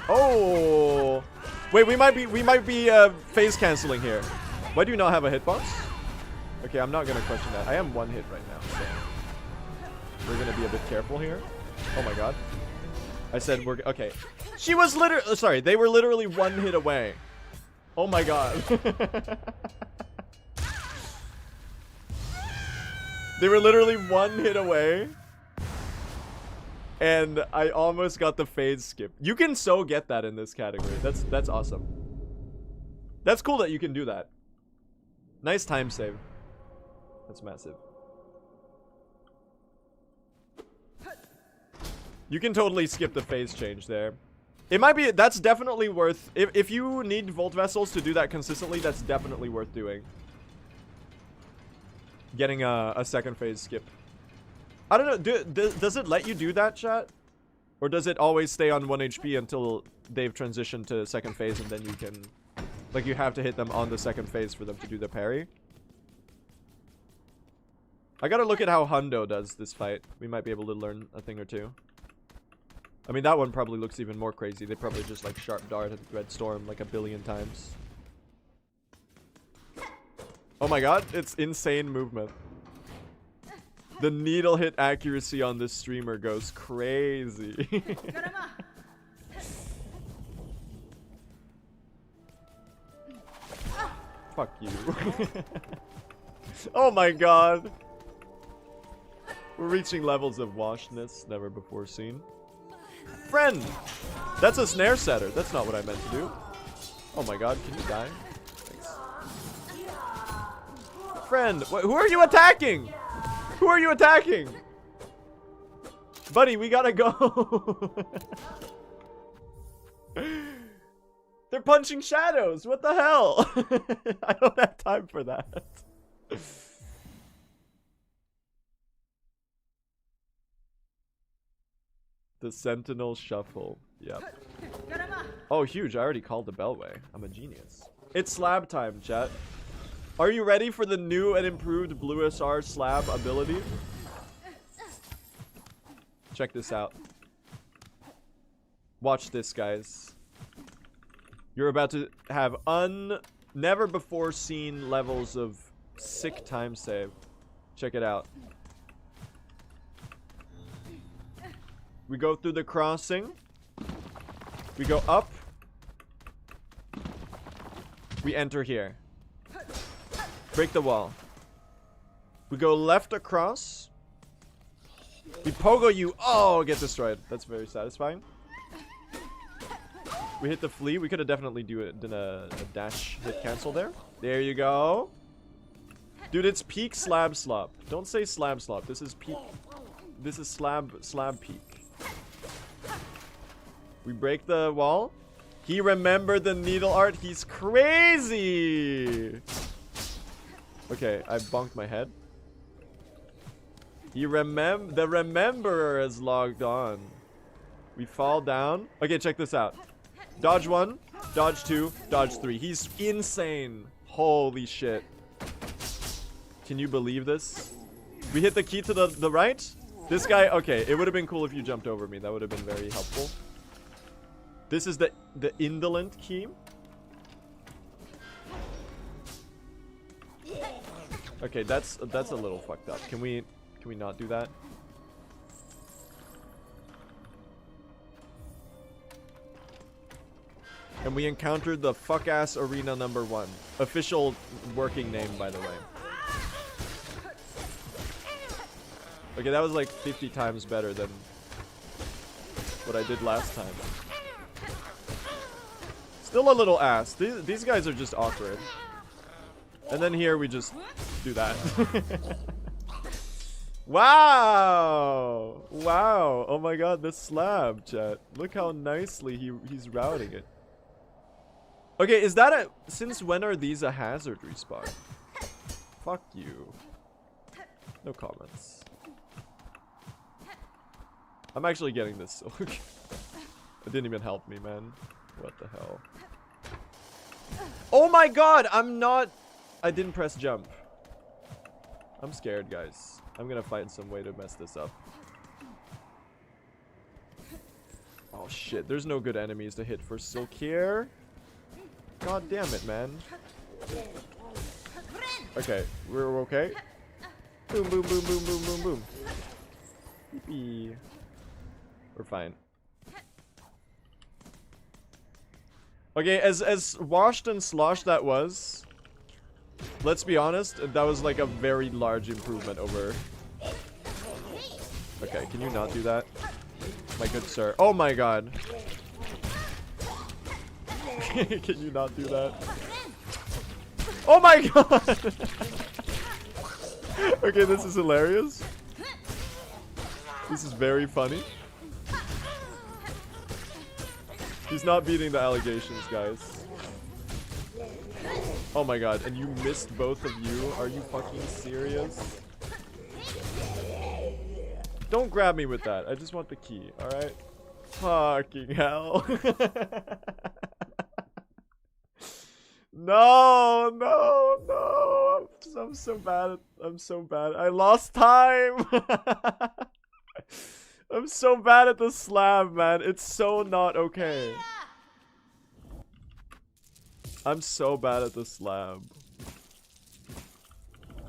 Oh, wait, we might be phase canceling here. Why do you not have a hitbox? Okay, I'm not gonna question that. I am 1 hit right now, so we're gonna be a bit careful here. Oh my god. I said we're okay. She was literally sorry. They were literally 1 hit away. Oh my god. They were literally 1 hit away. And I almost got the phase skip. You can so get that in this category. That's awesome. That's cool that you can do that. Nice time save. That's massive. You can totally skip the phase change there. It might be, that's definitely worth, if you need Volt Vessels to do that consistently, that's definitely worth doing. Getting a second phase skip. I don't know, does it let you do that, chat? Or does it always stay on 1 HP until they've transitioned to second phase and then you can... Like, you have to hit them on the second phase for them to do the parry? I gotta look at how Hundo does this fight. We might be able to learn a thing or two. I mean, that one probably looks even more crazy. They probably just, like, sharp dart and Red Storm, like, a billion times. Oh my god, it's insane movement. The needle hit accuracy on this streamer goes crazy. Fuck you. Oh my god. We're reaching levels of washness never before seen. Friend! That's a snare setter. That's not what I meant to do. Oh my god, can you die? Thanks. Friend, who are you attacking? Who are you attacking? Buddy, we gotta go. They're punching shadows. What the hell? I don't have time for that. The Sentinel Shuffle. Yep. Oh, huge. I already called the Bellway. I'm a genius. It's slab time, chat. Are you ready for the new and improved Blue SR slab ability? Check this out. Watch this, guys. You're about to have never before seen levels of sick time save. Check it out. We go through the crossing. We go up. We enter here. Break the wall. We go left across. We pogo you. Oh, get destroyed. That's very satisfying. We hit the flea. We could have definitely done a dash hit cancel there. There you go. Dude, it's peak slab slop. Don't say slab slop. This is peak. This is slab peak. We break the wall. He remembered the needle art. He's crazy. Okay, I bonked my head. The rememberer is logged on. We fall down. Okay, check this out. Dodge 1, dodge 2, dodge 3. He's insane. Holy shit. Can you believe this? We hit the key to the right. This guy, okay, it would have been cool if you jumped over me. That would have been very helpful. This is the indolent key. Okay, that's a little fucked up. Can we not do that? And we encountered the fuck-ass arena number 1. Official working name, by the way. Okay, that was like 50 times better than what I did last time. Still a little ass. These guys are just awkward. And then here we just do that. Wow! Wow! Oh my god, this slab, chat. Look how nicely he's routing it. Okay, is that a... Since when are these a hazard respawn? Fuck you. No comments. I'm actually getting this silk. It didn't even help me, man. What the hell? Oh my god! I didn't press jump. I'm scared, guys. I'm gonna find some way to mess this up. Oh shit, there's no good enemies to hit for Silk here. God damn it, man. Okay, we're okay. Boom, boom, boom, boom, boom, boom, boom. Yippee. We're fine. Okay, as washed and sloshed that was, let's be honest, that was like a very large improvement over... Okay, can you not do that? My good sir. Oh my god. Can you not do that? Oh my god! Okay, this is hilarious. This is very funny. He's not beating the allegations, guys. Oh my god, and you missed both of you? Are you fucking serious? Don't grab me with that. I just want the key, alright? Fucking hell. No, no, no. I'm so bad. I'm so bad. I lost time. I'm so bad at the slab, man. It's so not okay. I'm so bad at the slab.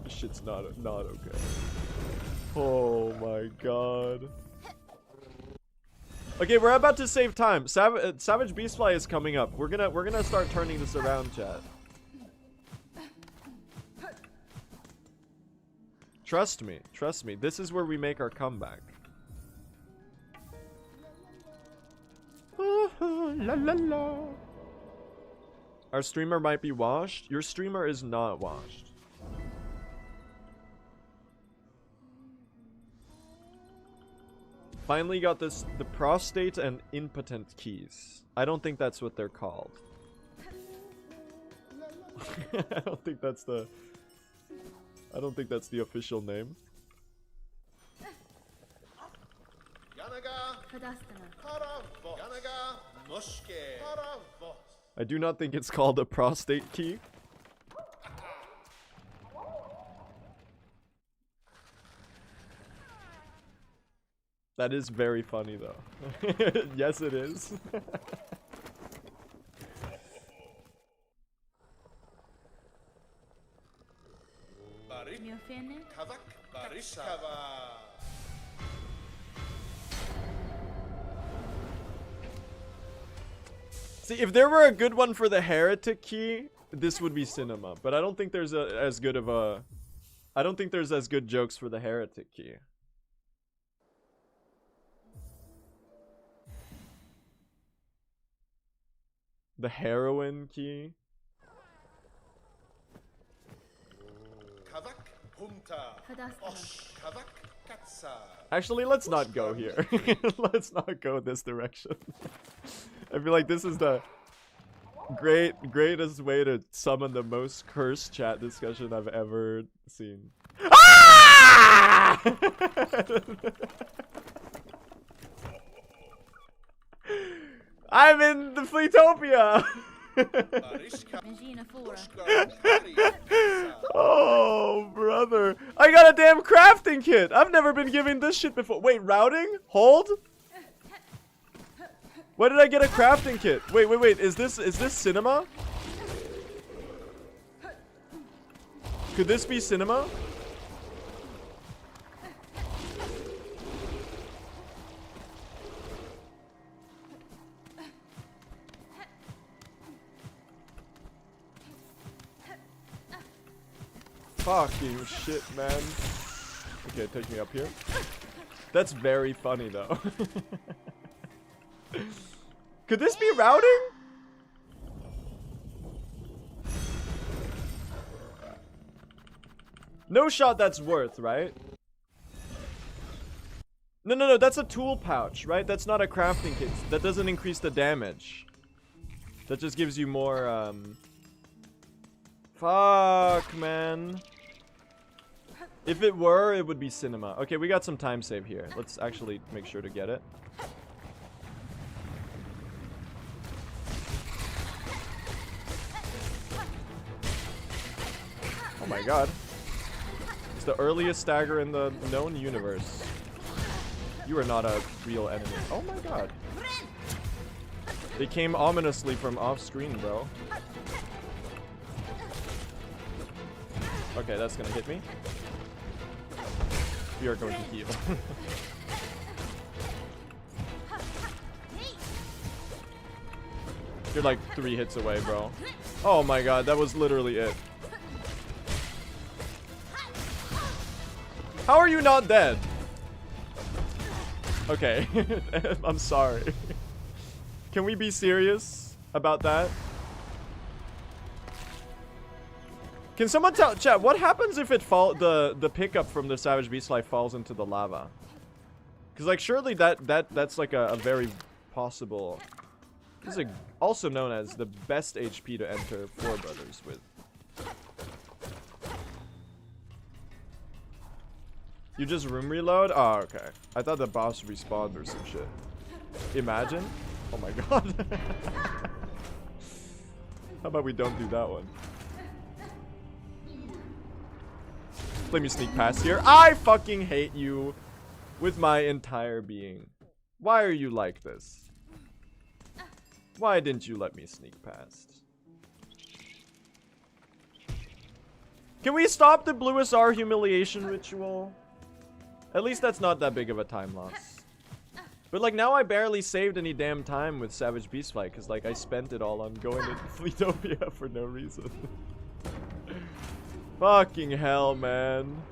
This shit's not okay. Oh my god. Okay, we're about to save time. Savage Beastfly is coming up. We're gonna start turning this around, chat. Trust me. This is where we make our comeback. La la la. Our streamer might be washed. Your streamer is not washed. Finally got the prostate and impotent keys. I don't think that's what they're called. I don't think that's the official name. I do not think it's called a prostate key. That is very funny though. Yes, it is. See, if there were a good one for the heretic key, this would be cinema. But I don't think there's as good jokes for the heretic key. The heroin key. Actually, let's not go here. Let's not go this direction. I feel like this is the greatest way to summon the most cursed chat discussion I've ever seen. Ah! I'm in the Fleetopia! Oh, brother. I got a damn crafting kit! I've never been given this shit before. Wait, routing? Hold? Why did I get a crafting kit? Wait. Is this cinema? Could this be cinema? Fucking shit, man. Okay, take me up here. That's very funny, though. Could this be routing? No shot that's worth, right? No, that's a tool pouch, right? That's not a crafting kit. That doesn't increase the damage. That just gives you more, Fuck, man. If it were, it would be cinema. Okay, we got some time save here. Let's actually make sure to get it. Oh my god. It's the earliest stagger in the known universe. You are not a real enemy. Oh my god. They came ominously from off screen, bro. Okay, that's gonna hit me. We are going to heal. You're like 3 hits away, bro. Oh my god, that was literally it. How are you not dead? Okay. I'm sorry. Can we be serious about that? Can someone tell chat what happens if it the pickup from the Savage Beastfly falls into the lava? Because like surely that's like a very possible. This is also known as the best HP to enter Four Brothers with. You just room reload? Oh, okay. I thought the boss respawned or some shit. Imagine. Oh my god. How about we don't do that one? Let me sneak past here. I fucking hate you with my entire being. Why are you like this? Why didn't you let me sneak past? Can we stop the Bluest R humiliation ritual? At least that's not that big of a time loss. But like now I barely saved any damn time with Savage Beast Fight because like I spent it all on going to Fleetopia for no reason. Fucking hell, man.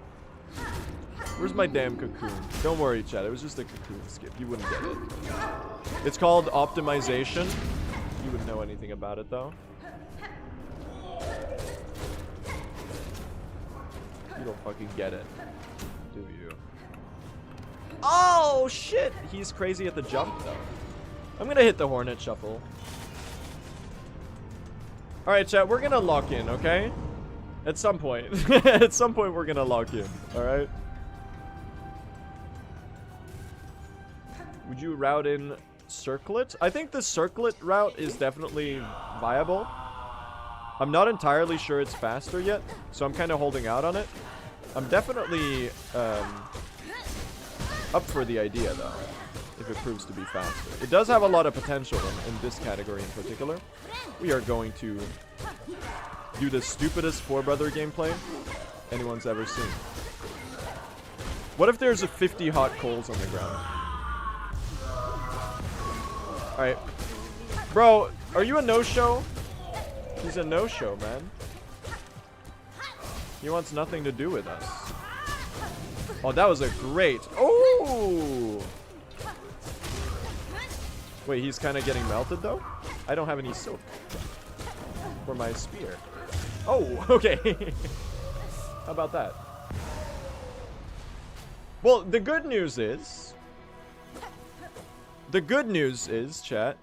Where's my damn cocoon? Don't worry, chat. It was just a cocoon skip. You wouldn't get it. It's called optimization. You wouldn't know anything about it though. You don't fucking get it, do you? Oh shit! He's crazy at the jump though. I'm gonna hit the Hornet Shuffle. Alright, chat, we're gonna lock in, okay? At some point. At some point we're gonna lock in, alright? Would you route in Circlet? I think the Circlet route is definitely viable. I'm not entirely sure it's faster yet, so I'm kind of holding out on it. I'm definitely up for the idea though, if it proves to be faster. It does have a lot of potential in this category in particular. We are going to do the stupidest Four Brother gameplay anyone's ever seen. What if there's a 50 hot coals on the ground? Alright. Bro, are you a no-show? He's a no-show, man. He wants nothing to do with us. Oh, that was a great... Oh! Wait, he's kind of getting melted, though? I don't have any silk for my spear. Oh, okay. How about that? Well, the good news is... chat,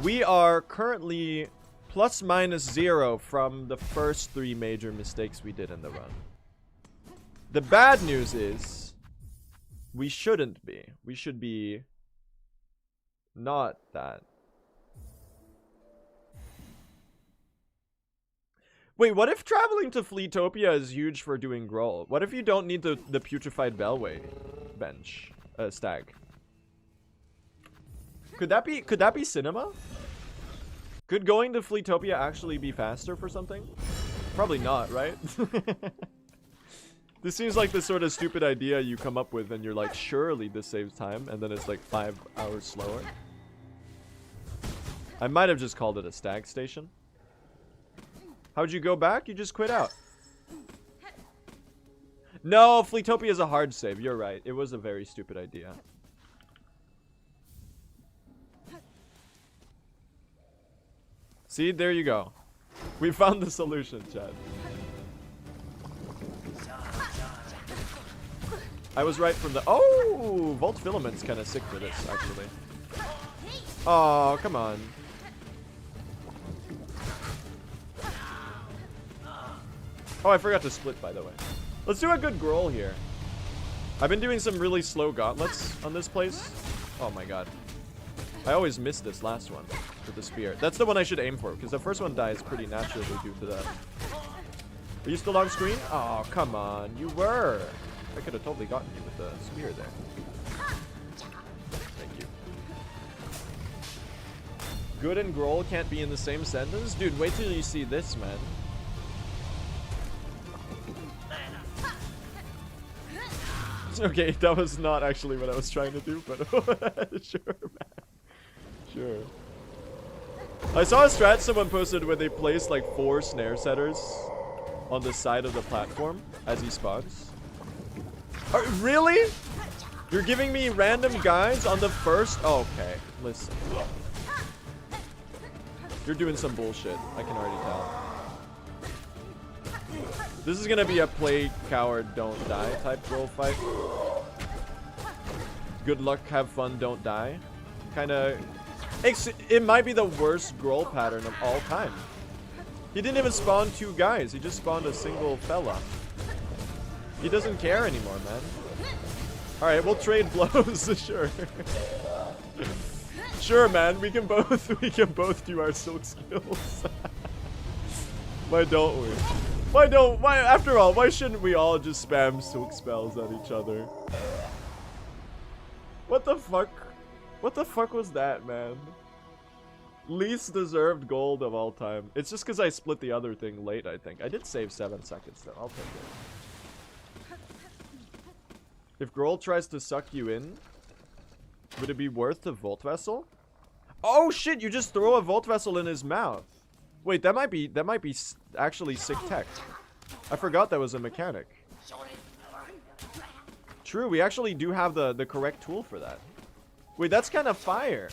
we are currently ±0 from the first 3 major mistakes we did in the run. The bad news is we shouldn't be. We should be not that. Wait, what if traveling to Fleetopia is huge for doing Groll? What if you don't need the Putrefied Bellway bench stag? Could that be cinema? Could going to Fleetopia actually be faster for something? Probably not, right? This seems like the sort of stupid idea you come up with and you're like, surely this saves time, and then it's like 5 hours slower. I might have just called it a stag station. How'd you go back? You just quit out. No, Fleetopia is a hard save. You're right. It was a very stupid idea. See, there you go. We found the solution, Chad. I was right from the... Oh! Volt Filament's kind of sick for this, actually. Oh, come on. Oh, I forgot to split, by the way. Let's do a good Groll here. I've been doing some really slow gauntlets on this place. Oh my god. I always miss this last one with the spear. That's the one I should aim for, because the first one dies pretty naturally due to that. Are you still on screen? Oh, come on. You were. I could have totally gotten you with the spear there. Thank you. Good and Groll can't be in the same sentence? Dude, wait till you see this, man. Okay, that was not actually what I was trying to do, but sure, man. Sure. I saw a strat someone posted where they placed like 4 snare setters on the side of the platform as he spawns. Really? You're giving me random guides on the first... Oh, okay, listen. You're doing some bullshit. I can already tell. This is gonna be a play coward, don't die type roll fight. Good luck, have fun, don't die. Kinda... It might be the worst Groll pattern of all time. He didn't even spawn 2 guys. He just spawned a single fella. He doesn't care anymore, man. Alright, we'll trade blows, sure. Sure, man. We can both do our silk skills. Why don't we? Why after all, why shouldn't we all just spam silk spells at each other? What the fuck? What the fuck was that, man? Least deserved gold of all time. It's just because I split the other thing late, I think. I did save 7 seconds though. I'll take it. If Grohl tries to suck you in, would it be worth the Volt Vessel? Oh shit, you just throw a Volt Vessel in his mouth. Wait, that might be actually sick tech. I forgot that was a mechanic. True, we actually do have the correct tool for that. Wait, that's kind of fire.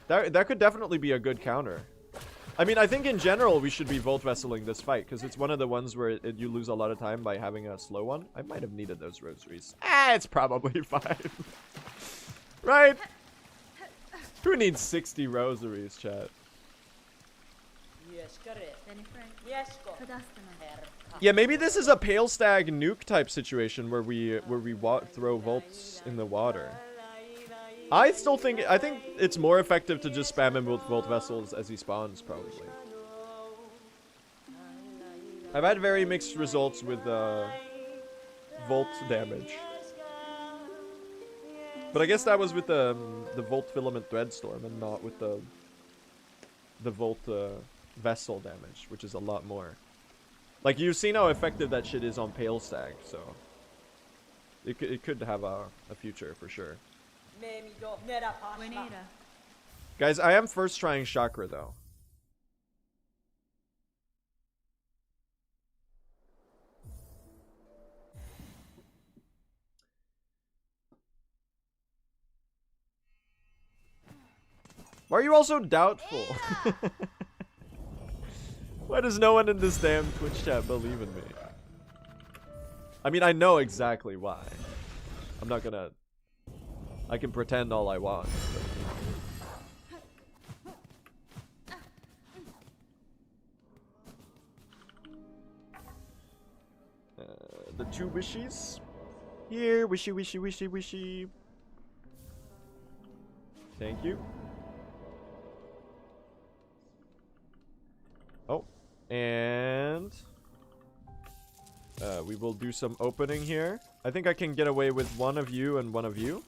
That could definitely be a good counter. I mean, I think in general we should be Volt Vesseling this fight, because it's one of the ones where you lose a lot of time by having a slow one. I might have needed those rosaries. It's probably fine. Right? Who needs 60 rosaries, chat? Yeah, maybe this is a Pale Stag nuke type situation where we throw volts in the water. I think it's more effective to just spam him with Volt Vessels as he spawns, probably. I've had very mixed results with Volt damage. But I guess that was with the Volt Filament Threadstorm and not with the Volt Vessel damage, which is a lot more. Like, you've seen how effective that shit is on Pale Stag, so it could have a future for sure. Guys, I am first trying Chakra though. Why are you also doubtful? Why does no one in this damn Twitch chat believe in me? I mean, I know exactly why. I'm not gonna... I can pretend all I want. The 2 wishies. Here, wishy, wishy, wishy, wishy. Thank you. Oh, and we will do some opening here. I think I can get away with one of you and one of you.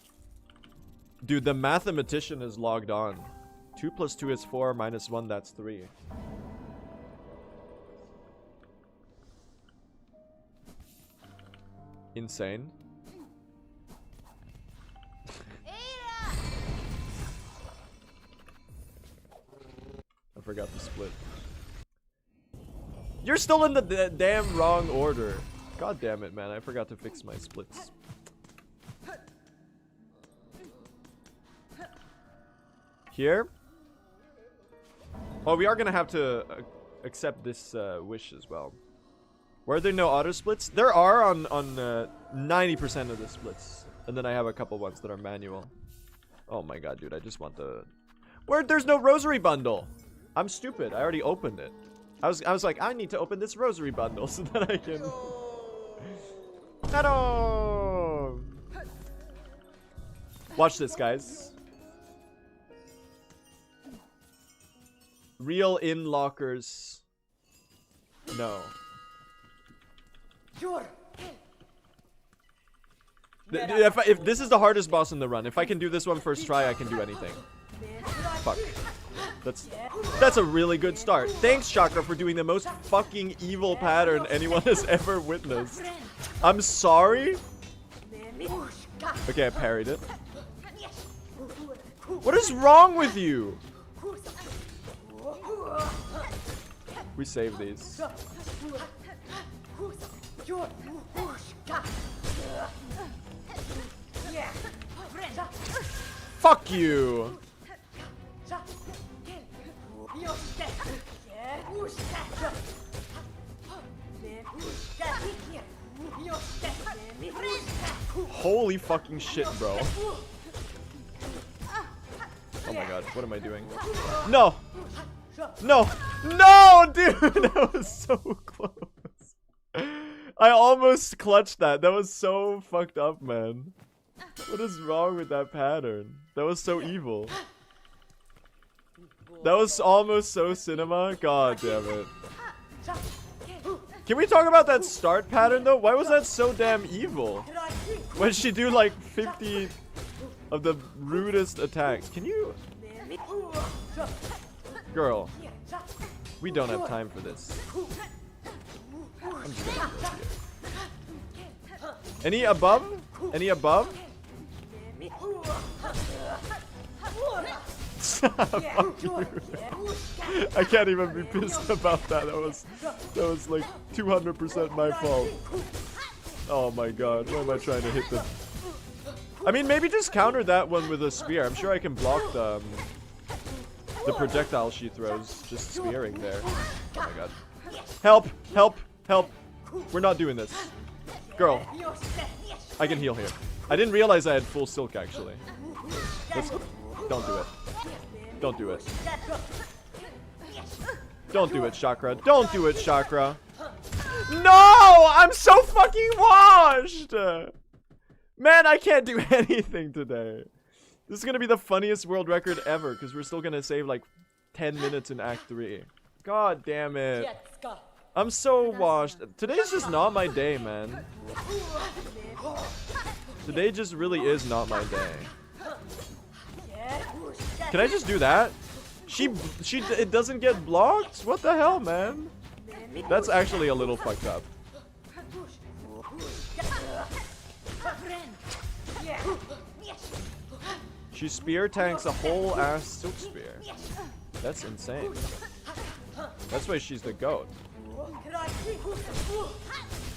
Dude, the mathematician is logged on. 2 plus 2 is 4, minus 1, that's 3. Insane. I forgot to split. You're still in the damn wrong order. God damn it, man. I forgot to fix my splits. Here. Oh, we are gonna have to accept this wish as well. Were there no auto splits? There are on 90% of the splits, and then I have a couple ones that are manual. Oh my god, dude! I just want the. There's no rosary bundle. I'm stupid. I already opened it. I was like, I need to open this rosary bundle so that I can. Hello. Watch this, guys. Real in lockers. No. If this is the hardest boss in the run, if I can do this one first try, I can do anything. Fuck. That's a really good start. Thanks, Chakra, for doing the most fucking evil pattern anyone has ever witnessed. I'm sorry? Okay, I parried it. What is wrong with you? We save these. Fuck you! Holy fucking shit, bro. Oh my god, what am I doing? No! No! No, dude! That was so close. I almost clutched that. That was so fucked up, man. What is wrong with that pattern? That was so evil. That was almost so cinema. God damn it. Can we talk about that start pattern though? Why was that so damn evil? When she do like 50 of the rudest attacks. Can you... Girl. We don't have time for this. I'm just gonna go here. Any above? Any above? Fuck you. I can't even be pissed about that. That was like 200% my fault. Oh my god, why am I trying to hit the... I mean, maybe just counter that one with a spear. I'm sure I can block the projectile she throws, just spearing there. Oh my god. Help! Help! Help! We're not doing this. Girl. I can heal here. I didn't realize I had full silk, actually. Don't do it. Don't do it. Don't do it, Chakra. Don't do it, Chakra. No! I'm so fucking washed! Man, I can't do anything today. This is gonna be the funniest world record ever, because we're still gonna save like 10 minutes in Act 3. God damn it. I'm so washed. Today's just not my day, man. Today just really is not my day. Can I just do that? It doesn't get blocked? What the hell, man? That's actually a little fucked up. She spear tanks a whole ass silk spear. That's insane. That's why she's the GOAT.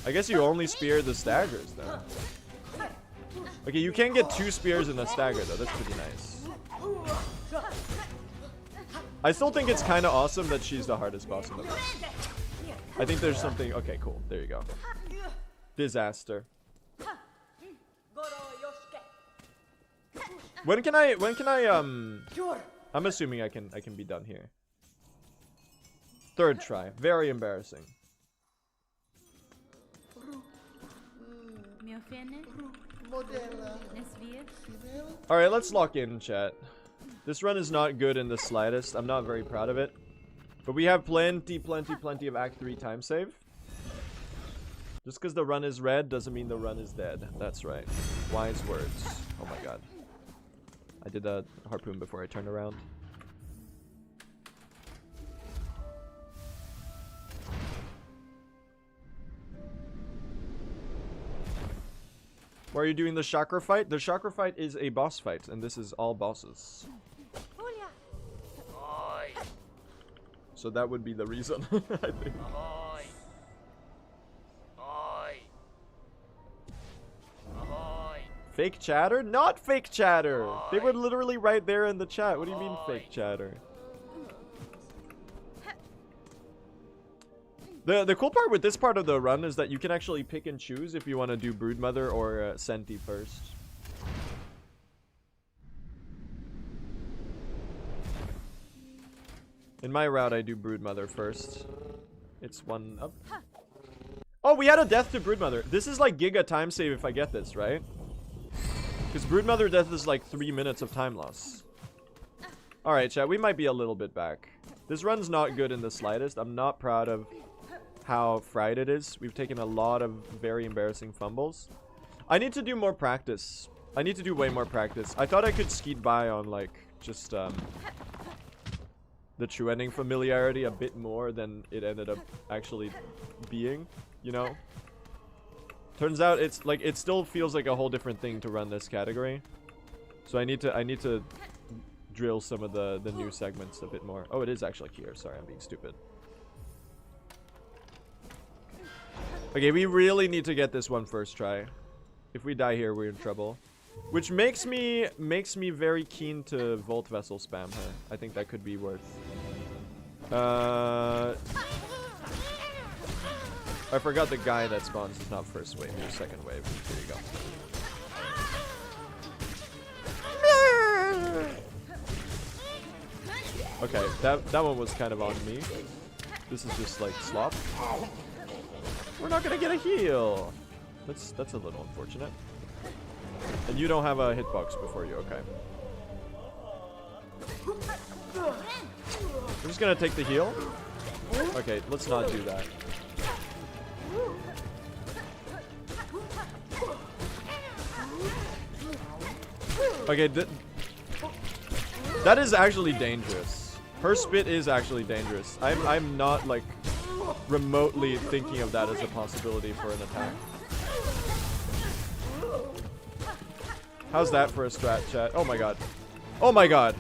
I guess you only spear the staggers then. Okay, you can get 2 spears in a stagger though. That's pretty nice. I still think it's kind of awesome that she's the hardest boss in the boss. I think there's something... Okay, cool. There you go. Disaster. When can I I'm assuming I can be done here. 3rd try. Very embarrassing. Alright, let's lock in, chat. This run is not good in the slightest. I'm not very proud of it. But we have plenty of Act 3 time save. Just because the run is red doesn't mean the run is dead. That's right. Wise words. Oh my god. I did a harpoon before I turned around. Why are you doing the chakra fight? The chakra fight is a boss fight, and this is all bosses. So that would be the reason, I think. Fake chatter? Not fake chatter! They were literally right there in the chat. What do you mean fake chatter? The cool part with this part of the run is that you can actually pick and choose if you want to do Broodmother or Senti first. In my route, I do Broodmother first. It's 1 up. Oh, we had a death to Broodmother. This is like Giga time save if I get this, right? Because Broodmother death is like 3 minutes of time loss. Alright, chat, we might be a little bit back. This run's not good in the slightest. I'm not proud of how fried it is. We've taken a lot of very embarrassing fumbles. I need to do more practice. I need to do way more practice. I thought I could skeet by on like just the true ending familiarity a bit more than it ended up actually being, you know? Turns out it's like it still feels like a whole different thing to run this category. So I need to drill some of the new segments a bit more. Oh, it is actually here. Sorry, I'm being stupid. Okay, we really need to get this one first try. If we die here, we're in trouble. Which makes me very keen to Volt Vessel spam her. I think that could be worth. I forgot the guy that spawns is not first wave, he's second wave. Here you go. Okay, that one was kind of on me. This is just like slop. We're not gonna get a heal. That's a little unfortunate. And you don't have a hitbox before you, okay. I'm just gonna take the heal. Okay, let's not do that. Okay, that is actually dangerous. Her spit is actually dangerous. I'm not like remotely thinking of that as a possibility for an attack. How's that for a strat, chat? Oh my god. Oh my god.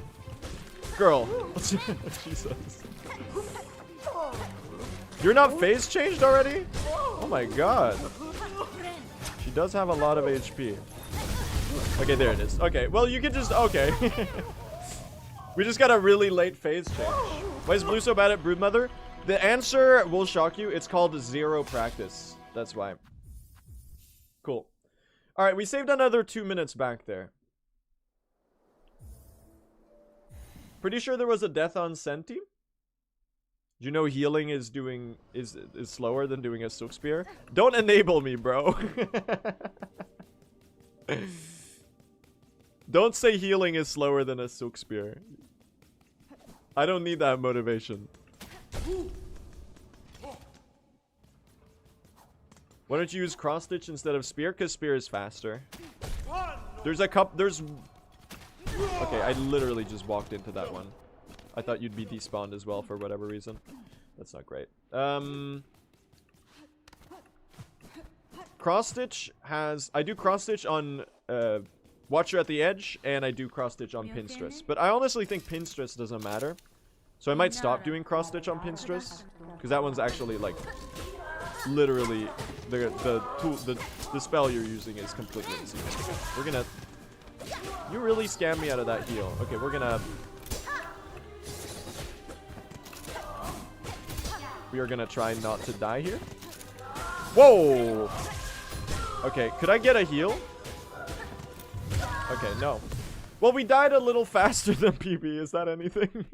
Girl. Jesus. You're not phase changed already? Oh my god. She does have a lot of HP. Okay, there it is. Okay, well you can just... Okay. We just got a really late phase change. Why is Blue so bad at Broodmother? The answer will shock you. It's called zero practice. That's why. Cool. Alright, we saved another 2 minutes back there. Pretty sure there was a death on Senti. Do you know healing is slower than doing a Silk Spear? Don't enable me, bro. Don't say healing is slower than a Silk Spear. I don't need that motivation. Why don't you use cross stitch instead of spear? Because spear is faster. There's a Okay, I literally just walked into that one. I thought you'd be despawned as well for whatever reason. That's not great. Cross stitch has... I do cross stitch on Watcher at the Edge, and I do cross stitch on pinstress. But I honestly think pinstress doesn't matter. So I might stop doing cross stitch on pinstress, because that one's actually like literally the spell you're using is completely insignificant. We're gonna... You really scammed me out of that heal. Okay, we're gonna... We are gonna try not to die here. Whoa! Okay, could I get a heal? Okay, no. Well, we died a little faster than PB. Is that anything?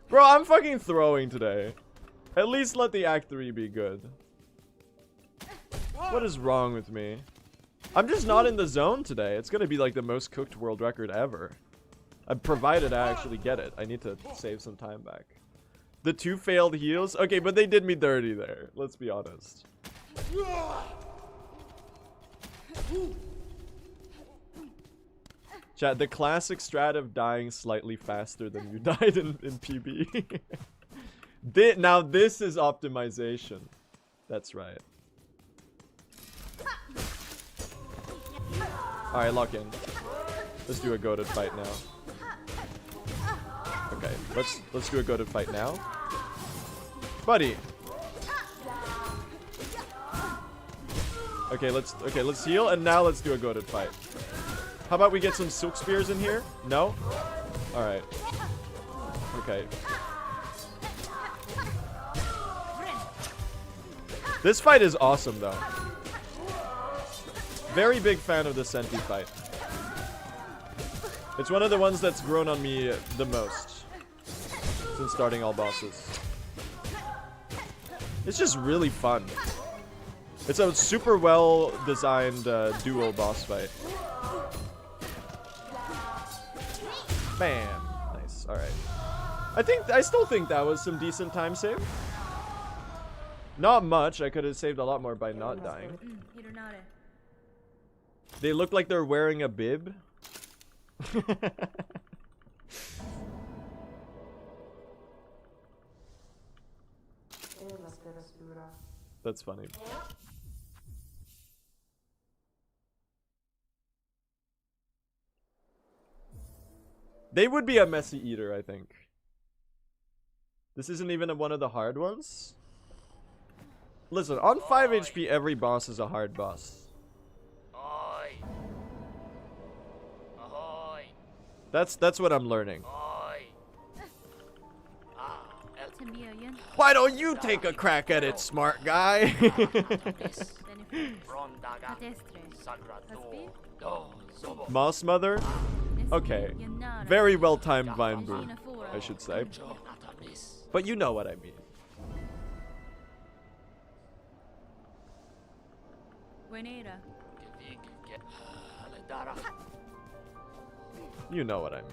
Bro, I'm fucking throwing today. At least let the Act 3 be good. What is wrong with me? I'm just not in the zone today. It's gonna be like the most cooked world record ever. Provided I actually get it. I need to save some time back. The 2 failed heals? Okay, but they did me dirty there. Let's be honest. Chat, the classic strat of dying slightly faster than you died in PB. Now this is optimization. That's right. Alright, lock in. Let's do a goated fight now. Okay, let's do a goated fight now. Buddy. Okay, let's heal, and now let's do a goated fight. How about we get some Silk Spears in here? No? Alright. Okay. This fight is awesome, though. Very big fan of the Senti fight. It's one of the ones that's grown on me the most since starting all bosses. It's just really fun. It's a super well designed duo boss fight. Bam. Nice. Alright. I still think that was some decent time save. Not much. I could have saved a lot more by not dying. They look like they're wearing a bib. That's funny. They would be a messy eater, I think. This isn't even one of the hard ones. Listen, on 5 HP, every boss is a hard boss. That's what I'm learning. Why don't you take a crack at it, smart guy? Moss Mother? Okay. Very well-timed Vine Boom, I should say. But you know what I mean. You know what I mean.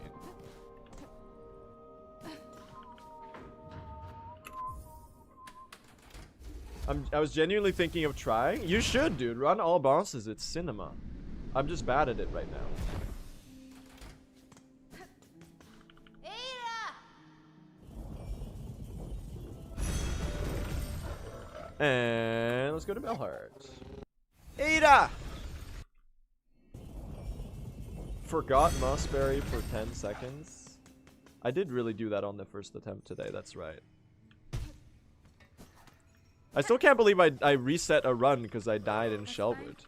I was genuinely thinking of trying. You should, dude. Run all bosses. It's cinema. I'm just bad at it right now. And let's go to Bellheart. Ada! Forgot Mossberry for 10 seconds. I did really do that on the first attempt today. That's right. I still can't believe I reset a run because I died in Shellwood.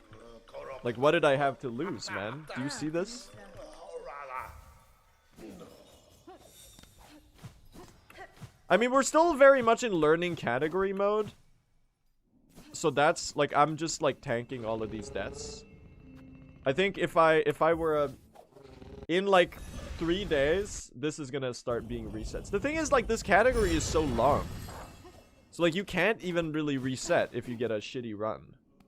Like, what did I have to lose, man? Do you see this? I mean, we're still very much in learning category mode. So that's, like, I'm just, like, tanking all of these deaths. I think if I were in, like, 3 days, this is gonna start being resets. The thing is, like, this category is so long. So, like, you can't even really reset if you get a shitty run.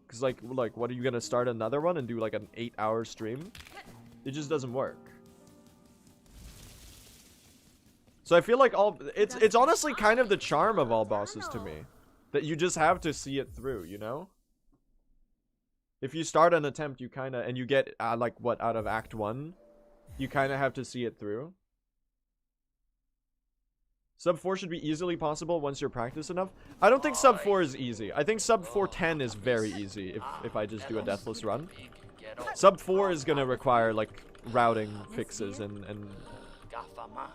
Because, like, what are you gonna start another one and do, like, an 8-hour stream? It just doesn't work. So I feel like it's honestly kind of the charm of all bosses to me. That you just have to see it through, you know? If you start an attempt, you kind of, and you get, like, what, out of Act 1? You kind of have to see it through. Sub 4 should be easily possible once you're practiced enough. I don't think sub 4 is easy. I think sub 410 is very easy if I just do a deathless run. Sub 4 is gonna require, like, routing fixes and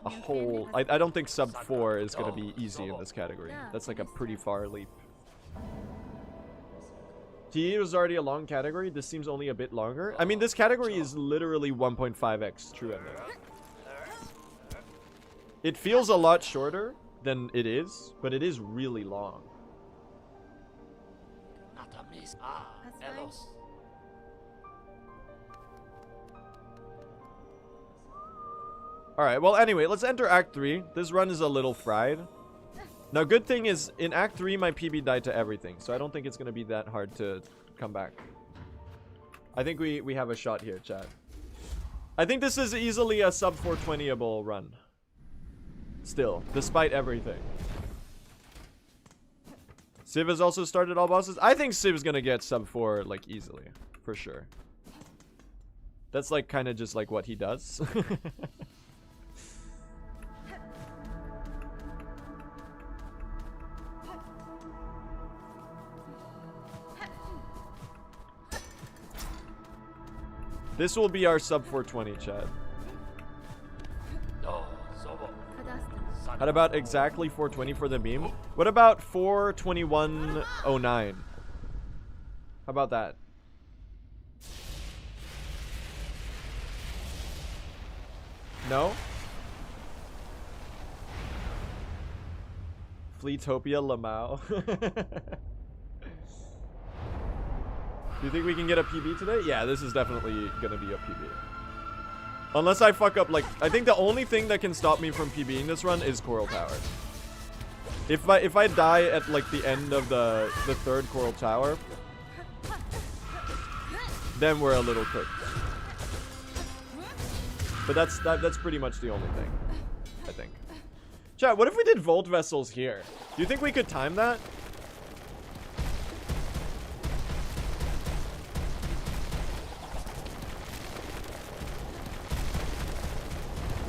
a whole... I don't think sub 4 is gonna be easy in this category. That's like a pretty far leap. TE was already a long category. This seems only a bit longer. I mean, this category is literally 1.5x true ending. It feels a lot shorter than it is, but it is really long. Alright, well, anyway, let's enter Act 3. This run is a little fried. Now, good thing is, in Act 3, my PB died to everything, so I don't think it's going to be that hard to come back. I think we have a shot here, chat. I think this is easily a sub 420-able run. Still, despite everything. Civ has also started all bosses. I think Civ's gonna get sub 4, like, easily. For sure. That's, like, kind of just, like, what he does. This will be our sub 420, chat. How about exactly 420 for the beam? What about 421.09? How about that? No? Fleetopia Lamau. Do you think we can get a PB today? Yeah, this is definitely gonna be a PB. Unless I fuck up, like, I think the only thing that can stop me from PBing this run is Coral Tower. If I die at, like, the end of the third Coral Tower, then we're a little cooked. But that's pretty much the only thing, I think. Chat, what if we did Volt Vessels here? Do you think we could time that?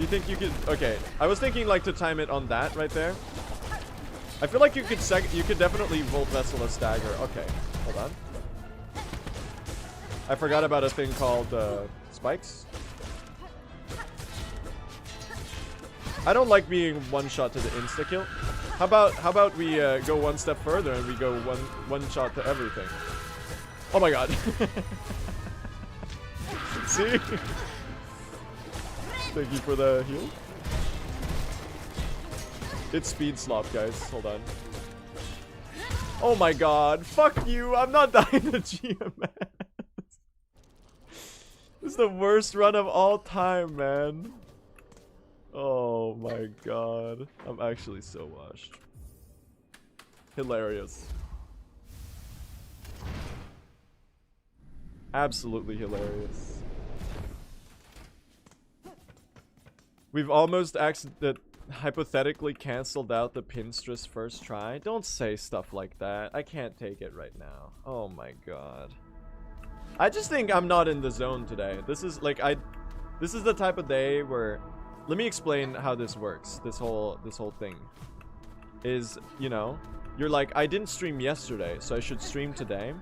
You think you could? Okay, I was thinking, like, to time it on that right there. I feel like you could definitely Volt Vessel a stagger. Okay, hold on. I forgot about a thing called spikes. I don't like being one shot to the insta kill. How about we go one step further and we go one shot to everything? Oh my god. See? Thank you for the heal. It's speed slop, guys. Hold on. Oh my god. Fuck you. I'm not dying to GMS. This is the worst run of all time, man. Oh my god. I'm actually so washed. Hilarious. Absolutely hilarious. We've almost hypothetically canceled out the pinstress first try. Don't say stuff like that. I can't take it right now. Oh my god. I just think I'm not in the zone today. This is like this is the type of day where, let me explain how this works. This whole thing is, you know, you're like, I didn't stream yesterday, so I should stream today.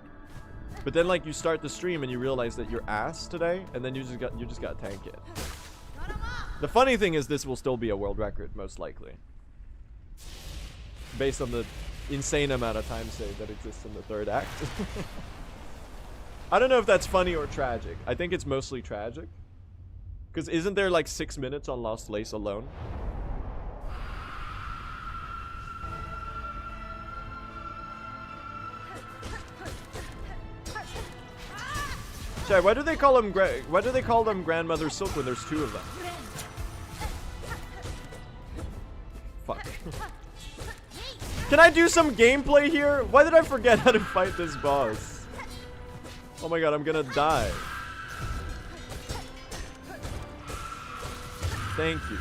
But then like you start the stream and you realize that you're ass today, and then you just got to tank it. The funny thing is this will still be a world record, most likely. Based on the insane amount of time save that exists in the third act. I don't know if that's funny or tragic. I think it's mostly tragic. Because isn't there like 6 minutes on Lost Lace alone? Chad, why do they call them Grandmother Silk when there's 2 of them? Fuck. Can I do some gameplay here? Why did I forget how to fight this boss? Oh my god, I'm gonna die. Thank you.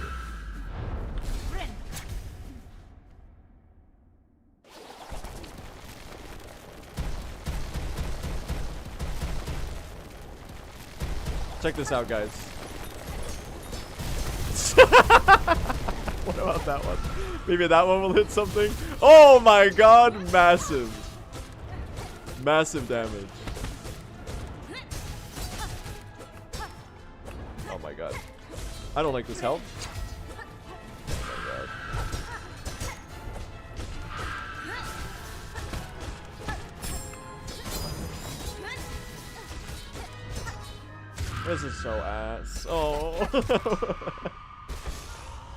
Check this out, guys. What about that one? Maybe that one will hit something. Oh my god, massive. Massive damage. Oh my god. I don't like this health. Oh my god. This is so ass. Oh.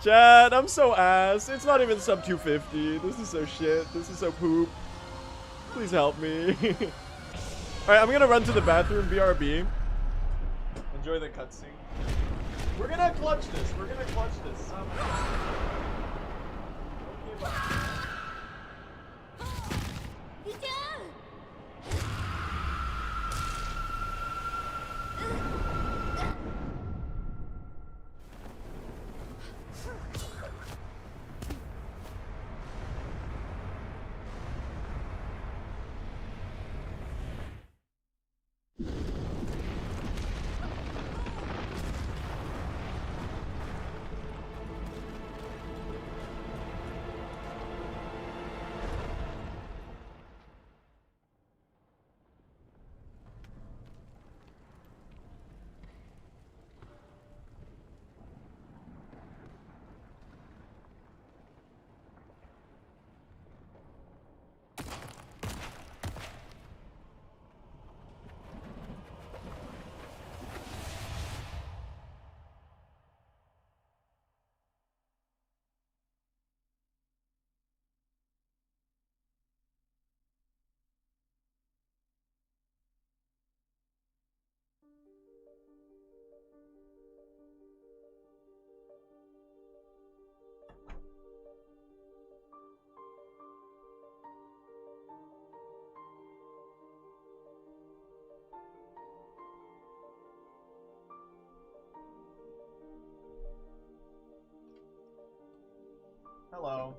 Chat, I'm so ass. It's not even sub 250. This is so shit. This is so poop. Please help me. Alright, I'm gonna run to the bathroom, BRB. Enjoy the cutscene. We're gonna clutch this. We're gonna clutch this. Okay, bye. Hello.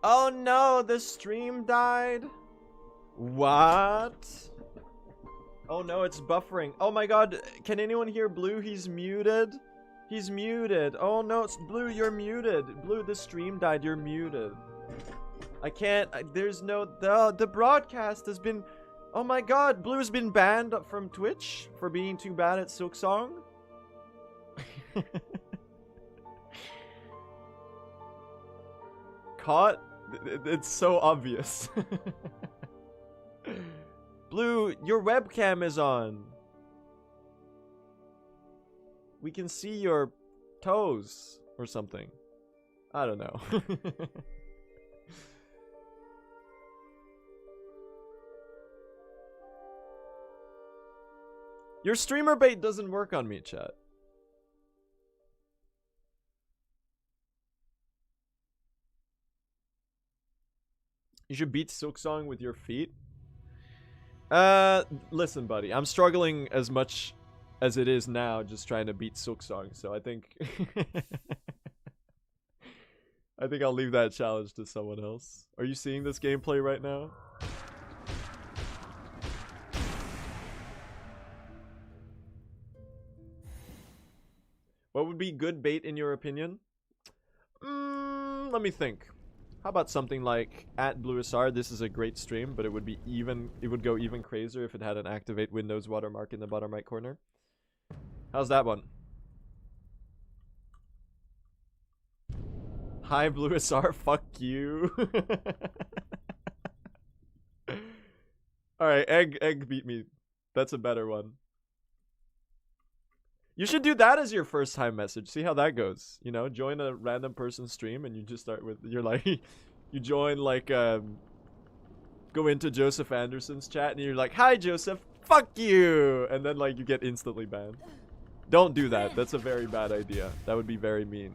Oh no, the stream died. What? Oh no, it's buffering. Oh my god, can anyone hear Blue? He's muted. He's muted. Oh no, it's Blue, you're muted. Blue, the stream died, you're muted. I can't, there's no, the broadcast has been, oh my god, Blue's been banned from Twitch for being too bad at Silksong. Caught? It's so obvious. Blue, your webcam is on. We can see your toes or something. I don't know. Your streamer bait doesn't work on me, chat. You should beat Silksong with your feet. Listen, buddy. I'm struggling as much as it is now just trying to beat Silksong, so I think... I think I'll leave that challenge to someone else. Are you seeing this gameplay right now? What would be good bait in your opinion? Let me think. How about something like at BlueSR? This is a great stream, but it would be even. It would go even crazier if it had an activate Windows watermark in the bottom right corner. How's that one? Hi BlueSR, fuck you. All right, egg beat me. That's a better one. You should do that as your first time message. See how that goes. You know, join a random person's stream and you just start with, you're like, you join like, go into Joseph Anderson's chat and you're like, hi Joseph, fuck you. And then like you get instantly banned. Don't do that. That's a very bad idea. That would be very mean.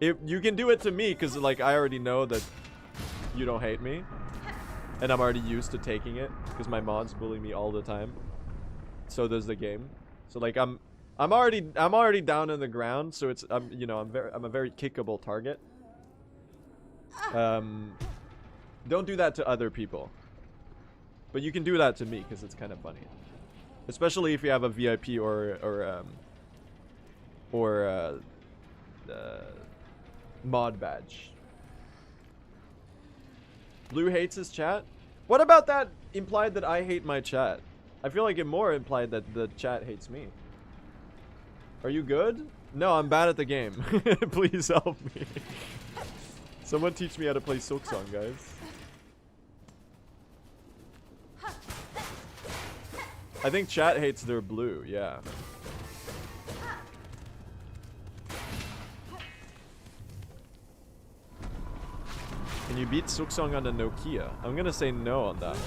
You can do it to me because like I already know that you don't hate me. And I'm already used to taking it because my mods bully me all the time. So does the game. So like I'm already down on the ground, so it's you know, I'm a very kickable target. Don't do that to other people. But you can do that to me because it's kind of funny. Especially if you have a VIP or mod badge. Blue hates his chat? What about that implied that I hate my chat? I feel like it more implied that the chat hates me. Are you good? No, I'm bad at the game. Please help me. Someone teach me how to play Silksong, guys. I think chat hates their blue, yeah. Can you beat Silksong on a Nokia? I'm gonna say no on that.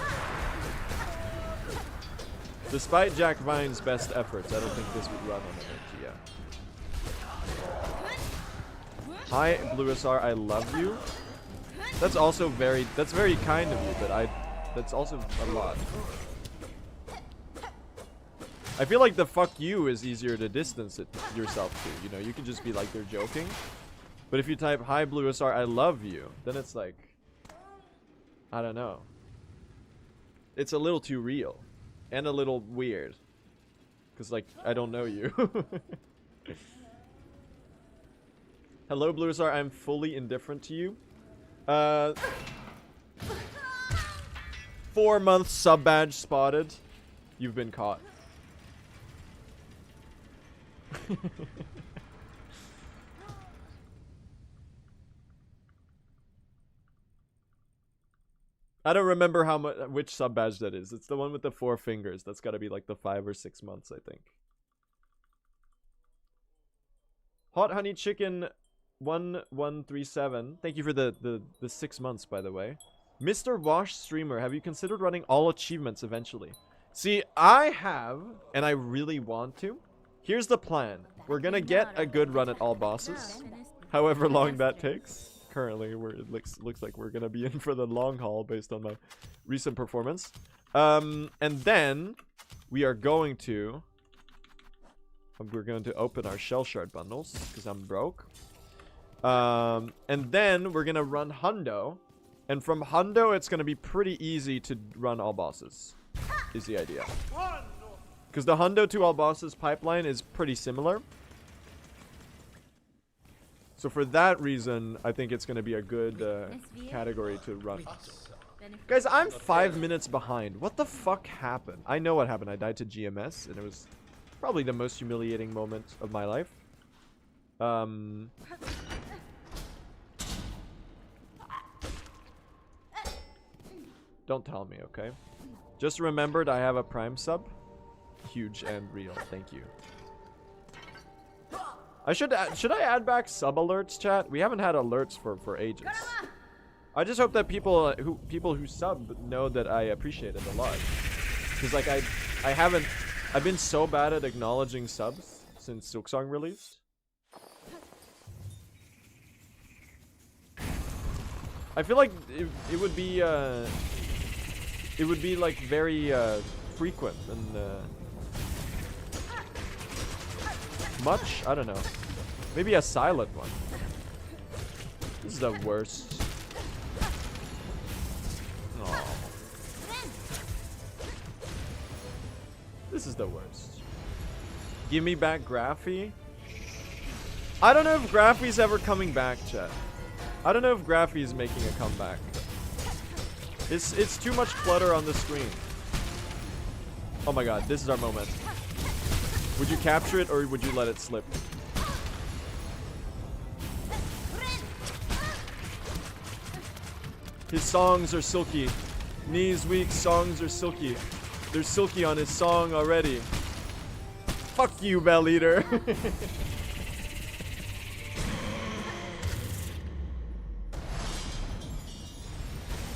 Despite Jack Vine's best efforts, I don't think this would run on a Nokia. Hi, BlueSR, I love you. That's also very kind of you, but that's also a lot. I feel like the fuck you is easier to distance it yourself to, you know, you can just be like, they're joking. But if you type, hi BlueSR, I love you, then it's like, I don't know. It's a little too real. And a little weird. Because, like, I don't know you. Hello, BlueSR, I'm fully indifferent to you. 4 months sub badge spotted. You've been caught. I don't remember which sub badge that is. It's the one with the 4 fingers. That's got to be like the 5 or 6 months, I think. Hot Honey Chicken 1137. Thank you for the 6 months, by the way. Mr. Wash Streamer, have you considered running all achievements eventually? See, I have, and I really want to. Here's the plan. We're gonna get a good run at all bosses, however long that takes. Currently, it looks like we're gonna be in for the long haul based on my recent performance. And then we are going to open our shell shard bundles because I'm broke. And then we're gonna run Hundo, and from Hundo it's gonna be pretty easy to run all bosses. Is the idea? Because the Hundo to all bosses pipeline is pretty similar. So for that reason, I think it's going to be a good category to run. Guys, I'm 5 minutes behind. What the fuck happened? I know what happened. I died to GMS, and it was probably the most humiliating moment of my life. Don't tell me, okay? Just remembered I have a Prime sub. Huge and real. Thank you. Should I add back sub alerts, chat? We haven't had alerts for ages. I just hope that people who sub know that I appreciate it a lot. Cause like I've been so bad at acknowledging subs since Silksong released. I feel like it would be like very frequent and much? I don't know. Maybe a silent one. This is the worst. Aw. This is the worst. Give me back Graphy. I don't know if Graphy's ever coming back, chat. I don't know if Graphy's making a comeback. It's too much clutter on the screen. Oh my god, this is our moment. Would you capture it or would you let it slip? His songs are silky. Knees weak, songs are silky. They're silky on his song already. Fuck you, Bell Eater.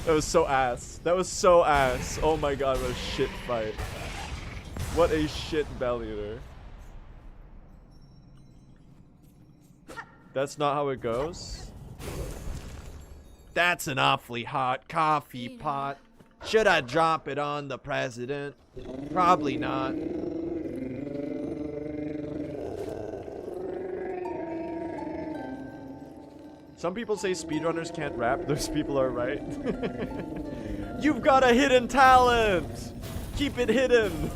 That was so ass. That was so ass. Oh my god, what a shit fight. What a shit Bell Eater. That's not how it goes. That's an awfully hot coffee pot. Should I drop it on the president? Probably not. Some people say speedrunners can't rap. Those people are right. You've got a hidden talent! Keep it hidden!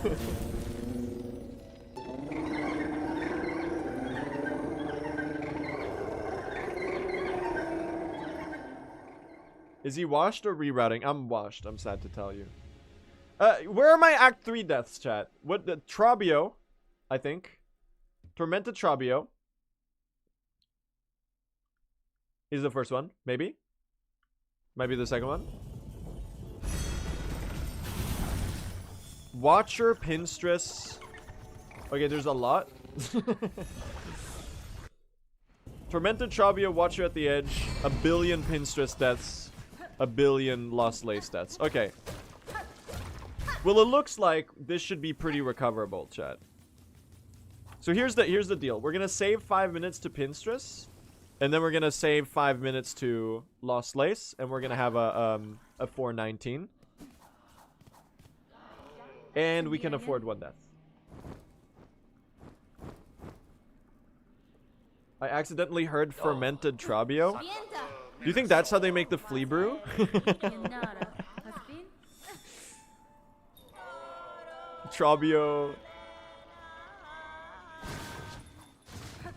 Is he washed or rerouting? I'm washed, I'm sad to tell you. Where are my Act 3 deaths, chat? What, the Trabio, I think. Tormented Trabio. Is the first one, maybe? Might be the second one. Watcher, pinstress. Okay, there's a lot. Tormented Trabio, Watcher at the Edge, a billion pinstress deaths, a billion lost lace deaths. Okay. Well, it looks like this should be pretty recoverable, chat. So here's the deal. We're gonna save 5 minutes to pinstress. And then we're gonna save 5 minutes to Lost Lace, and we're gonna have a 419. And we can afford 1 death. I accidentally heard fermented Trabio. Do you think that's how they make the flea brew? Trabio.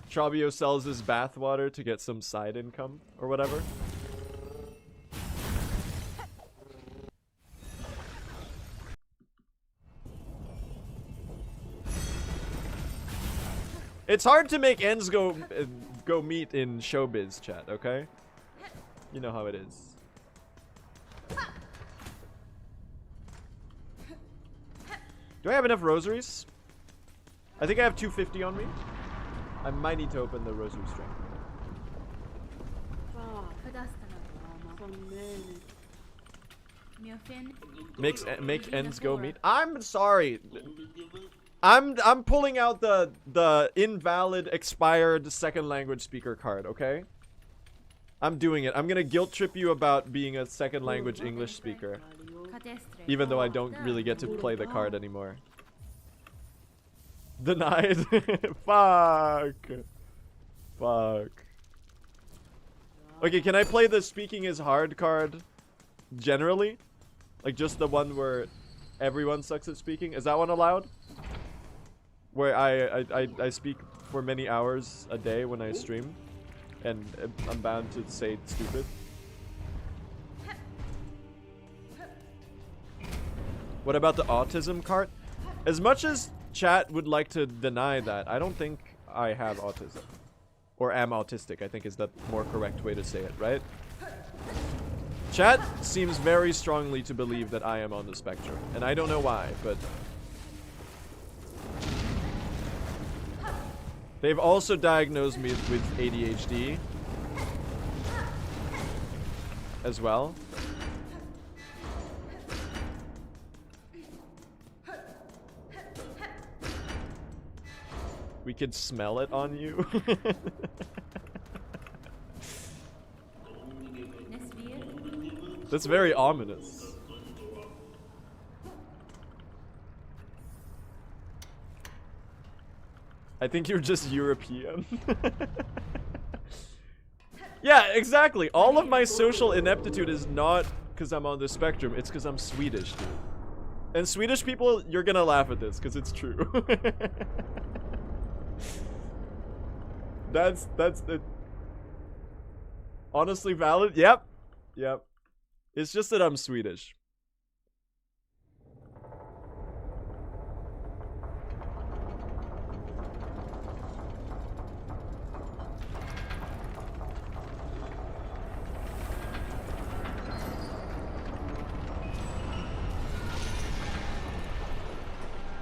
Trabio sells his bathwater to get some side income or whatever. It's hard to make ends go meet in showbiz, chat, okay? You know how it is. Do I have enough rosaries? I think I have 250 on me. I might need to open the rosary string. Make ends go meet. I'm sorry. I'm pulling out the invalid expired second language speaker card, okay? I'm doing it. I'm gonna guilt trip you about being a second language English speaker. Even though I don't really get to play the card anymore. Denied. Fuck. Fuck. Okay, can I play the speaking is hard card generally? Like just the one where everyone sucks at speaking? Is that one allowed? Where I speak for many hours a day when I stream. And I'm bound to say stupid. What about the autism card? As much as chat would like to deny that, I don't think I have autism. Or am autistic, I think is the more correct way to say it, right? Chat seems very strongly to believe that I am on the spectrum. And I don't know why, but... They've also diagnosed me with ADHD. As well. We could smell it on you. That's very ominous. I think you're just European. Yeah, exactly. All of my social ineptitude is not because I'm on the spectrum. It's because I'm Swedish, dude. And Swedish people, you're gonna laugh at this because it's true. That's the honestly valid. Yep. Yep. It's just that I'm Swedish.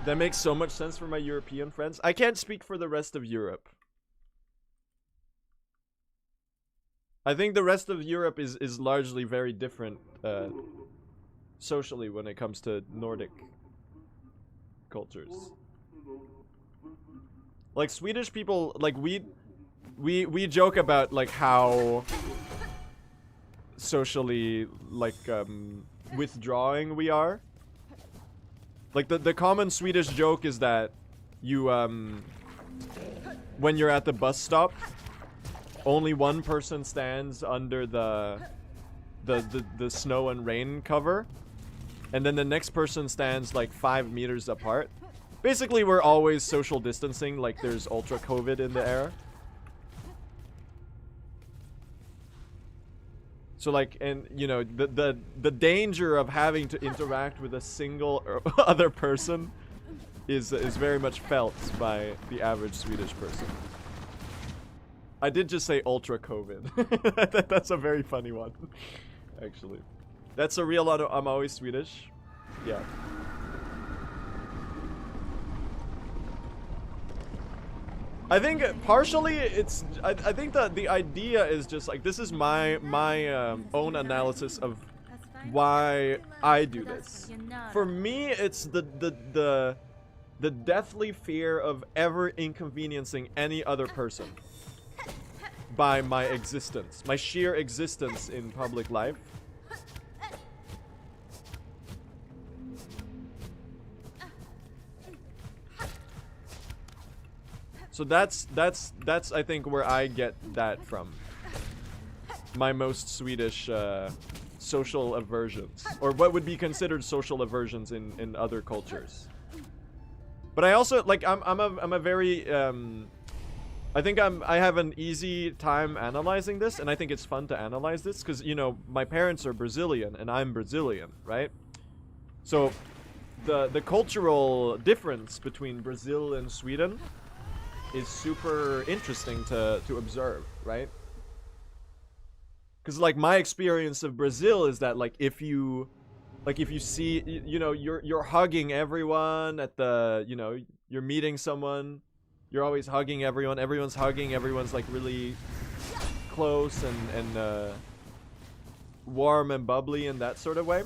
That makes so much sense for my European friends. I can't speak for the rest of Europe. I think the rest of Europe is largely very different socially when it comes to Nordic cultures. Like Swedish people, like we joke about like how socially like withdrawing we are. Like the common Swedish joke is that you when you're at the bus stop, only one person stands under the snow and rain cover, and then the next person stands like 5 meters apart. Basically, we're always social distancing, like there's ultra COVID in the air. So like, and you know, the danger of having to interact with a single other person is very much felt by the average Swedish person. I did just say ultra COVID. That's a very funny one, actually. That's a real I'm always Swedish. Yeah. I think partially it's I think that the idea is just like this is my own analysis of why I do this. For me, it's the deathly fear of ever inconveniencing any other person by my existence, my sheer existence in public life. So that's I think where I get that from. My most Swedish social aversions, or what would be considered social aversions in other cultures. But I also like I'm a very I think I have an easy time analyzing this, and I think it's fun to analyze this because you know my parents are Brazilian and I'm Brazilian, right? So the cultural difference between Brazil and Sweden is super interesting to observe, right? Because like my experience of Brazil is that like if you see you know you're hugging everyone at the you know you're meeting someone, you're always hugging everyone, everyone's hugging, everyone's like really close and warm and bubbly in that sort of way.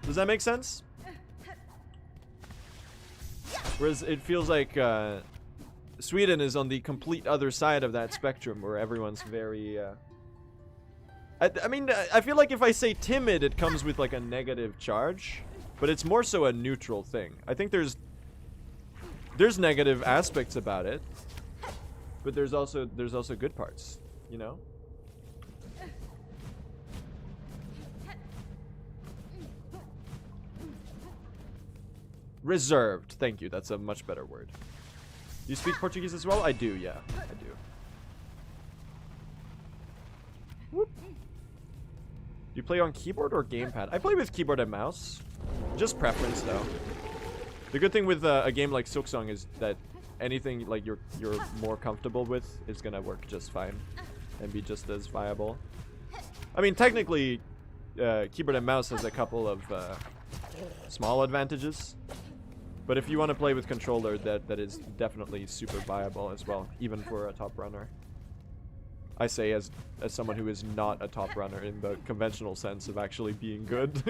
Does that make sense? Whereas it feels like Sweden is on the complete other side of that spectrum where everyone's very I mean I feel like if I say timid it comes with like a negative charge, but it's more so a neutral thing. I think there's negative aspects about it, but there's also good parts, you know? Reserved. Thank you. That's a much better word. You speak Portuguese as well? I do, yeah. I do. Whoop. Do you play on keyboard or gamepad? I play with keyboard and mouse. Just preference, though. The good thing with a game like Silksong is that anything like you're more comfortable with is gonna work just fine and be just as viable. I mean, technically, keyboard and mouse has a couple of small advantages. But if you want to play with controller, that is definitely super viable as well, even for a top runner. I say as someone who is not a top runner in the conventional sense of actually being good.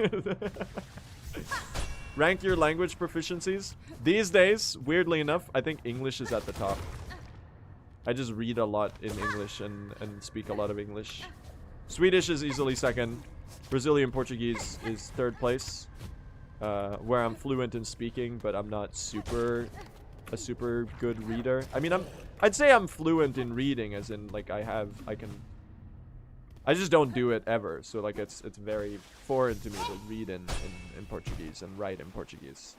Rank your language proficiencies. These days, weirdly enough, I think English is at the top. I just read a lot in English and speak a lot of English. Swedish is easily second. Brazilian Portuguese is third place. Where I'm fluent in speaking, but I'm not a super good reader. I mean, I'd say I'm fluent in reading, as in like I can I just don't do it ever. So like it's very foreign to me to read in Portuguese and write in Portuguese.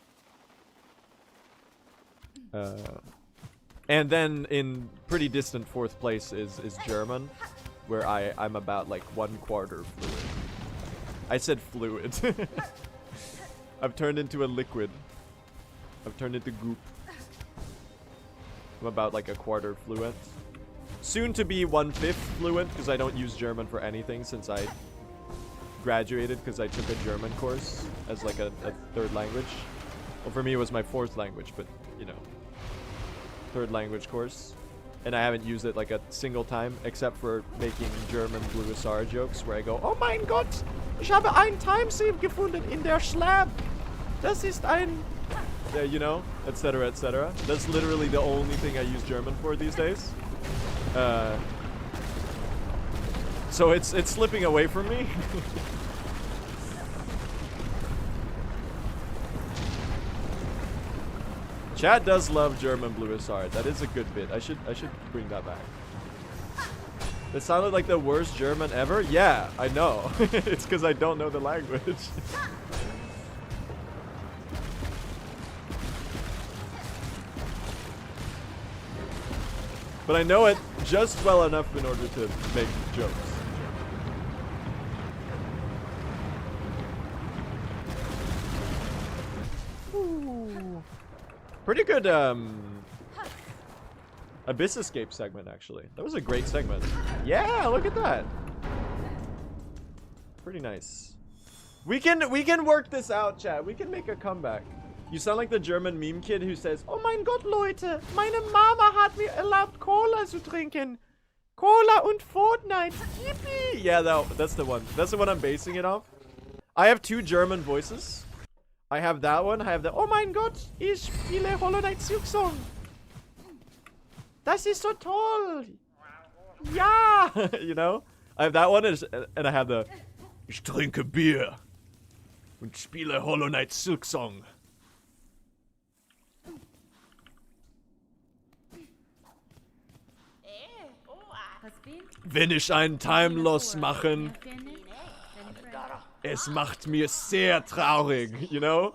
And then in pretty distant fourth place is German, where I'm about like 1/4 fluid. I said fluid. I've turned into a liquid. I've turned into goop. I'm about like 1/4 fluent. Soon to be 1/5 fluent, because I don't use German for anything since I graduated, because I took a German course as like a third language. Well, for me it was my fourth language, but you know, third language course. And I haven't used it like a single time, except for making German Blue SR jokes where I go, oh mein Gott, ich habe ein Timesave gefunden in der Schlab. Das ist ein... you know, etc, etc. That's literally the only thing I use German for these days. So it's slipping away from me. Chad does love German Blue SR. That is a good bit. I should bring that back. That sounded like the worst German ever? Yeah, I know. It's because I don't know the language. But I know it just well enough in order to make jokes. Ooh. Pretty good Abyss Escape segment, actually. That was a great segment. Yeah, look at that. Pretty nice. We can work this out, chat. We can make a comeback. You sound like the German meme kid who says, oh mein Gott, Leute, meine Mama hat mir erlaubt, Cola zu trinken. Cola und Fortnite. Yippee! Yeah, that's the one. That's the one I'm basing it off. I have two German voices. I have that one. I have the, oh mein Gott, ich spiele Hollow Knight Silksong. Das ist so toll. Ja! You know? I have that one and I have the, ich trinke Bier und spiele Hollow Knight Silksong. Wenn ich ein Timeloss machen, es macht mir sehr traurig, you know?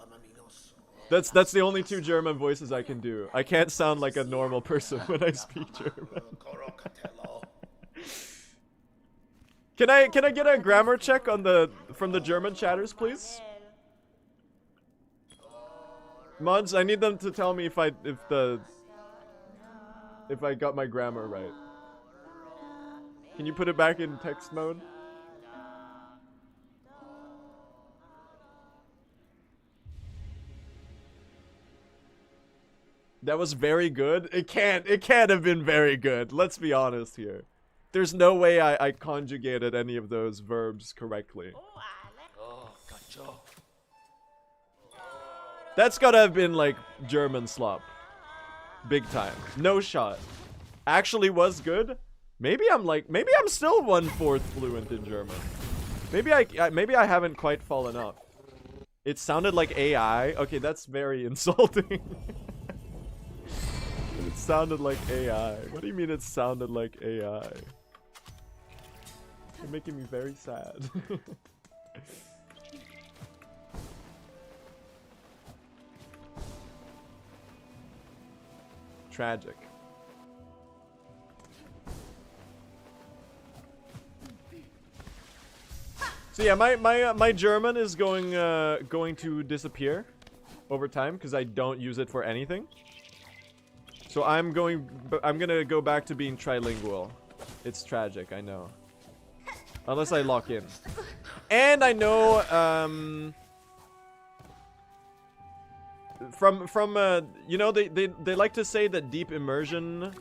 That's the only two German voices I can do. I can't sound like a normal person when I speak German. Can I get a grammar check on from the German chatters, please? Mods, I need them to tell me if I got my grammar right. Can you put it back in text mode? That was very good. It can't have been very good. Let's be honest here. There's no way I conjugated any of those verbs correctly. That's gotta have been like German slop. Big time. No shot. Actually was good. Maybe I'm still 1/4 fluent in German. Maybe I haven't quite fallen off. It sounded like AI. Okay, that's very insulting. It sounded like AI. What do you mean it sounded like AI? You're making me very sad. Tragic. So yeah, my German is going to disappear over time because I don't use it for anything. So I'm gonna go back to being trilingual. It's tragic, I know. Unless I lock in. And I know from you know, they like to say that deep immersion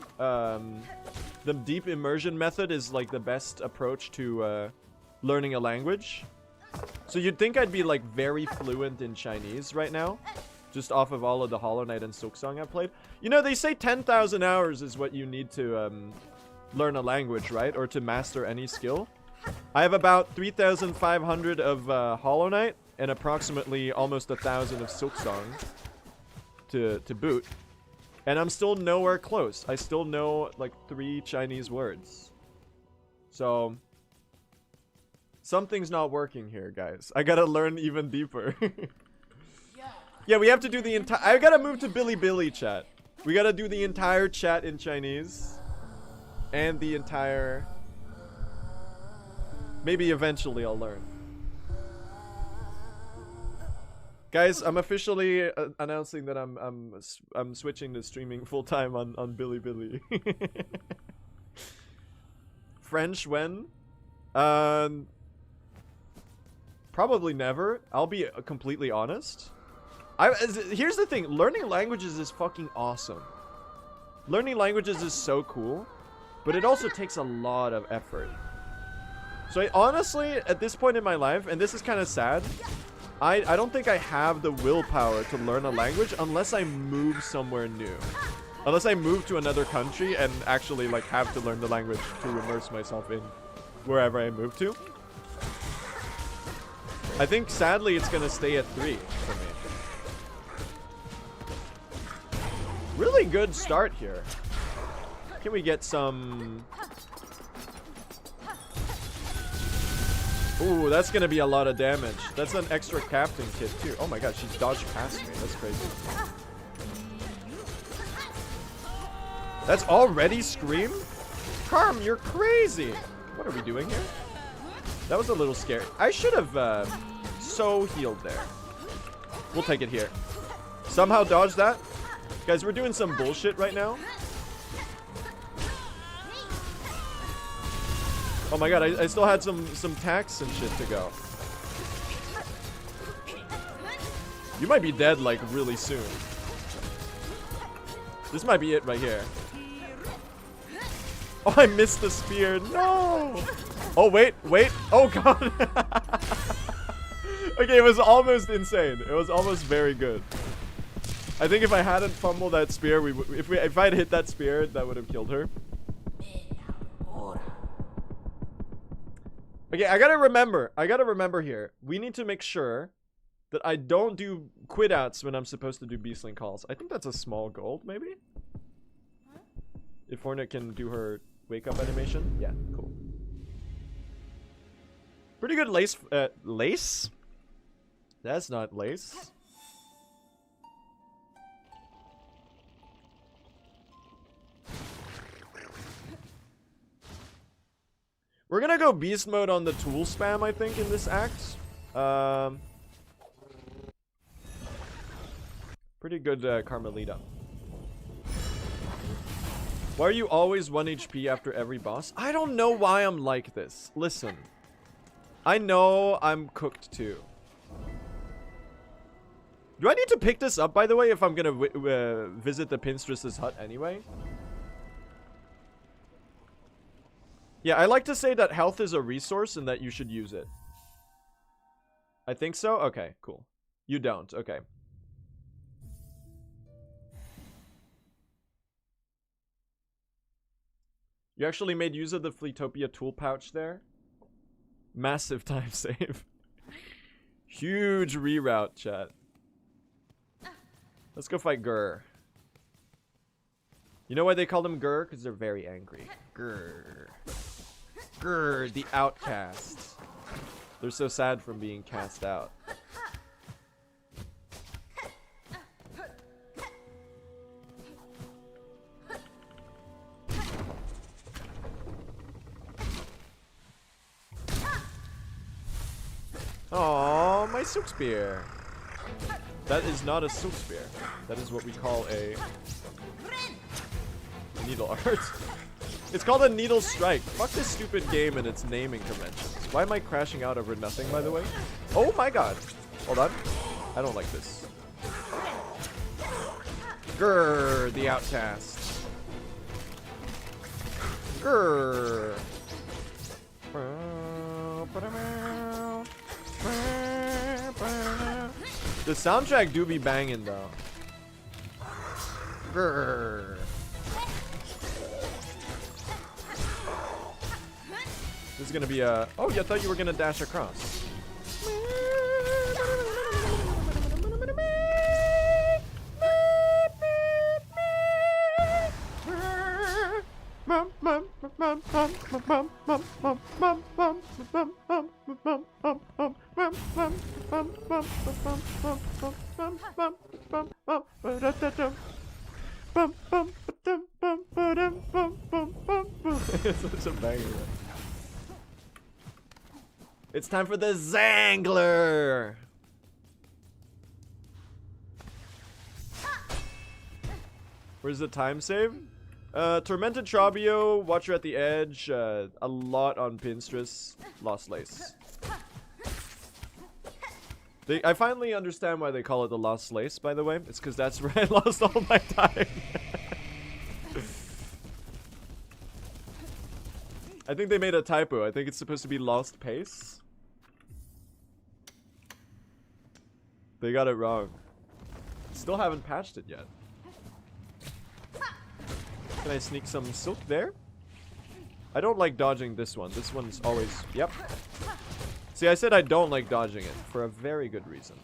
the deep immersion method is like the best approach to learning a language. So you'd think I'd be like very fluent in Chinese right now, just off of all of the Hollow Knight and Silksong I've played. You know, they say 10,000 hours is what you need to learn a language, right? Or to master any skill. I have about 3,500 of Hollow Knight and approximately almost 1,000 of Silksong to boot. And I'm still nowhere close. I still know like 3 Chinese words. So Something's not working here, guys. I gotta learn even deeper. Yeah, we have to do the entire... I gotta move to Billy chat. We gotta do the entire chat in Chinese. And the entire... Maybe eventually I'll learn. Guys, I'm officially announcing that I'm switching to streaming full time on Billy. French when? Probably never. I'll be completely honest. Here's the thing, learning languages is fucking awesome. Learning languages is so cool, but it also takes a lot of effort. So honestly, at this point in my life, and this is kind of sad, I don't think I have the willpower to learn a language unless I move somewhere new. Unless I move to another country and actually like have to learn the language to immerse myself in wherever I move to. I think sadly it's gonna stay at 3 for me. Really good start here. Can we get some... Ooh, that's gonna be a lot of damage. That's an extra captain kit too. Oh my god, she dodged past me. That's crazy. That's already Scream? Carm, you're crazy. What are we doing here? That was a little scary. I should have so healed there. We'll take it here. Somehow dodge that. Guys, we're doing some bullshit right now. Oh my god, I still had some tax and shit to go. You might be dead like really soon. This might be it right here. Oh, I missed the spear. No! Oh, wait. Oh god. Okay, it was almost insane. It was almost very good. I think if I hadn't fumbled that spear, if I had hit that spear, that would have killed her. Okay, I gotta remember here. We need to make sure that I don't do quit outs when I'm supposed to do beastling calls. I think that's a small gold, maybe? If Hornet can do her wake up animation. Yeah, cool. Pretty good lace, lace? That's not lace. We're gonna go beast mode on the tool spam, I think, in this act. Pretty good Carmelita. Why are you always 1 HP after every boss? I don't know why I'm like this. Listen. I know I'm cooked too. Do I need to pick this up, by the way, if I'm gonna visit the pinstress's hut anyway? Yeah, I like to say that health is a resource and that you should use it. I think so? Okay, cool. You don't. Okay. You actually made use of the Fleetopia tool pouch there? Massive time save. Huge reroute, chat. Let's go fight Grr. You know why they call them Grr? Because they're very angry. Grr. Grr, the outcast. They're so sad from being cast out. Oh, my silk spear. That is not a silk spear. That is what we call a needle art. It's called a needle strike. Fuck this stupid game and its naming conventions. Why am I crashing out over nothing, by the way? Oh my god. Hold on. I don't like this. Grr, the outcast. Grr. The soundtrack do be banging though. Grr. This is gonna be a... Oh, I thought you were gonna dash across. It's such a banger. It's time for the Zangler. Where's the time save? Tormented Trabio, Watcher at the Edge, a lot on pinstress, Lost Lace. I finally understand why they call it the Lost Lace, by the way. It's because that's where I lost all my time. I think they made a typo. I think it's supposed to be Lost Pace. They got it wrong. Still haven't patched it yet. Can I sneak some silk there? I don't like dodging this one. This one's always... Yep. See, I said I don't like dodging it for a very good reason.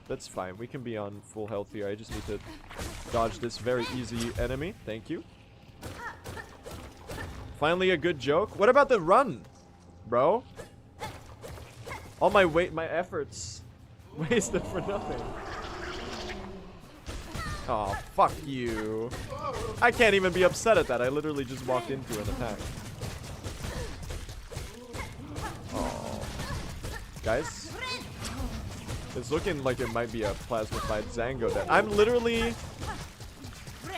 That's fine. We can be on full health here. I just need to dodge this very easy enemy. Thank you. Finally a good joke. What about the run, bro? All my efforts wasted for nothing. Oh, fuck you. I can't even be upset at that. I literally just walked into an attack. Oh. Guys. It's looking like it might be a plasmified Zango that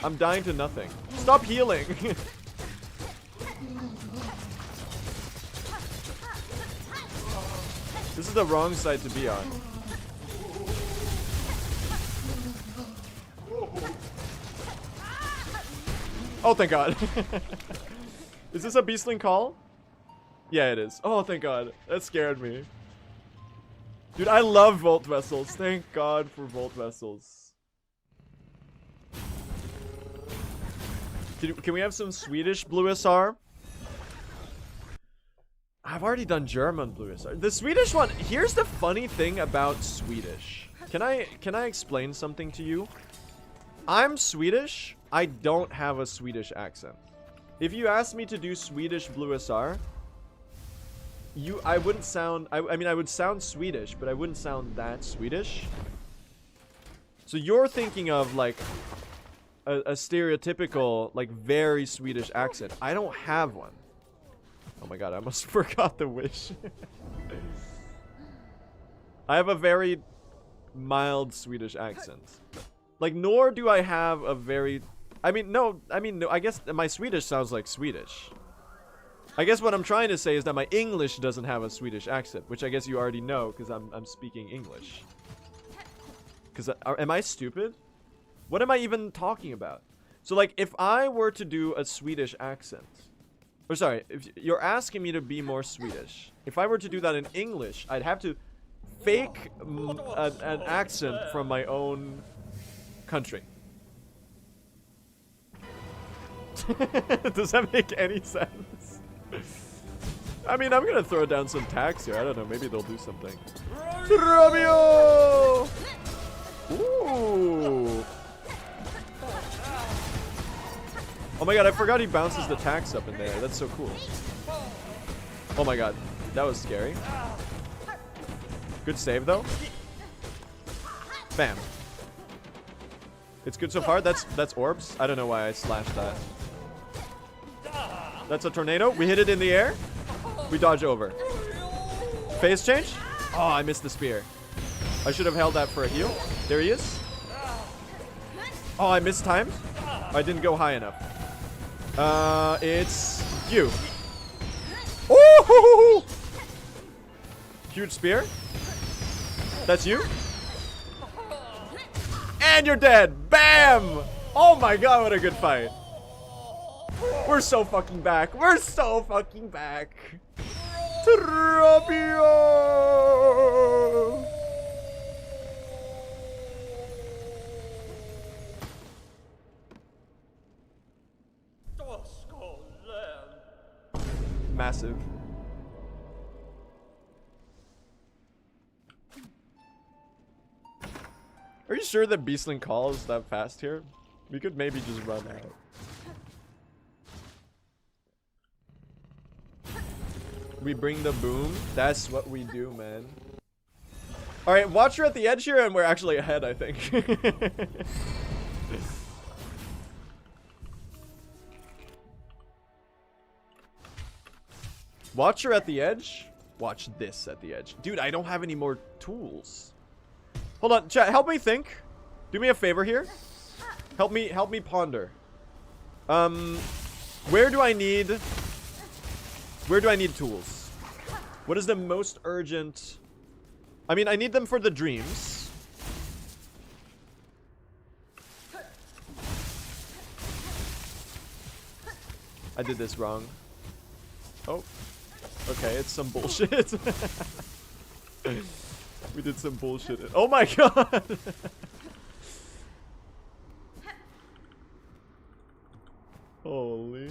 I'm dying to nothing. Stop healing. This is the wrong side to be on. Oh, thank God. Is this a beastling call? Yeah, it is. Oh, thank God. That scared me. Dude, I love Volt Vessels. Thank God for Volt Vessels. Can we have some Swedish Blue SR? I've already done German Blue SR. The Swedish one, here's the funny thing about Swedish. Can I explain something to you? I'm Swedish. I don't have a Swedish accent. If you asked me to do Swedish Blue SR, I wouldn't sound... I mean, I would sound Swedish, but I wouldn't sound that Swedish. So you're thinking of, like, a stereotypical, like, very Swedish accent. I don't have one. Oh my God, I almost forgot the wish. I have a very mild Swedish accent. Like, nor do I have a very... no, I guess my Swedish sounds like Swedish. I guess what I'm trying to say is that my English doesn't have a Swedish accent, which I guess you already know because I'm speaking English. Because am I stupid? What am I even talking about? So, like, if I were to do a Swedish accent... Or sorry, if you're asking me to be more Swedish. If I were to do that in English, I'd have to fake an accent from my own country. Does that make any sense? I mean, I'm gonna throw down some tax here. I don't know, maybe they'll do something. Trabio! Ooh! Oh my God, I forgot he bounces the tax up in there. That's so cool. Oh my God, that was scary. Good save though. Bam. It's good so far. That's orbs. I don't know why I slashed that. That's a tornado. We hit it in the air. We dodge over. Phase change. Oh, I missed the spear. I should have held that for a heal. There he is. Oh, I missed time. I didn't go high enough. It's you. Ooh! Huge spear. That's you. And you're dead. Bam! Oh my God, what a good fight. We're so fucking back. We're so fucking back. Trabio! Massive. Are you sure that Beastling Call is that fast here? We could maybe just run out. We bring the boom. That's what we do, man. Alright, Watcher at the edge here, and we're actually ahead, I think. Watcher at the edge? Watch this at the edge. Dude, I don't have any more tools. Hold on, chat, help me think. Do me a favor here. Help me ponder. Where do I need tools? What is the most urgent? I mean, I need them for the dreams. I did this wrong. Oh. Okay, it's some bullshit. We did some bullshit. Oh my god! Holy.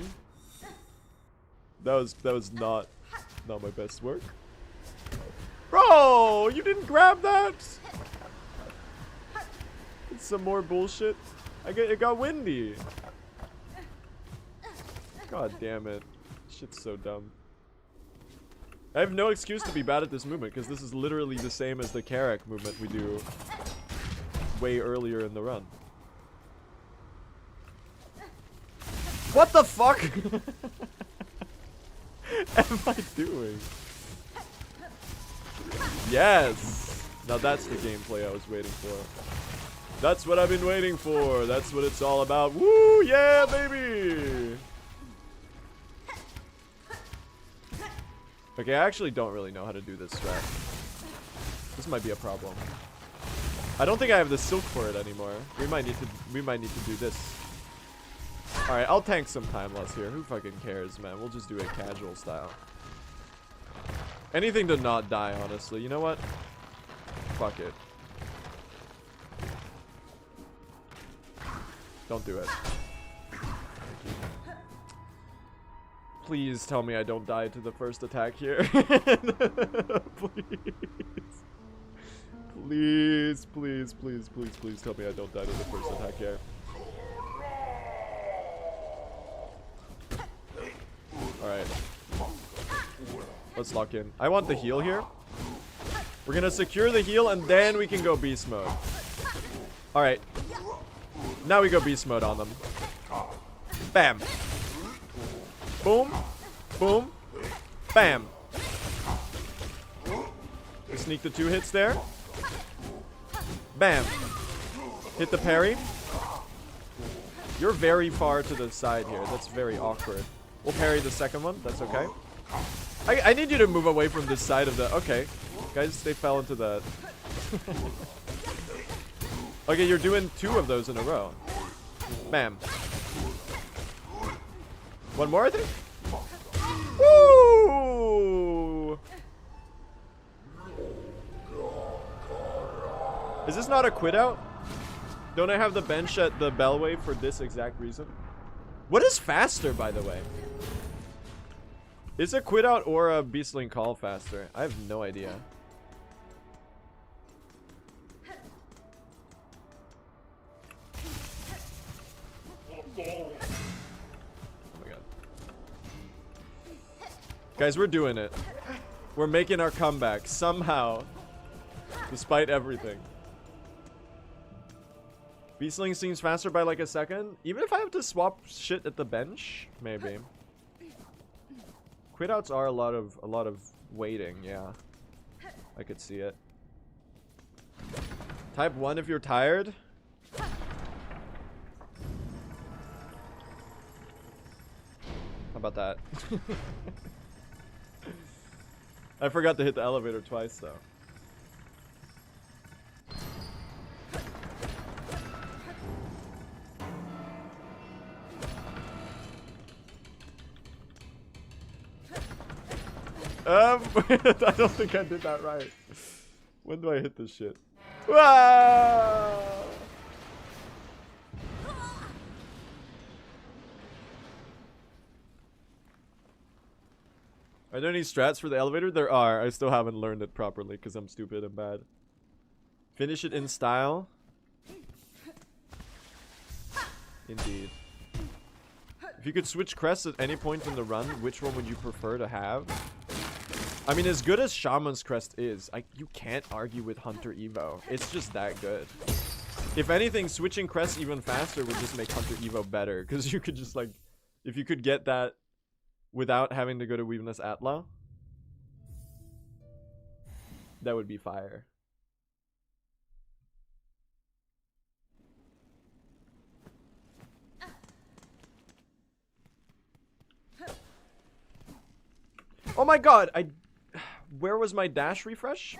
That was not my best work. Bro, you didn't grab that? It's some more bullshit. It got windy. God damn it. Shit's so dumb. I have no excuse to be bad at this movement, because this is literally the same as the Carrack movement we do way earlier in the run. What the fuck am I doing? Yes! Now that's the gameplay I was waiting for. That's what I've been waiting for. That's what it's all about. Woo! Yeah, baby! Okay, I actually don't really know how to do this strat. This might be a problem. I don't think I have the silk for it anymore. We might need to do this. Alright, I'll tank some time loss here. Who fucking cares, man? We'll just do it casual style. Anything to not die, honestly. You know what? Fuck it. Don't do it. Please tell me I don't die to the first attack here. Please. Please tell me I don't die to the first attack here. Alright. Let's lock in. I want the heal here. We're gonna secure the heal and then we can go beast mode. Alright. Now we go beast mode on them. Bam. Boom. Boom. Bam. We sneak the 2 hits there. Bam. Hit the parry. You're very far to the side here. That's very awkward. We'll parry the second one. That's okay. I need you to move away from this side of the... Okay. Guys, they fell into that. Okay, you're doing 2 of those in a row. Bam. One more, I think? Woo! Is this not a quit out? Don't I have the bench at the Bellway for this exact reason? What is faster, by the way? Is a quit out or a beastling call faster? I have no idea. Oh my god. Guys, we're doing it. We're making our comeback somehow. Despite everything. Beastling seems faster by like a second. Even if I have to swap shit at the bench, maybe. Quit outs are a lot of waiting, yeah. I could see it. Type 1 if you're tired. How about that? I forgot to hit the elevator twice though. I don't think I did that right. When do I hit this shit? Wow! Are there any strats for the elevator? There are. I still haven't learned it properly because I'm stupid and bad. Finish it in style. Indeed. If you could switch crests at any point in the run, which one would you prefer to have? I mean, as good as Shaman's Crest is, you can't argue with Hunter Evo. It's just that good. If anything, switching crests even faster would just make Hunter Evo better. Because you could just, like, if you could get that without having to go to Weaveness Atla, that would be fire. Oh my god, where was my dash refresh?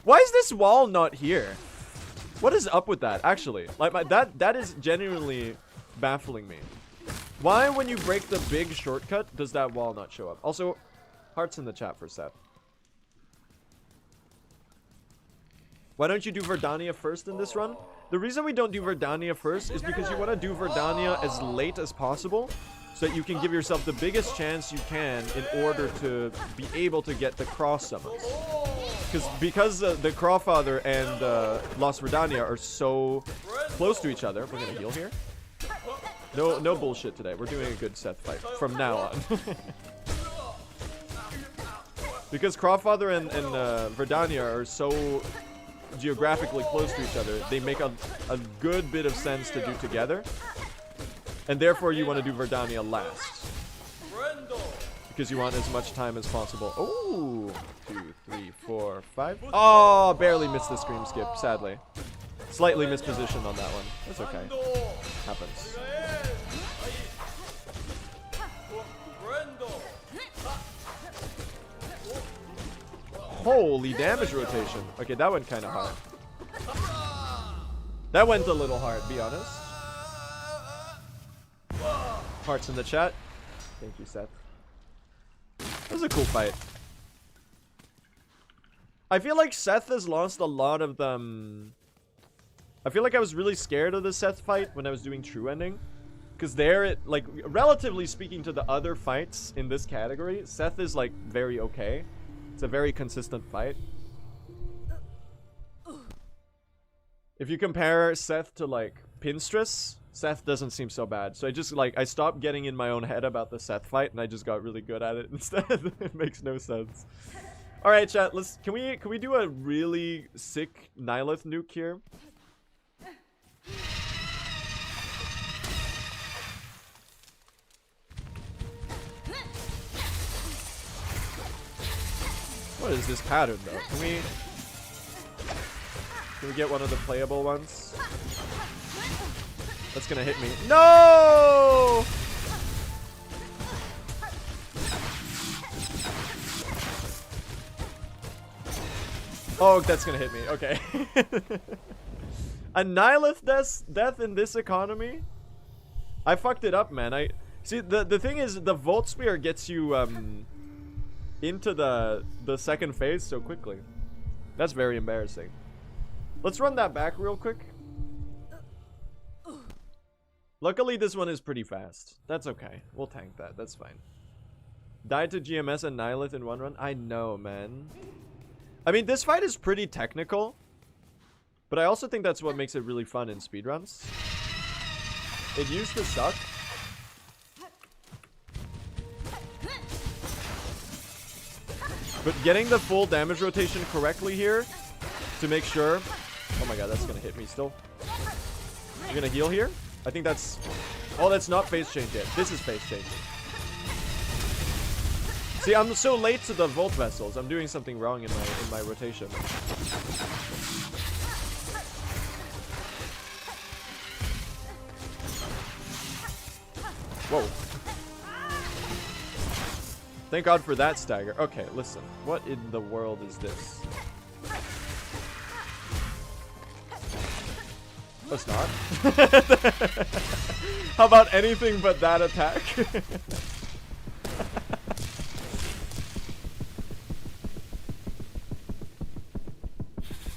Why is this wall not here? What is up with that, actually? Like, that is genuinely baffling me. Why, when you break the big shortcut, does that wall not show up? Also, hearts in the chat for Seth. Why don't you do Verdania first in this run? The reason we don't do Verdania first is because you want to do Verdania as late as possible, so that you can give yourself the biggest chance you can in order to be able to get the cross summons. Because the Crawfather and Lost Verdania are so close to each other. We're gonna heal here. No bullshit today. We're doing a good Seth fight from now on. Because Crawfather and Verdania are so geographically close to each other, they make a good bit of sense to do together. And therefore you want to do Verdania last. Because you want as much time as possible. Oh, 2, 3, 4, 5. Oh, barely missed the scream skip, sadly. Slightly mispositioned on that one. That's okay. Happens. Holy damage rotation. Okay, that went kind of hard. That went a little hard, be honest. Hearts in the chat. Thank you, Seth. That was a cool fight. I feel like Seth has lost a lot of them. I feel like I was really scared of the Seth fight when I was doing True Ending. Because there, like, relatively speaking to the other fights in this category, Seth is, like, very okay. It's a very consistent fight. If you compare Seth to, like, pinstress, Seth doesn't seem so bad. So I just, like, I stopped getting in my own head about the Seth fight, and I just got really good at it instead. It makes no sense. Alright, chat, can we do a really sick Nihilith nuke here? What is this pattern, though? Can we get one of the playable ones? That's gonna hit me. No! Oh, that's gonna hit me. Okay. A Nihilith death in this economy? I fucked it up, man. See, the thing is, the Volt Spear gets you into the second phase so quickly. That's very embarrassing. Let's run that back real quick. Luckily, this one is pretty fast. That's okay. We'll tank that. That's fine. Died to GMS and Nihilith in one run? I know, man. I mean, this fight is pretty technical. But I also think that's what makes it really fun in speedruns. It used to suck. But getting the full damage rotation correctly here to make sure... Oh my god, that's gonna hit me still. You're gonna heal here? I think that's... Oh, that's not phase change yet. This is phase change. See, I'm so late to the Volt Vessels. I'm doing something wrong in my rotation. Whoa. Thank God for that stagger. Okay, listen. What in the world is this? That's not. How about anything but that attack?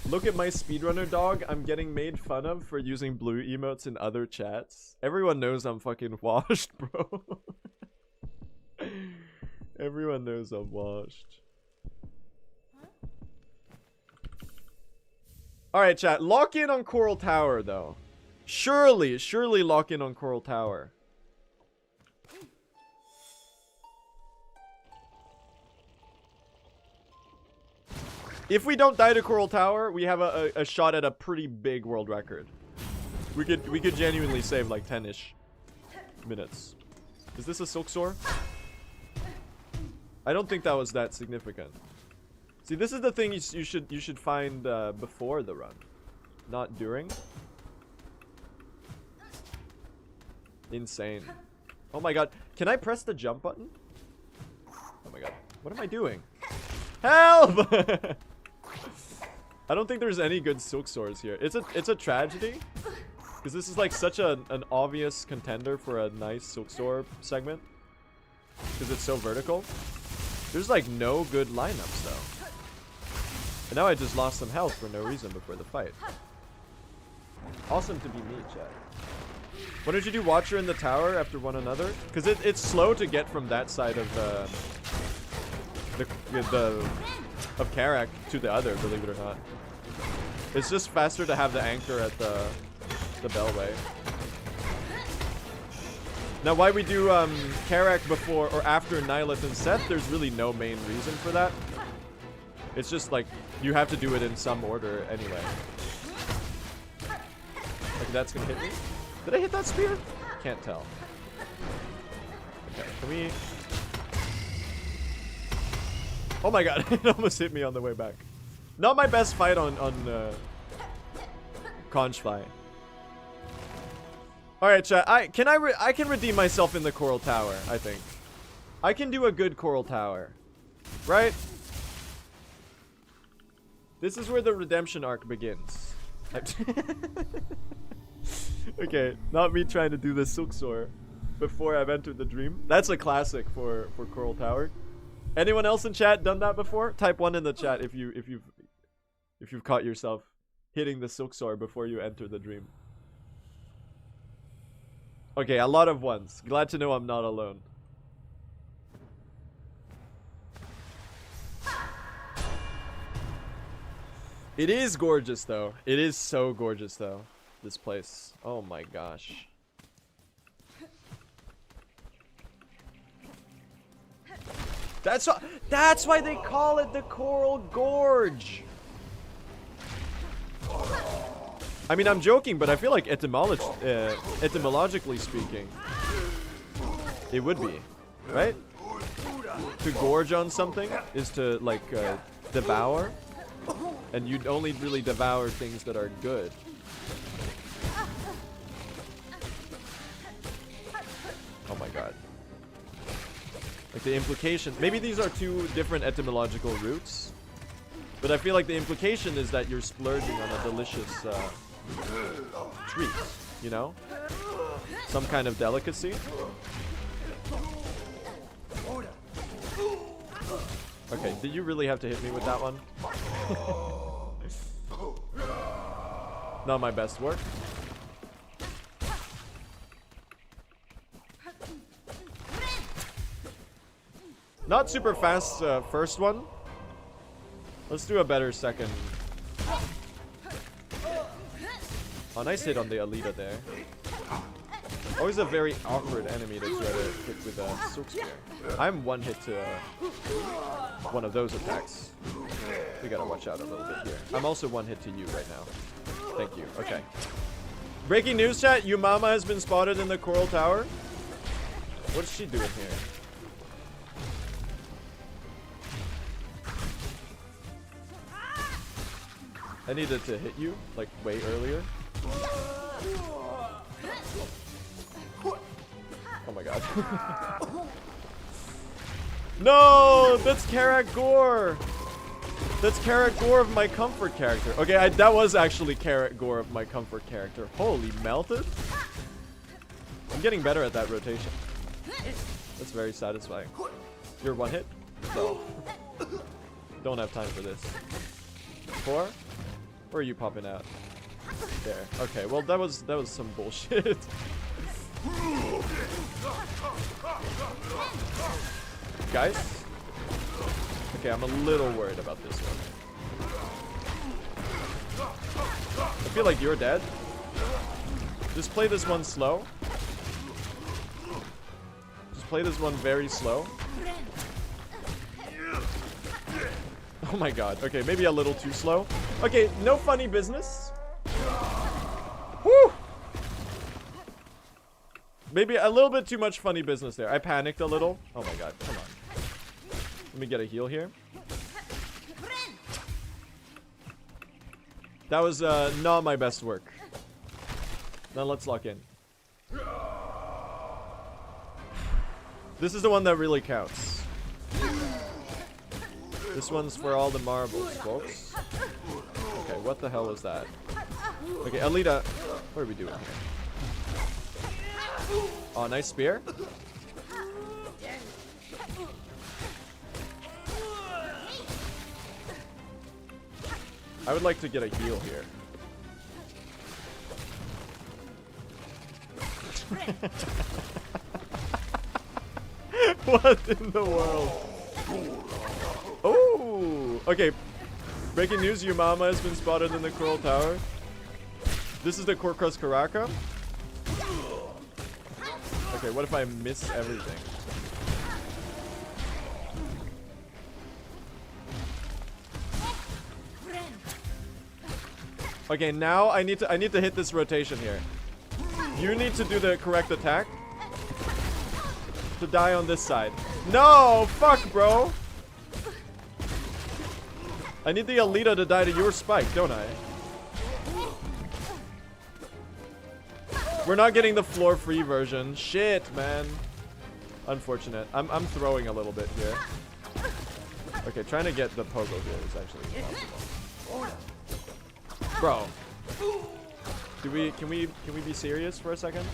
Look at my speedrunner dog. I'm getting made fun of for using blue emotes in other chats. Everyone knows I'm fucking washed, bro. Everyone knows I'm washed. Alright, chat. Lock in on Coral Tower, though. Surely lock in on Coral Tower. If we don't die to Coral Tower, we have a shot at a pretty big world record. We could genuinely save like 10-ish minutes. Is this a Silksong? I don't think that was that significant. See, this is the thing you should find before the run, not during. Insane. Oh my god. Can I press the jump button? Oh my god. What am I doing? Help! I don't think there's any good silk swords here. It's a tragedy. Because this is like such an obvious contender for a nice silk sword segment. Because it's so vertical. There's like no good lineups though. And now I just lost some health for no reason before the fight. Awesome to be me, chat. Why don't you do Watcher in the tower after one another? Because it's slow to get from that side of of Karak to the other, believe it or not. It's just faster to have the anchor at the bellway. Now, why we do Karak before or after Nihilith and Seth, there's really no main reason for that. It's just like you have to do it in some order anyway. Like that's gonna hit me. Did I hit that spear? Can't tell. Okay, can we... Oh my god, it almost hit me on the way back. Not my best fight on Conchfly. Alright, chat. I can redeem myself in the Coral Tower, I think. I can do a good Coral Tower. Right? This is where the redemption arc begins. Okay, not me trying to do the Silksong before I've entered the dream. That's a classic for Coral Tower. Anyone else in chat done that before? Type 1 in the chat if you've caught yourself hitting the Silksong before you enter the dream. Okay, a lot of ones. Glad to know I'm not alone. It is gorgeous though. It is so gorgeous though. This place. Oh my gosh. That's why they call it the Coral Gorge. I mean, I'm joking, but I feel like etymologically speaking, it would be, right? To gorge on something is to like devour, and you'd only really devour things that are good. Oh my god. Like the implication, maybe these are two different etymological roots, but I feel like the implication is that you're splurging on a delicious treat, you know? Some kind of delicacy. Okay, did you really have to hit me with that one? Not my best work. Not super fast first one. Let's do a better second. Oh, nice hit on the Alita there. Always a very awkward enemy to try to hit with a Silk Spear. I'm one hit to one of those attacks. We gotta watch out a little bit here. I'm also one hit to you right now. Thank you. Okay. Breaking news, chat. Yumama has been spotted in the Coral Tower. What is she doing here? I needed to hit you, like, way earlier. Oh my god. No! That's Karak Gore! That's Karak Gore of my comfort character. Okay, that was actually Karak Gore of my comfort character. Holy melted? I'm getting better at that rotation. That's very satisfying. You're one hit? No. Don't have time for this. 4? Where are you popping out? There. Okay, well that was some bullshit. Guys? Okay, I'm a little worried about this one. I feel like you're dead. Just play this one slow. Just play this one very slow. Oh my god. Okay, maybe a little too slow. Okay, no funny business. Whew! Maybe a little bit too much funny business there. I panicked a little. Oh my god, come on. Let me get a heal here. That was not my best work. Now let's lock in. This is the one that really counts. This one's for all the marbles, folks. Okay, what the hell was that? Okay, Alita, what are we doing here? Oh, nice spear. I would like to get a heal here. What in the world? Oh! Okay. Breaking news, your mama has been spotted in the Coral Tower. This is the Corcrus Caraca. Okay, what if I miss everything? Okay, now I need to hit this rotation here. You need to do the correct attack to die on this side. No, fuck, bro. I need the Alita to die to your spike, don't I? We're not getting the floor free version. Shit, man. Unfortunate. I'm throwing a little bit here. Okay, trying to get the pogo here is actually impossible. Bro. Can we be serious for a second?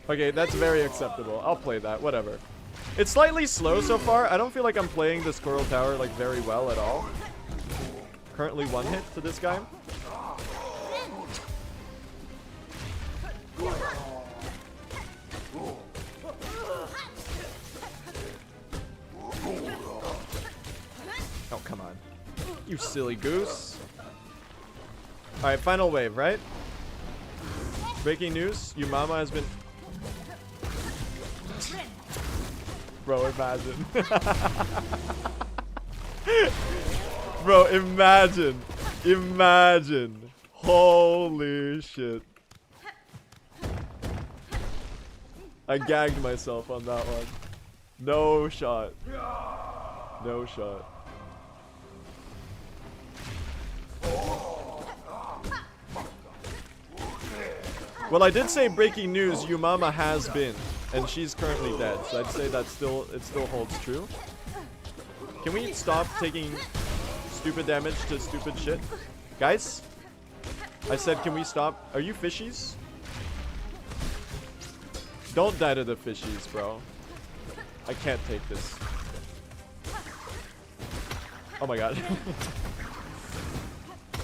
Okay, that's very acceptable. I'll play that, whatever. It's slightly slow so far. I don't feel like I'm playing this Coral Tower like very well at all. Currently one hit to this guy. Oh, come on. You silly goose. Alright, final wave, right? Breaking news, your mama has been... Bro, imagine. Bro, imagine. Imagine. Holy shit. I gagged myself on that one. No shot. No shot. Well, I did say breaking news, Yumama has been, and she's currently dead, so I'd say that it still holds true. Can we stop taking stupid damage to stupid shit? Guys? I said, can we stop? Are you fishies? Don't die to the fishies, bro. I can't take this. Oh my god.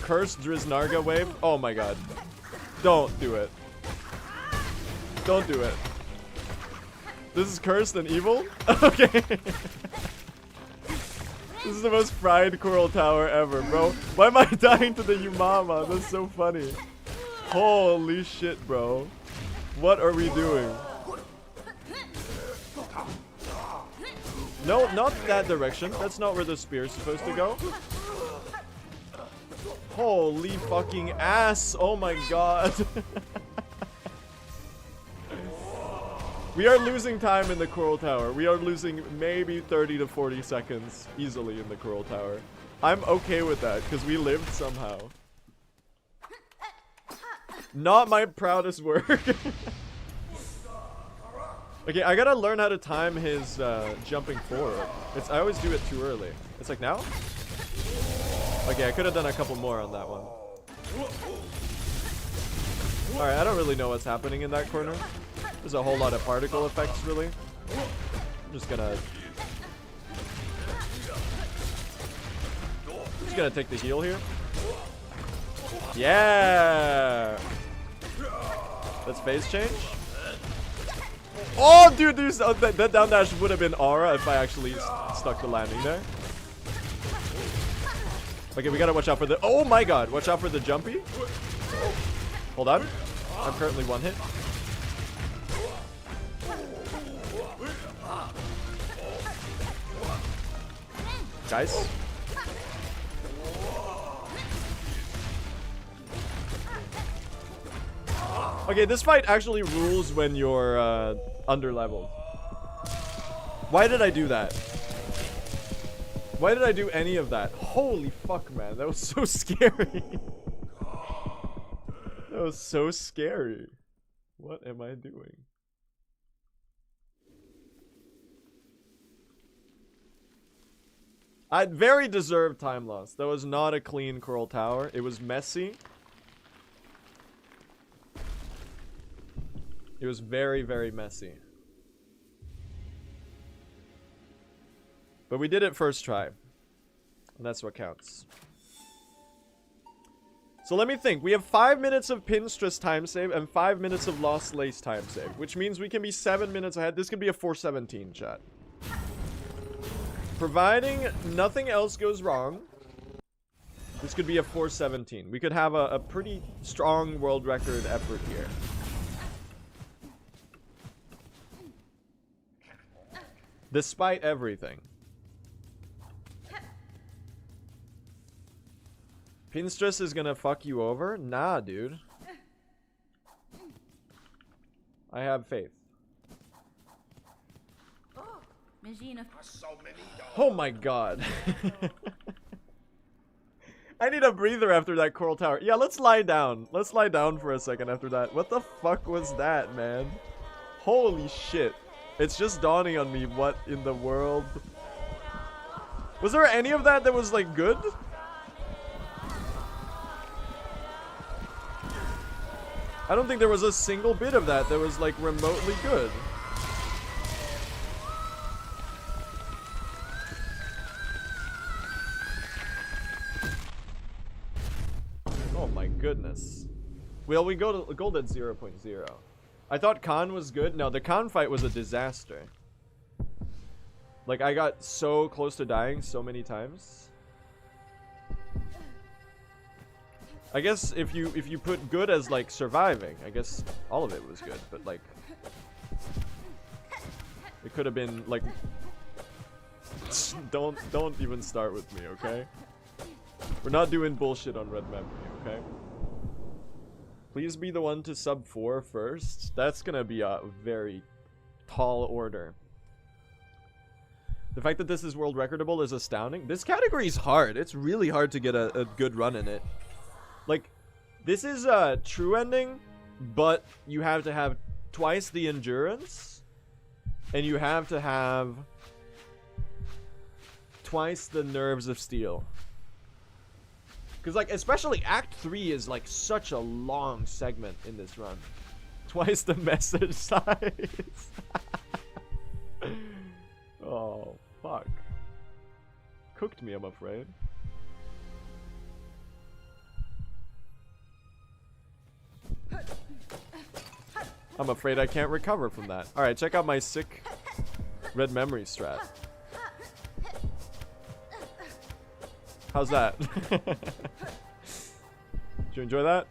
Cursed Driznarga wave? Oh my god. Don't do it. Don't do it. This is cursed and evil? Okay. This is the most fried Coral Tower ever, bro. Why am I dying to the Yumama? That's so funny. Holy shit, bro. What are we doing? No, not that direction. That's not where the spear is supposed to go. Holy fucking ass. Oh my god. We are losing time in the Coral Tower. We are losing maybe 30 to 40 seconds easily in the Coral Tower. I'm okay with that because we lived somehow. Not my proudest work. Okay, I gotta learn how to time his jumping forward. I always do it too early. It's like now? Okay, I could have done a couple more on that one. Alright, I don't really know what's happening in that corner. There's a whole lot of particle effects, really. I'm just gonna take the heal here. Yeah! That's phase change. Oh, dude, that down dash would have been aura if I actually stuck the landing there. Okay, we gotta watch out for the... Oh my god, watch out for the jumpy. Hold on. I'm currently one hit. Guys? Okay, this fight actually rules when you're under-leveled. Why did I do that? Why did I do any of that? Holy fuck, man. That was so scary. That was so scary. What am I doing? I very deserved time loss. That was not a clean coral tower. It was messy. It was very, very messy. But we did it first try. And that's what counts. So let me think. We have 5 minutes of pinstress time save and 5 minutes of lost lace time save. Which means we can be 7 minutes ahead. This could be a 4:17, chat. Providing nothing else goes wrong, this could be a 4:17. We could have a pretty strong world record effort here. Despite everything. Pinstress is gonna fuck you over? Nah, dude. I have faith. Oh my god. I need a breather after that coral tower. Yeah, let's lie down. Let's lie down for a second after that. What the fuck was that, man? Holy shit. It's just dawning on me what in the world. Was there any of that that was like good? I don't think there was a single bit of that that was like remotely good. Oh my goodness. Well, we go to gold at 0.0. I thought Khan was good. No, the Khan fight was a disaster. Like, I got so close to dying so many times. I guess if you put good as like surviving, I guess all of it was good, but like it could have been like don't even start with me, okay? We're not doing bullshit on red memory, okay? Please be the one to sub 4 first. That's gonna be a very tall order. The fact that this is world recordable is astounding. This category is hard. It's really hard to get a good run in it. Like, this is a true ending, but you have to have twice the endurance, and you have to have twice the nerves of steel. Because, like, especially Act 3 is, like, such a long segment in this run. Twice the message size. Oh, fuck. Cooked me, I'm afraid. I'm afraid I can't recover from that. Alright, check out my sick red memory strat. How's that? Did you enjoy that?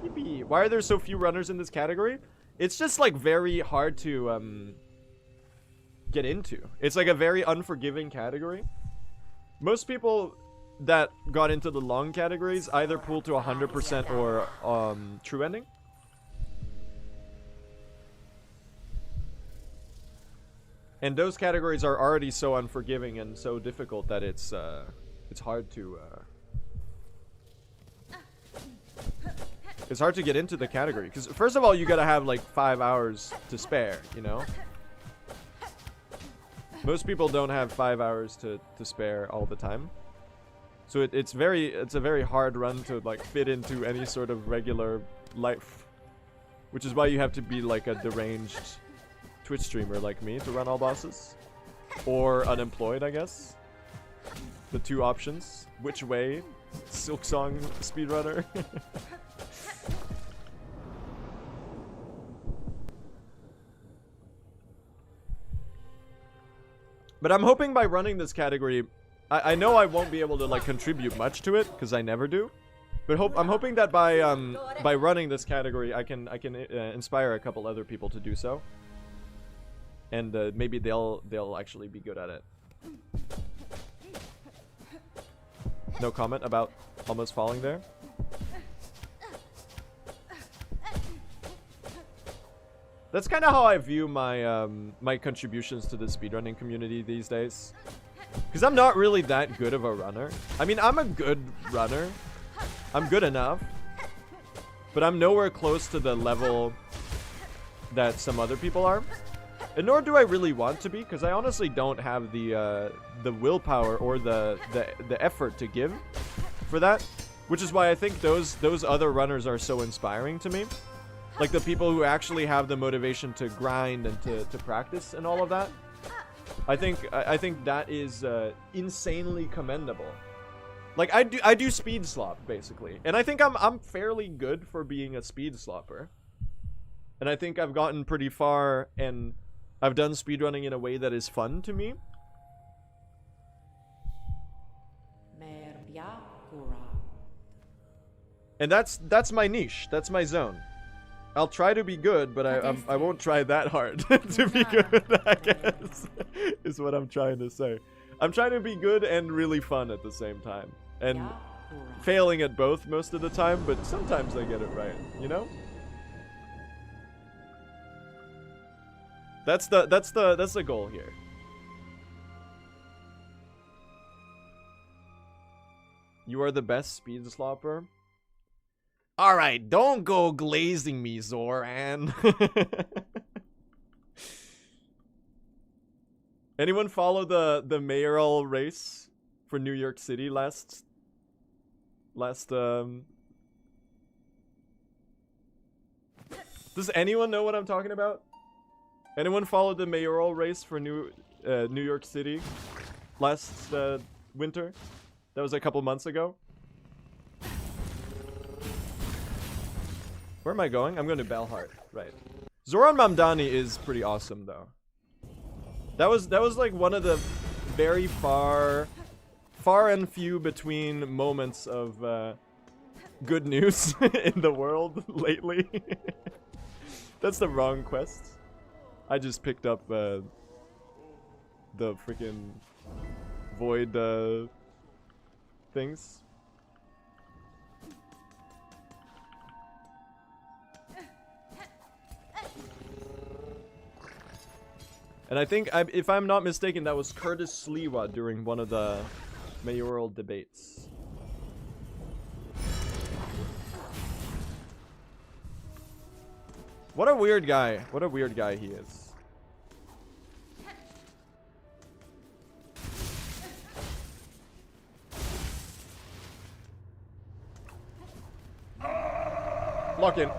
Yippee. Why are there so few runners in this category? It's just like very hard to get into. It's like a very unforgiving category. Most people that got into the long categories either pull to 100% or true ending. And those categories are already so unforgiving and so difficult that it's hard to it's hard to get into the category, because first of all you gotta have like 5 hours to spare, you know. Most people don't have 5 hours to spare all the time, so it's a very hard run to like fit into any sort of regular life, which is why you have to be like a deranged Twitch streamer like me to run all bosses, or unemployed, I guess. The two options. Which way? Silksong speedrunner. But I'm hoping by running this category, I know I won't be able to like contribute much to it because I never do. But I'm hoping that by running this category, I can inspire a couple other people to do so, and maybe they'll actually be good at it. No comment about almost falling there. That's kind of how I view my my contributions to the speedrunning community these days, because I'm not really that good of a runner. I mean, I'm a good runner. I'm good enough, but I'm nowhere close to the level that some other people are, and nor do I really want to be, because I honestly don't have the willpower or the effort to give for that, which is why I think those other runners are so inspiring to me, like the people who actually have the motivation to grind and to practice and all of that. I think that is insanely commendable. Like I do speed slop basically, and I think I'm fairly good for being a speed slopper, and I think I've gotten pretty far, and I've done speedrunning in a way that is fun to me. And that's my niche. That's my zone. I'll try to be good, but I won't try that hard to be good, I guess, is what I'm trying to say. I'm trying to be good and really fun at the same time. And failing at both most of the time, but sometimes I get it right, you know? That's the goal here. You are the best speed slopper. All right, don't go glazing me, Zoran. Anyone follow the mayoral race for New York City last Does anyone know what I'm talking about? Anyone follow the mayoral race for New York City last winter? That was a couple months ago. Where am I going? I'm going to Belhart, right? Zoran Mamdani is pretty awesome though. That was like one of the very far and few between moments of good news in the world lately. That's the wrong quest. I just picked up the freaking void things. And I think, if I'm not mistaken, that was Curtis Sliwa during one of the mayoral debates. What a weird guy. What a weird guy he is. Lock in.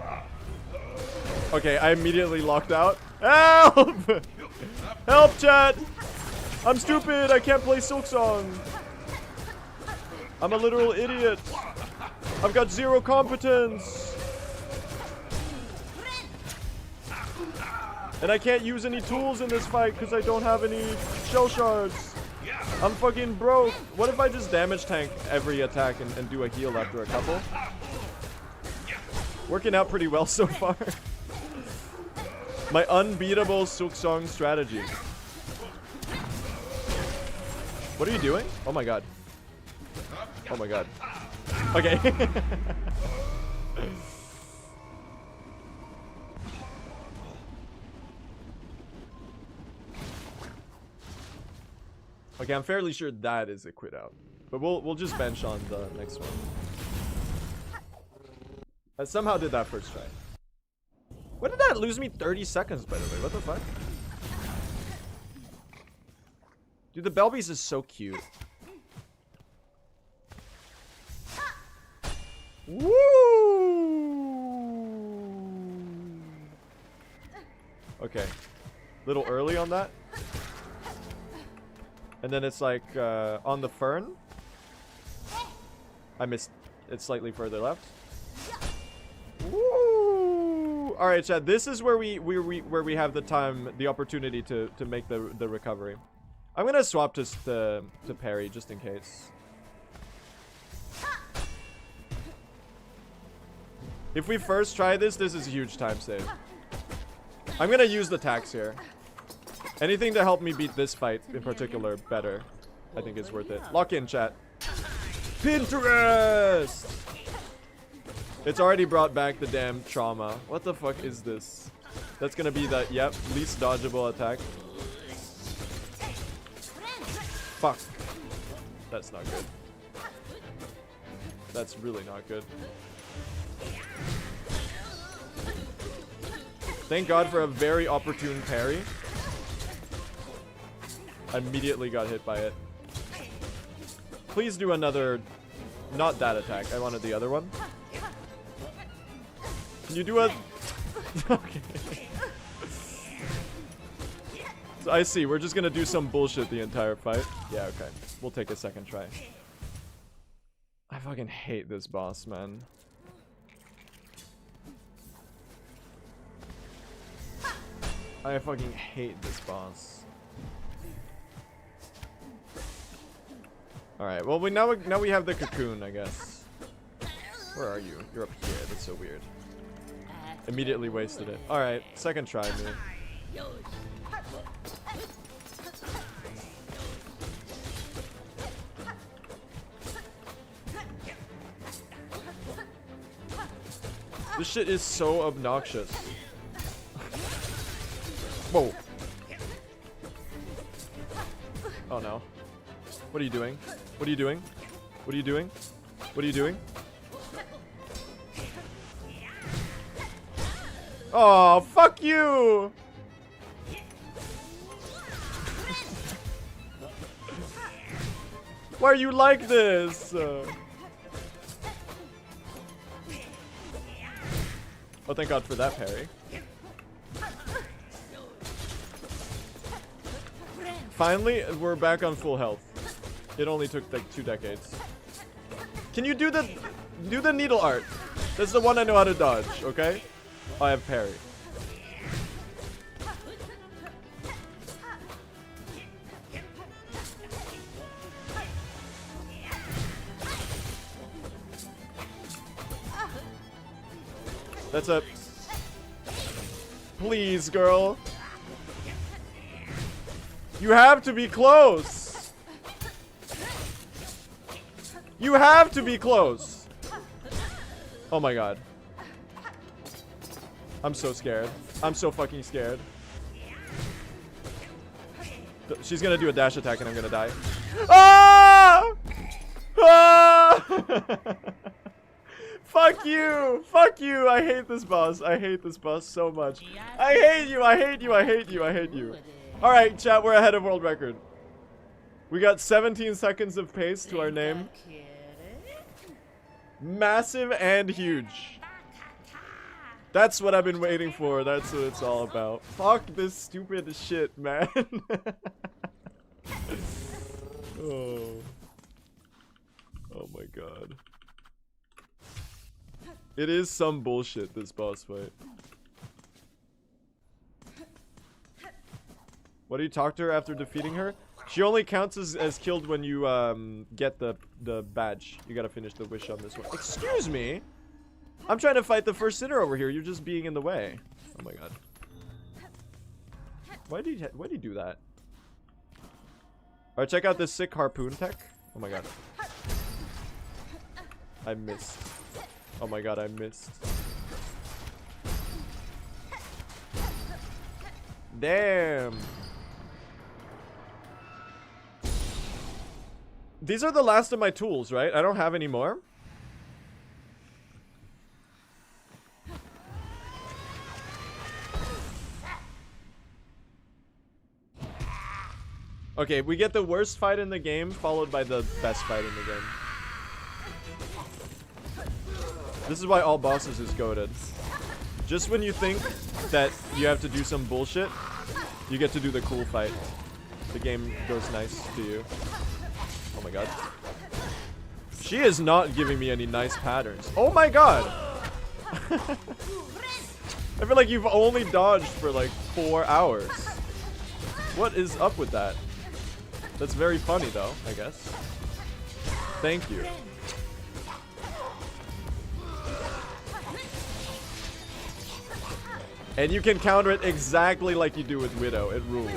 Okay, I immediately locked out. Help! Help, chat! I'm stupid. I can't play Silksong. I'm a literal idiot. I've got 0 competence. And I can't use any tools in this fight because I don't have any shell shards. I'm fucking broke. What if I just damage tank every attack and do a heal after a couple? Working out pretty well so far. My unbeatable Silksong strategy. What are you doing? Oh my god. Oh my god. Okay. Okay, I'm fairly sure that is a quit out. But we'll just bench on the next one. I somehow did that first try. When did that lose me 30 seconds, by the way? What the fuck? Dude, the Belbies is so cute. Woo! Okay. Little early on that. And then it's like, on the fern. I missed it slightly further left. Woo! All right, Chad. This is where we have the time, the opportunity to make the recovery. I'm gonna swap to parry just in case. If we first try this, this is a huge time save. I'm gonna use the tax here. Anything to help me beat this fight in particular better, I think is worth it. Lock in, chat. Pinterest! It's already brought back the damn trauma. What the fuck is this? That's gonna be the, yep, least dodgeable attack. Fuck. That's not good. That's really not good. Thank God for a very opportune parry. I immediately got hit by it. Please do another... Not that attack. I wanted the other one. Can you do a... Okay. So I see. We're just gonna do some bullshit the entire fight. Yeah, okay. We'll take a second try. I fucking hate this boss, man. I fucking hate this boss. Alright, well now we have the cocoon, I guess. Where are you? You're up here. That's so weird. Immediately wasted it. Alright, second try, me. This shit is so obnoxious. Whoa. Oh no. What are you doing? What are you doing? What are you doing? What are you doing? Oh, fuck you! Why are you like this? Oh, thank God for that parry. Finally, we're back on full health. It only took like 2 decades. Can you do the needle art? That's the one I know how to dodge, okay? I have parry. That's a... Please, girl. You have to be close. You have to be close. Oh my God. I'm so scared. I'm so fucking scared. She's gonna do a dash attack and I'm gonna die. Ah! Ah! Fuck you! Fuck you! I hate this boss. I hate this boss so much. I hate you! I hate you! I hate you! I hate you! Alright, chat, we're ahead of world record. We got 17 seconds of pace to our name. Massive and huge. That's what I've been waiting for. That's what it's all about. Fuck this stupid shit, man. Oh. Oh my God. It is some bullshit, this boss fight. What do you talk to her after defeating her? She only counts as killed when you get the badge. You gotta finish the wish on this one. Excuse me? I'm trying to fight the first sinner over here. You're just being in the way. Oh my God. Why did he do that? Alright, check out this sick harpoon tech. Oh my God. I missed. Oh my God, I missed. Damn. These are the last of my tools, right? I don't have any more. Okay, we get the worst fight in the game, followed by the best fight in the game. This is why all bosses is goated. Just when you think that you have to do some bullshit, you get to do the cool fight. The game goes nice to you. Oh my God. She is not giving me any nice patterns. Oh my God! I feel like you've only dodged for like 4 hours. What is up with that? That's very funny though, I guess. Thank you. And you can counter it exactly like you do with Widow. It rules.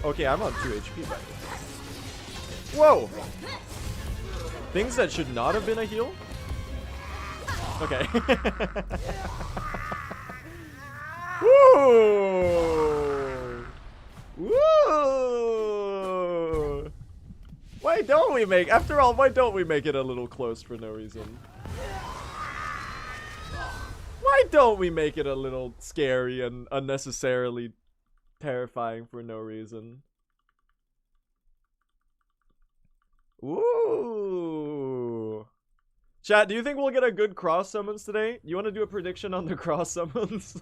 Okay, I'm on 2 HP by the way. Whoa! Things that should not have been a heal? Okay. Woo! Woo! Why don't we make, after all, why don't we make it a little close for no reason? Why don't we make it a little scary and unnecessarily terrifying for no reason? Ooh. Chat, do you think we'll get a good cross summons today? You want to do a prediction on the cross summons?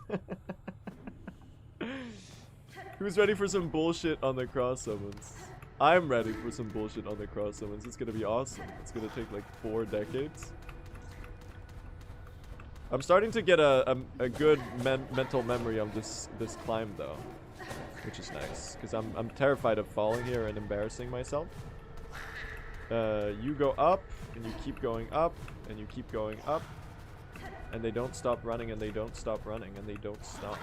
Who's ready for some bullshit on the cross summons? I'm ready for some bullshit on the cross summons. It's gonna be awesome. It's gonna take like 4 decades. I'm starting to get a good mental memory of this climb though, which is nice because I'm terrified of falling here and embarrassing myself. You go up and you keep going up and you keep going up, and they don't stop running and they don't stop running and they don't stop.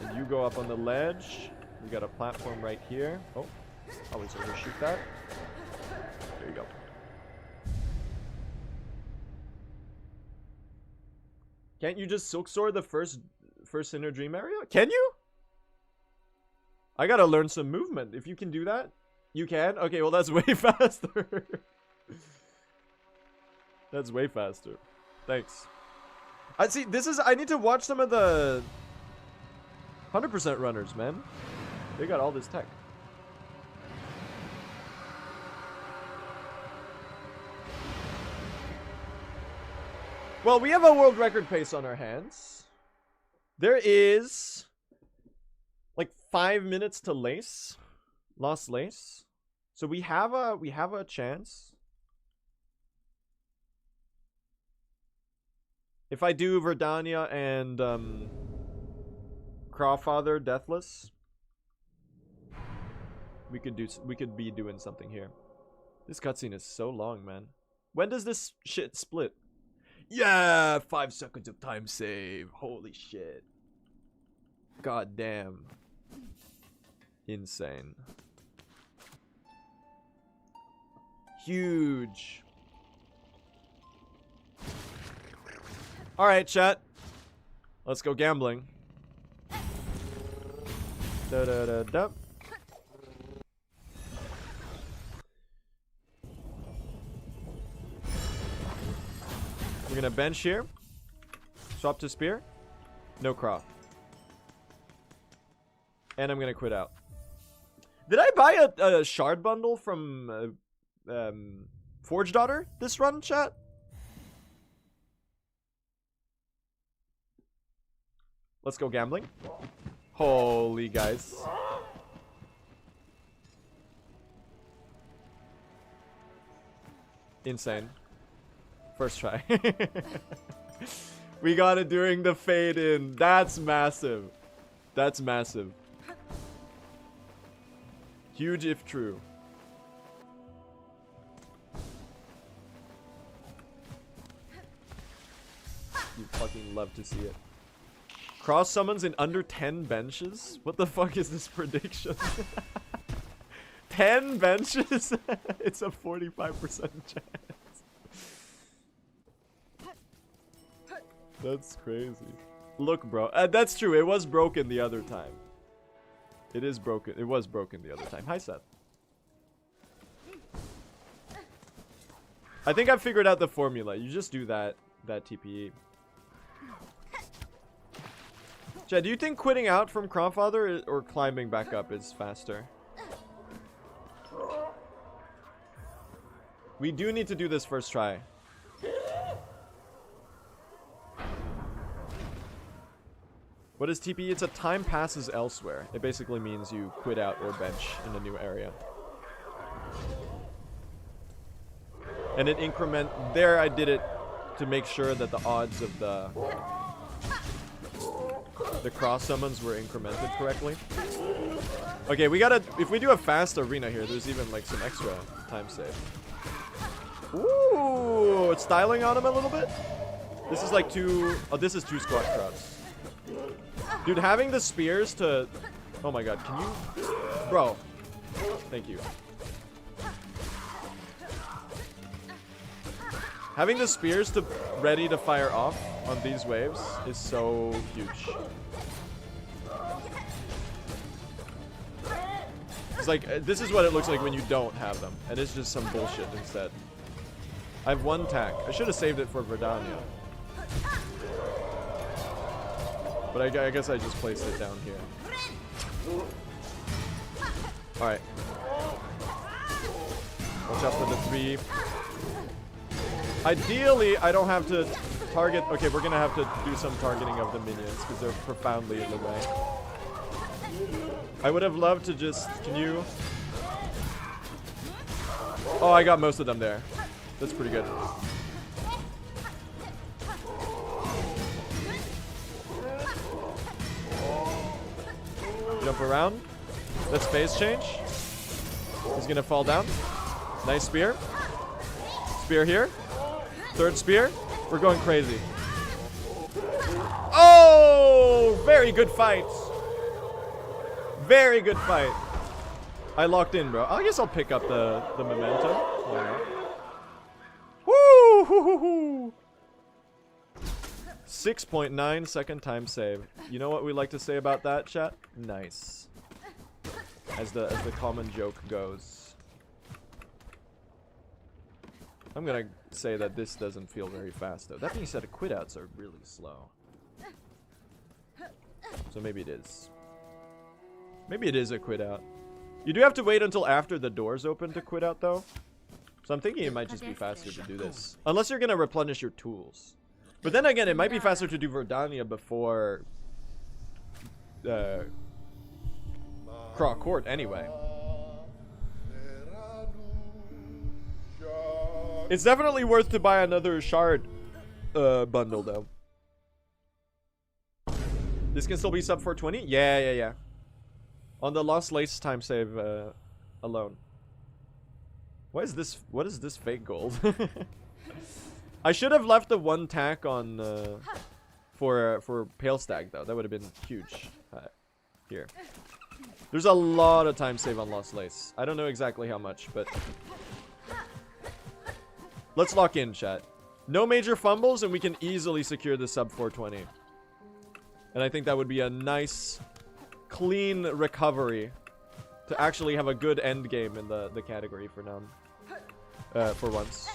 And you go up on the ledge. We got a platform right here. Oh, always overshoot that. There you go. Can't you just silk sword the first inner dream area? Can you? I gotta learn some movement. If you can do that, you can. Okay, well that's way faster. That's way faster. Thanks. I see. I need to watch some of the 100% runners, man. They got all this tech. Well, we have a world record pace on our hands. There is like 5 minutes to lace. Lost lace. So we have a chance. If I do Verdania and Crawfather Deathless, we could be doing something here. This cutscene is so long, man. When does this shit split? Yeah, 5 seconds of time save. Holy shit. God damn. Insane. Huge. Alright, chat. Let's go gambling. Da da da da. We're gonna bench here. Swap to spear. No craw. And I'm gonna quit out. Did I buy a shard bundle from Forge Daughter this run, chat? Let's go gambling. Holy guys. Insane. First try. We got it during the fade in. That's massive. That's massive. Huge if true. You fucking love to see it. Cross summons in under 10 benches? What the fuck is this prediction? 10 benches? It's a 45% chance. That's crazy. Look, bro. That's true. It was broken the other time. It is broken. It was broken the other time. Hi, Seth. I think I figured out the formula. You just do that TPE. Chad, do you think quitting out from Crawfather or climbing back up is faster? We do need to do this first try. What is TP? It's a time passes elsewhere. It basically means you quit out or bench in a new area. And it increment... There I did it to make sure that the odds of the cross summons were incremented correctly. Okay, we gotta... If we do a fast arena here, there's even like some extra time save. Ooh, it's styling on him a little bit. This is like two... Oh, this is 2 squat crowds. Dude, having the spears to... Oh my god, can you... Bro. Thank you. Having the spears to ready to fire off on these waves is so huge. It's like, this is what it looks like when you don't have them. And it's just some bullshit instead. I have 1 tack. I should have saved it for Verdania. But I guess I just placed it down here. Alright. Watch out for the 3. Ideally, I don't have to target... Okay, we're gonna have to do some targeting of the minions because they're profoundly in the way. I would have loved to just... Can you... Oh, I got most of them there. That's pretty good. Jump around. Let's phase change. He's gonna fall down. Nice spear. Spear here. 3rd spear. We're going crazy. Oh! Very good fight. Very good fight. I locked in, bro. I guess I'll pick up the momentum. Why not? Woo! Hoo, hoo, hoo. 6.9 second time save. You know what we like to say about that, chat? Nice. As the common joke goes. I'm gonna say that this doesn't feel very fast though. That being said, quit outs are really slow. So maybe it is. Maybe it is a quit out. You do have to wait until after the doors open to quit out though. So I'm thinking it might just be faster to do this. Unless you're gonna replenish your tools. But then again, it might be faster to do Verdania before Craw Court anyway. It's definitely worth to buy another shard bundle though. This can still be sub 420? Yeah. On the Lost Lace time save alone. What is this fake gold? I should have left the 1 tack on for Pale Stag though. That would have been huge. Here. There's a lot of time save on Lost Lace. I don't know exactly how much, but let's lock in, chat. No major fumbles and we can easily secure the sub 420. And I think that would be a nice clean recovery to actually have a good end game in the category for now. For once.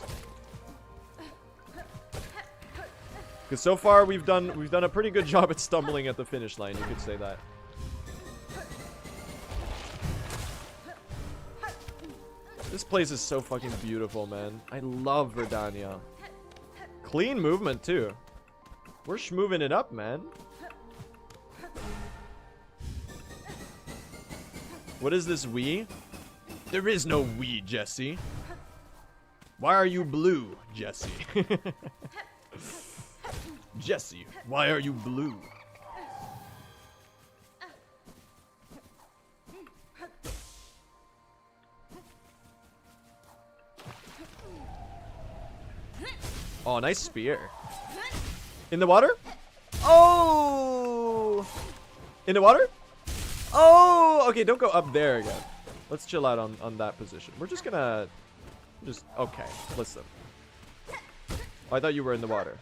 Because so far we've done a pretty good job at stumbling at the finish line, you could say that. This place is so fucking beautiful, man. I love Verdania. Clean movement too. We're schmoving it up, man. What is this we? There is no we, Jesse. Why are you blue, Jesse? Jesse, why are you blue? Oh, nice spear. In the water? Oh! In the water? Oh! Okay, don't go up there again. Let's chill out on that position. We're just gonna... Okay, listen. Oh, I thought you were in the water.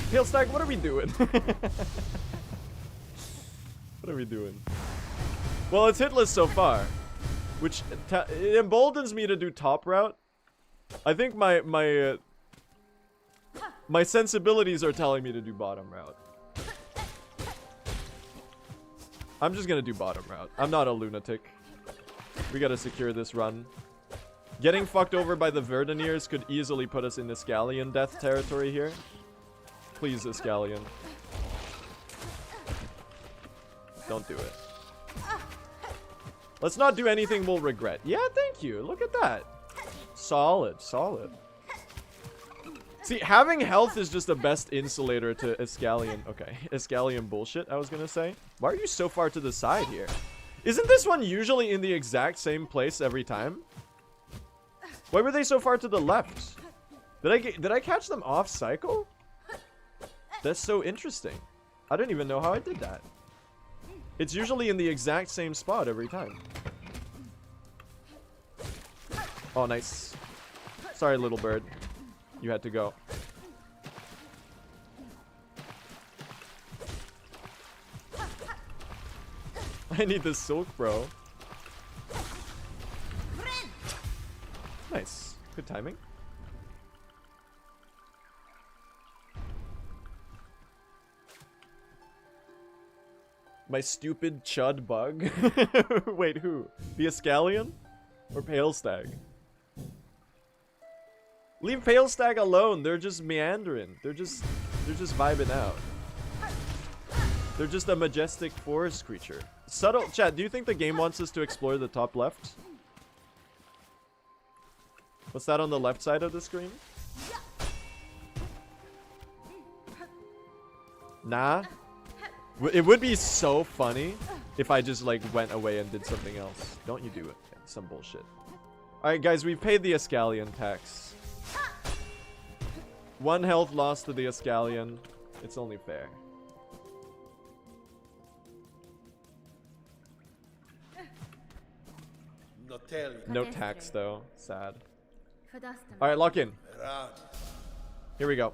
Pale Stag, what are we doing? What are we doing? Well, it's hitless so far. Which it emboldens me to do top route. I think my sensibilities are telling me to do bottom route. I'm just gonna do bottom route. I'm not a lunatic. We gotta secure this run. Getting fucked over by the Verdaniers could easily put us in Escallion death territory here. Please, Escallion. Don't do it. Let's not do anything we'll regret. Yeah, thank you. Look at that. Solid, solid. See, having health is just the best insulator to Escalion. Okay, Escalion bullshit, I was gonna say. Why are you so far to the side here? Isn't this one usually in the exact same place every time? Why were they so far to the left? Did I catch them off cycle? That's so interesting. I don't even know how I did that. It's usually in the exact same spot every time. Oh, nice. Sorry, little bird. You had to go. I need the silk, bro. Nice. Good timing. My stupid chud bug. Wait, who? The Escalion? Or Pale Stag? Leave Pale Stag alone. They're just meandering. They're just vibing out. They're just a majestic forest creature. Subtle chat, do you think the game wants us to explore the top left? What's that on the left side of the screen? Nah. It would be so funny if I just like went away and did something else. Don't you do it. Some bullshit. Alright guys, we've paid the Escalion tax. 1 health lost to the Escalion. It's only fair. No tax though. Sad. Alright, lock in. Here we go.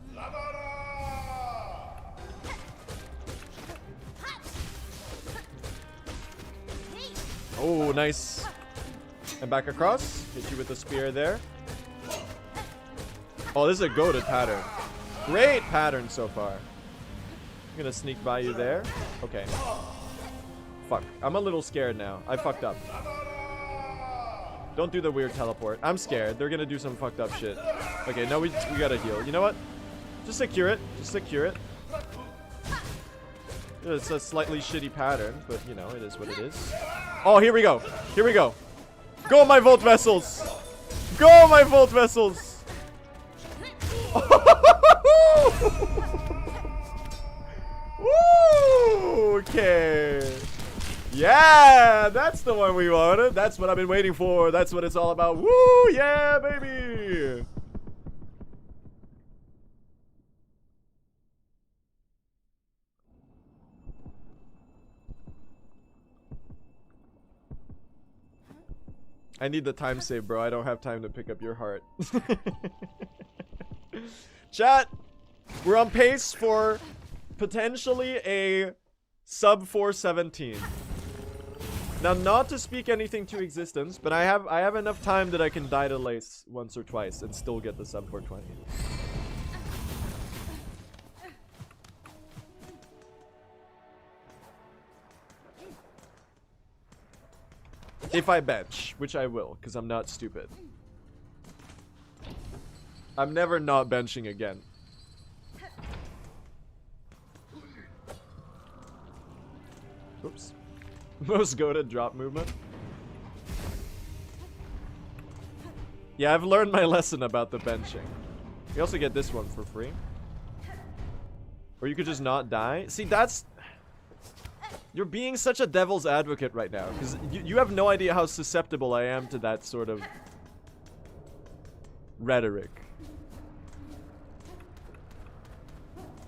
Oh, nice. And back across. Hit you with the spear there. Oh, this is a goated pattern. Great pattern so far. I'm gonna sneak by you there. Okay. Fuck. I'm a little scared now. I fucked up. Don't do the weird teleport. I'm scared. They're gonna do some fucked up shit. Okay, no, we gotta heal. You know what? Just secure it. Just secure it. It's a slightly shitty pattern, but you know, it is what it is. Oh, here we go. Here we go. Go, my Volt Vessels. Go, my Volt Vessels. Woo! Okay. Yeah, that's the one we wanted. That's what I've been waiting for. That's what it's all about. Woo! Yeah, baby. I need the time save, bro. I don't have time to pick up your heart. Chat, we're on pace for potentially a sub 417. Now, not to speak anything to existence, but I have enough time that I can die to lace once or twice and still get the sub 420. If I bench, which I will, because I'm not stupid. I'm never not benching again. Oops. Most goated drop movement. Yeah, I've learned my lesson about the benching. You also get this one for free. Or you could just not die. See, that's... You're being such a devil's advocate right now, because you have no idea how susceptible I am to that sort of rhetoric.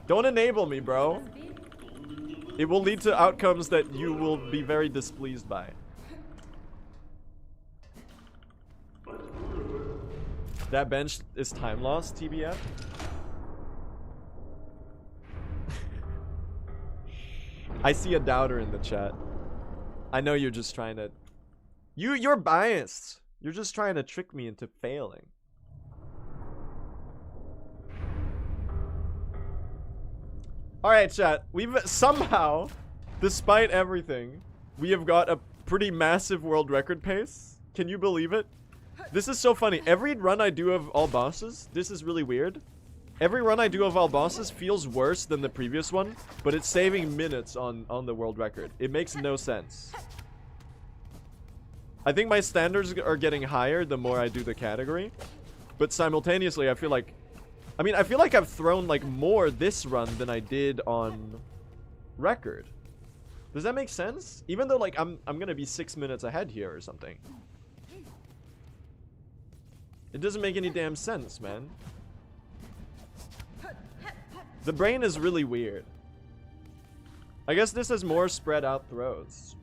Don't enable me, bro. It will lead to outcomes that you will be very displeased by. That bench is time loss, TBF. I see a doubter in the chat. I know you're just trying to... You're biased. You're just trying to trick me into failing. Alright, chat. We've somehow, despite everything, we have got a pretty massive world record pace. Can you believe it? This is so funny. Every run I do of all bosses, this is really weird. Every run I do of all bosses feels worse than the previous one, but it's saving minutes on the world record. It makes no sense. I think my standards are getting higher the more I do the category, but simultaneously I feel like, I feel like I've thrown like more this run than I did on record. Does that make sense? Even though like I'm gonna be 6 minutes ahead here or something. It doesn't make any damn sense, man. The brain is really weird. I guess this has more spread out throws.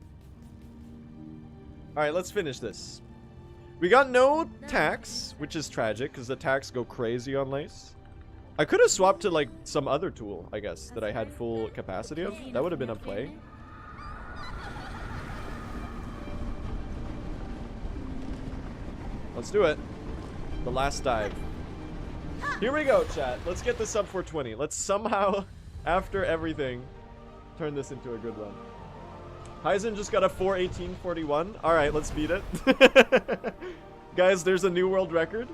Alright, let's finish this. We got no tax, which is tragic, because the tax go crazy on Lace. I could have swapped to, like, some other tool, I guess, that I had full capacity of. That would have been a play. Let's do it. The last dive. Here we go, chat. Let's get the sub 420. Let's somehow, after everything, turn this into a good run. Heisen just got a 4:18:41. Alright, let's beat it. Guys, there's a new world record.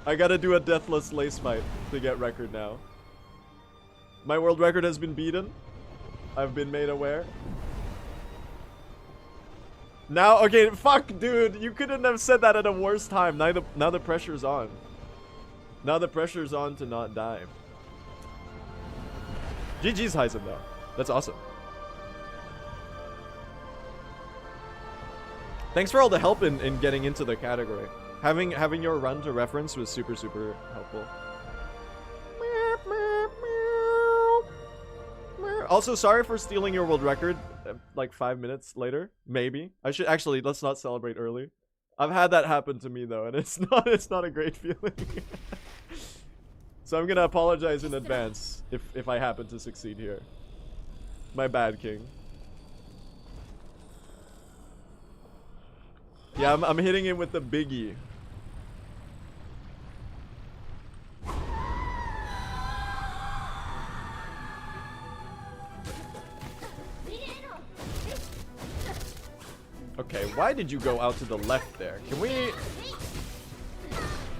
I gotta do a deathless lace fight to get record now. My world record has been beaten. I've been made aware. Now, okay, fuck, dude. You couldn't have said that at a worse time. Now the pressure's on. Now the pressure's on to not die. GG's Heisen, though. That's awesome. Thanks for all the help in getting into the category. Having your run to reference was super, super helpful. Also, sorry for stealing your world record like 5 minutes later. Maybe. I should actually, let's not celebrate early. I've had that happen to me though, and it's not a great feeling. So I'm gonna apologize in advance if I happen to succeed here. My bad, King. Yeah, I'm hitting him with the biggie. Okay, why did you go out to the left there? Can we...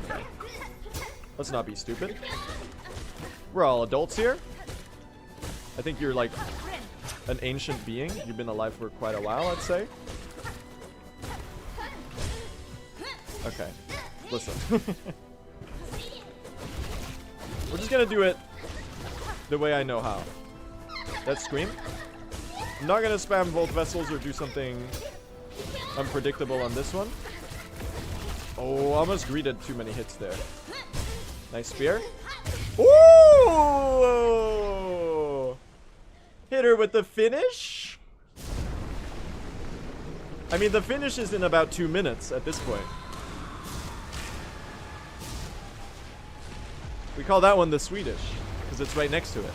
Okay. Let's not be stupid. We're all adults here. I think you're like an ancient being. You've been alive for quite a while, I'd say. Okay, listen. We're just gonna do it the way I know how. Let's scream. I'm not gonna spam Volt Vessels or do something unpredictable on this one. Oh, almost greeted too many hits there. Nice spear. Ooh! Hit her with the finish. I mean, the finish is in about 2 minutes at this point. We call that one the Swedish, because it's right next to it.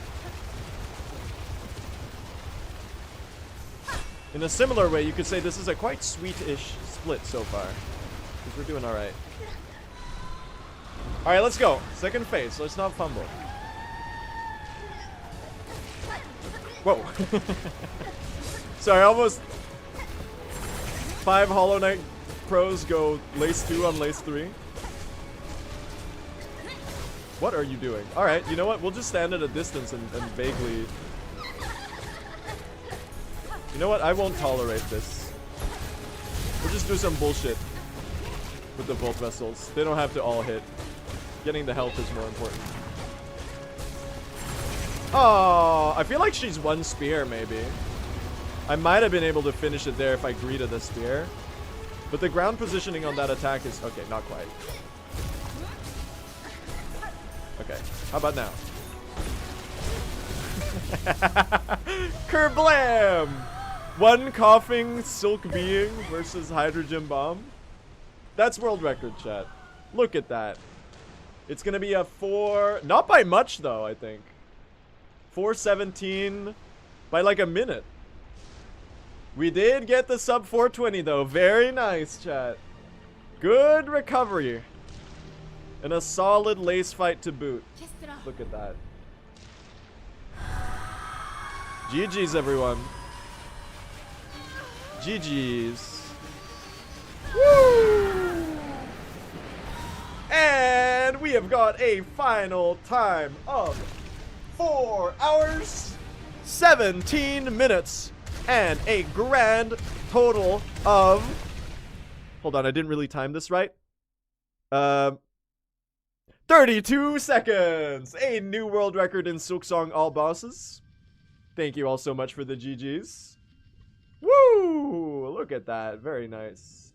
In a similar way, you could say this is a quite sweet-ish split so far, because we're doing alright. Alright, let's go. Second phase. Let's not fumble. Whoa. Sorry, almost 5 Hollow Knight pros go Lace 2 on Lace 3. What are you doing? Alright, you know what? We'll just stand at a distance and vaguely... You know what? I won't tolerate this. We'll just do some bullshit with the Volt Vessels. They don't have to all hit. Getting the health is more important. Oh, I feel like she's one spear, maybe. I might have been able to finish it there if I greeted the spear. But the ground positioning on that attack is... Okay, not quite. Okay, how about now? Kerblam! One coughing silk being versus hydrogen bomb. That's world record, chat. Look at that. It's gonna be a 4... Not by much, though, I think. 4:17 by like a minute. We did get the sub 420, though. Very nice, chat. Good recovery. And a solid lace fight to boot. Look at that. GG's, everyone. GG's. Woo! And And we have got a final time of 4 hours, 17 minutes, and a grand total of... Hold on, I didn't really time this right. 32 seconds! A new world record in Silksong all bosses. Thank you all so much for the GGs. Woo! Look at that. Very nice.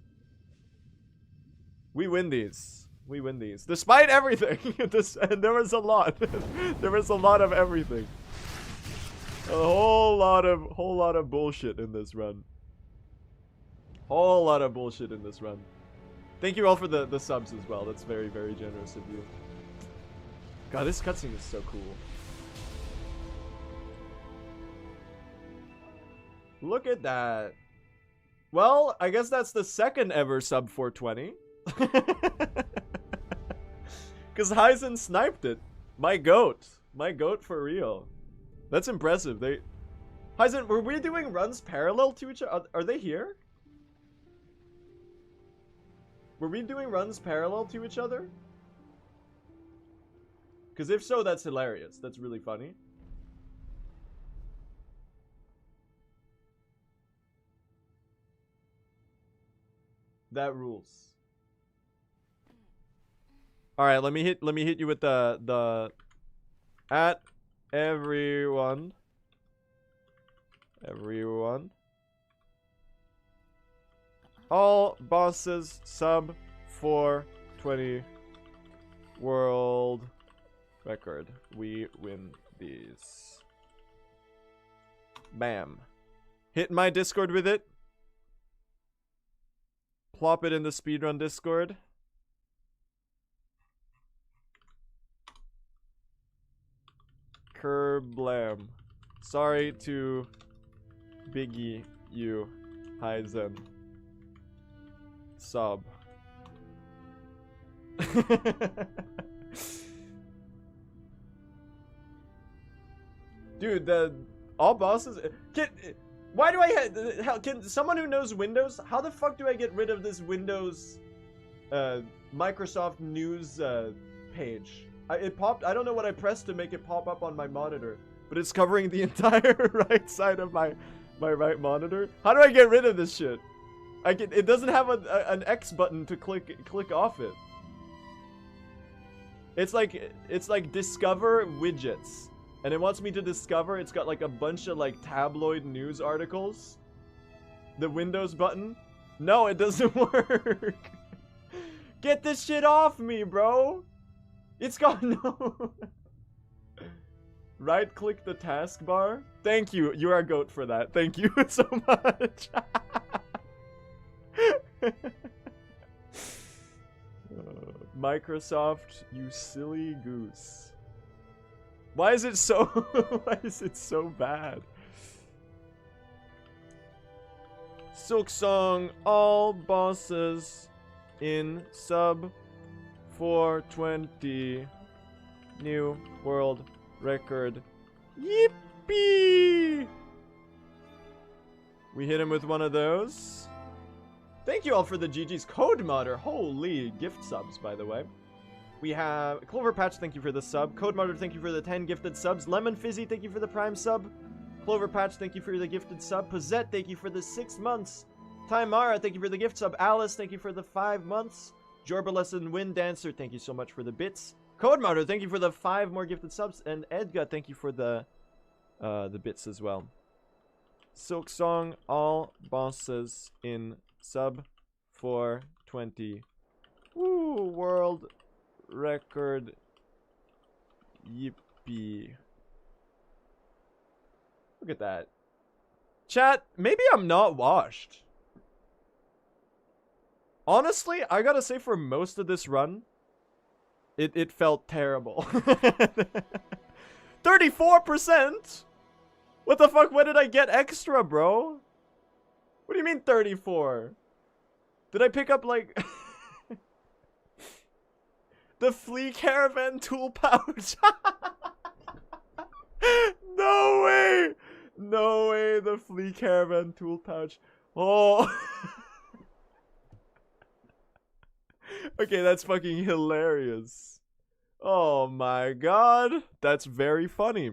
We win these. We win these. Despite everything. And there was a lot. There was a lot of everything. A whole lot of bullshit in this run. Whole lot of bullshit in this run. Thank you all for the subs as well. That's very, very generous of you. God, this cutscene is so cool. Look at that. Well, I guess that's the second ever sub 420. Because Heisen sniped it. My goat. My goat for real. That's impressive. Heisen, were we doing runs parallel to each other? Are they here? Were we doing runs parallel to each other? Because if so, that's hilarious. That's really funny. That rules. All right, let me hit you with the at everyone. All bosses sub 420 world record. We win these. Bam. Hit my Discord with it. Plop it in the Speedrun Discord. Kerblam. Sorry to Biggie you, Heisen. Sub. Dude, all bosses why do I can someone who knows Windows, how the fuck do I get rid of this Windows Microsoft News page? It popped. I don't know what I pressed to make it pop up on my monitor, but it's covering the entire right side of my right monitor. How do I get rid of this shit? It doesn't have an X button to click off it. It's like discover widgets. And it wants me to discover, it's got like a bunch of like tabloid news articles. The Windows button. No, it doesn't work. Get this shit off me, bro. It's got no... Right click the taskbar. Thank you. You are a goat for that. Thank you so much. Microsoft, you silly goose. Why is it so why is it so bad? Silksong, all bosses in sub 420 new world record. Yippee! We hit him with one of those. Thank you all for the GG's. Code Modder, holy gift subs, by the way. We have Clover Patch, thank you for the sub. Code Modder, thank you for the 10 gifted subs. Lemon Fizzy, thank you for the prime sub. Clover Patch, thank you for the gifted sub. Pozette, thank you for the 6 months. Timara, thank you for the gift sub. Alice, thank you for the 5 months. Jorba Lesson Wind Dancer, thank you so much for the bits. Code Modder, thank you for the 5 more gifted subs. And Edgar, thank you for the bits as well. Silksong, all bosses in sub 420. Woo, world record. Yippee. Look at that. Chat, maybe I'm not washed. Honestly, I gotta say for most of this run, it felt terrible. 34%? What the fuck? When did I get extra, bro? What do you mean 34? Did I pick up like... the Flea Caravan tool pouch? No way! No way, the Flea Caravan tool pouch. Oh. Okay, that's fucking hilarious. Oh my god. That's very funny.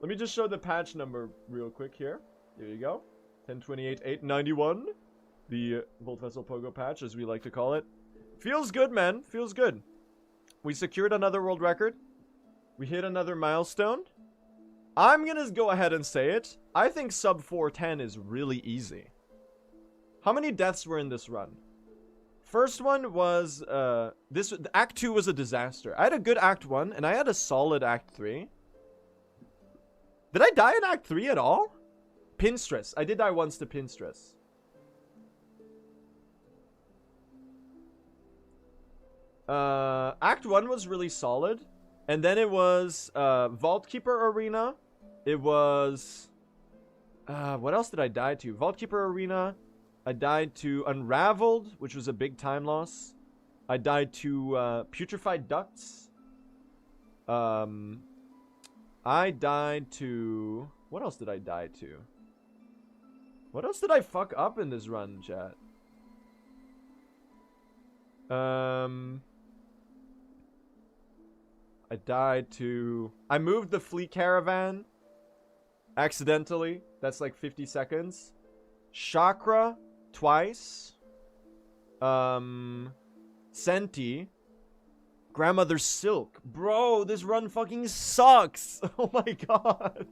Let me just show the patch number real quick here. Here you go. 1028.891. The Volt Vessel Pogo patch, as we like to call it. Feels good, man. Feels good. We secured another world record. We hit another milestone. I'm gonna go ahead and say it. I think sub 410 is really easy. How many deaths were in this run? First one was, Act 2 was a disaster. I had a good Act 1, and I had a solid Act 3. Did I die in Act 3 at all? Pinstress. I did die once to pinstress. Act 1 was really solid. And then it was, Vault Keeper Arena. It was, what else did I die to? Vault Keeper Arena. I died to Unraveled, which was a big time loss. I died to, Putrefied Ducts. I died to... What else did I die to? What else did I fuck up in this run, chat? I died to... I moved the Fleet Caravan. Accidentally. That's like 50 seconds. Chakra. Twice. Senti. Grandmother Silk. Bro, this run fucking sucks. Oh my god.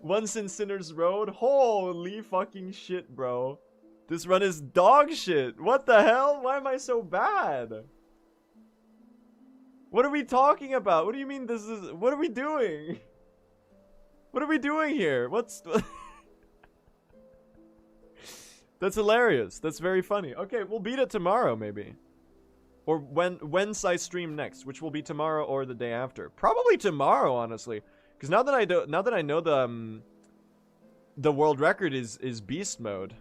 Once in Sinner's Road. Holy fucking shit, bro. This run is dog shit. What the hell? Why am I so bad? What are we talking about? What do you mean this is... What are we doing? What are we doing here? What's... That's hilarious. That's very funny. Okay, we'll beat it tomorrow, maybe. Or when's I stream next, which will be tomorrow or the day after. Probably tomorrow, honestly. Because now that I know the world record is beast mode.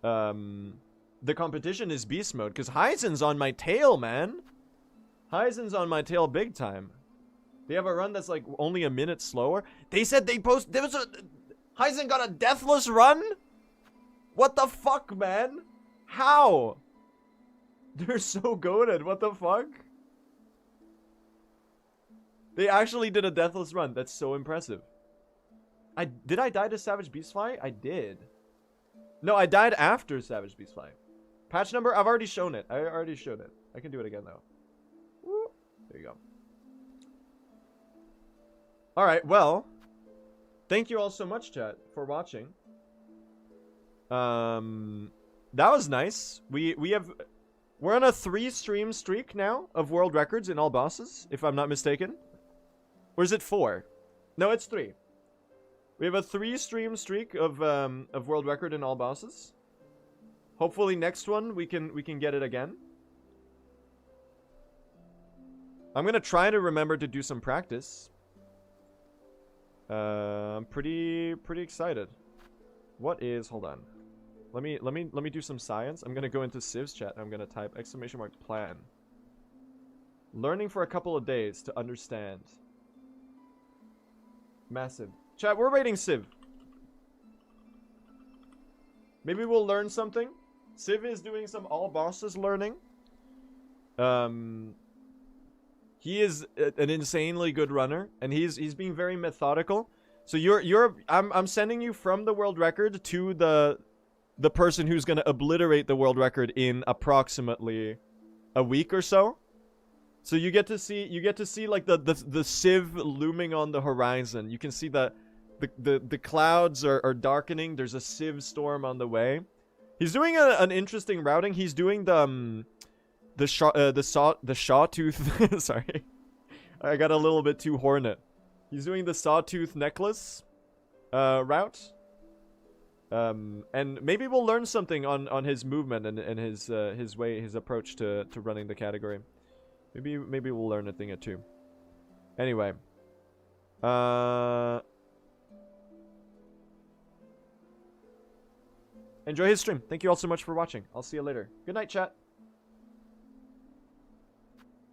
The competition is beast mode. Because Heisen's on my tail, man. Heisen's on my tail big time. They have a run that's like only a minute slower. They said they post... There was a... Heisen got a deathless run? What the fuck, man? How? They're so goated. What the fuck? They actually did a deathless run. That's so impressive. Did I die to Savage Beastfly? I did. No, I died after Savage Beastfly. Patch number? I've already shown it. I already showed it. I can do it again, though. Woo. There you go. Alright, well. Thank you all so much, chat, for watching. That was nice. We're on a 3-stream streak now of world records in all bosses, if I'm not mistaken. Or is it 4? No, it's 3. We have a 3-stream streak of world record in all bosses. Hopefully next one we can get it again. I'm gonna try to remember to do some practice. I'm pretty excited. What is... Hold on. Let me do some science. I'm gonna go into Civ's chat. I'm gonna type !plan. Learning for a couple of days to understand. Massive. Chat, we're rating Civ. Maybe we'll learn something. Civ is doing some all bosses learning. He is an insanely good runner, and he's being very methodical. So I'm sending you from the world record to the person who's gonna obliterate the world record in approximately a week or so. So you get to see like the Civ looming on the horizon. You can see the clouds are darkening. There's a Civ storm on the way. He's doing an interesting routing. He's doing the sawtooth. Sorry, I got a little bit too hornet. He's doing the sawtooth necklace route. And maybe we'll learn something on his movement and his approach to running the category. Maybe we'll learn a thing or two. Anyway, enjoy his stream. Thank you all so much for watching. I'll see you later. Good night, chat.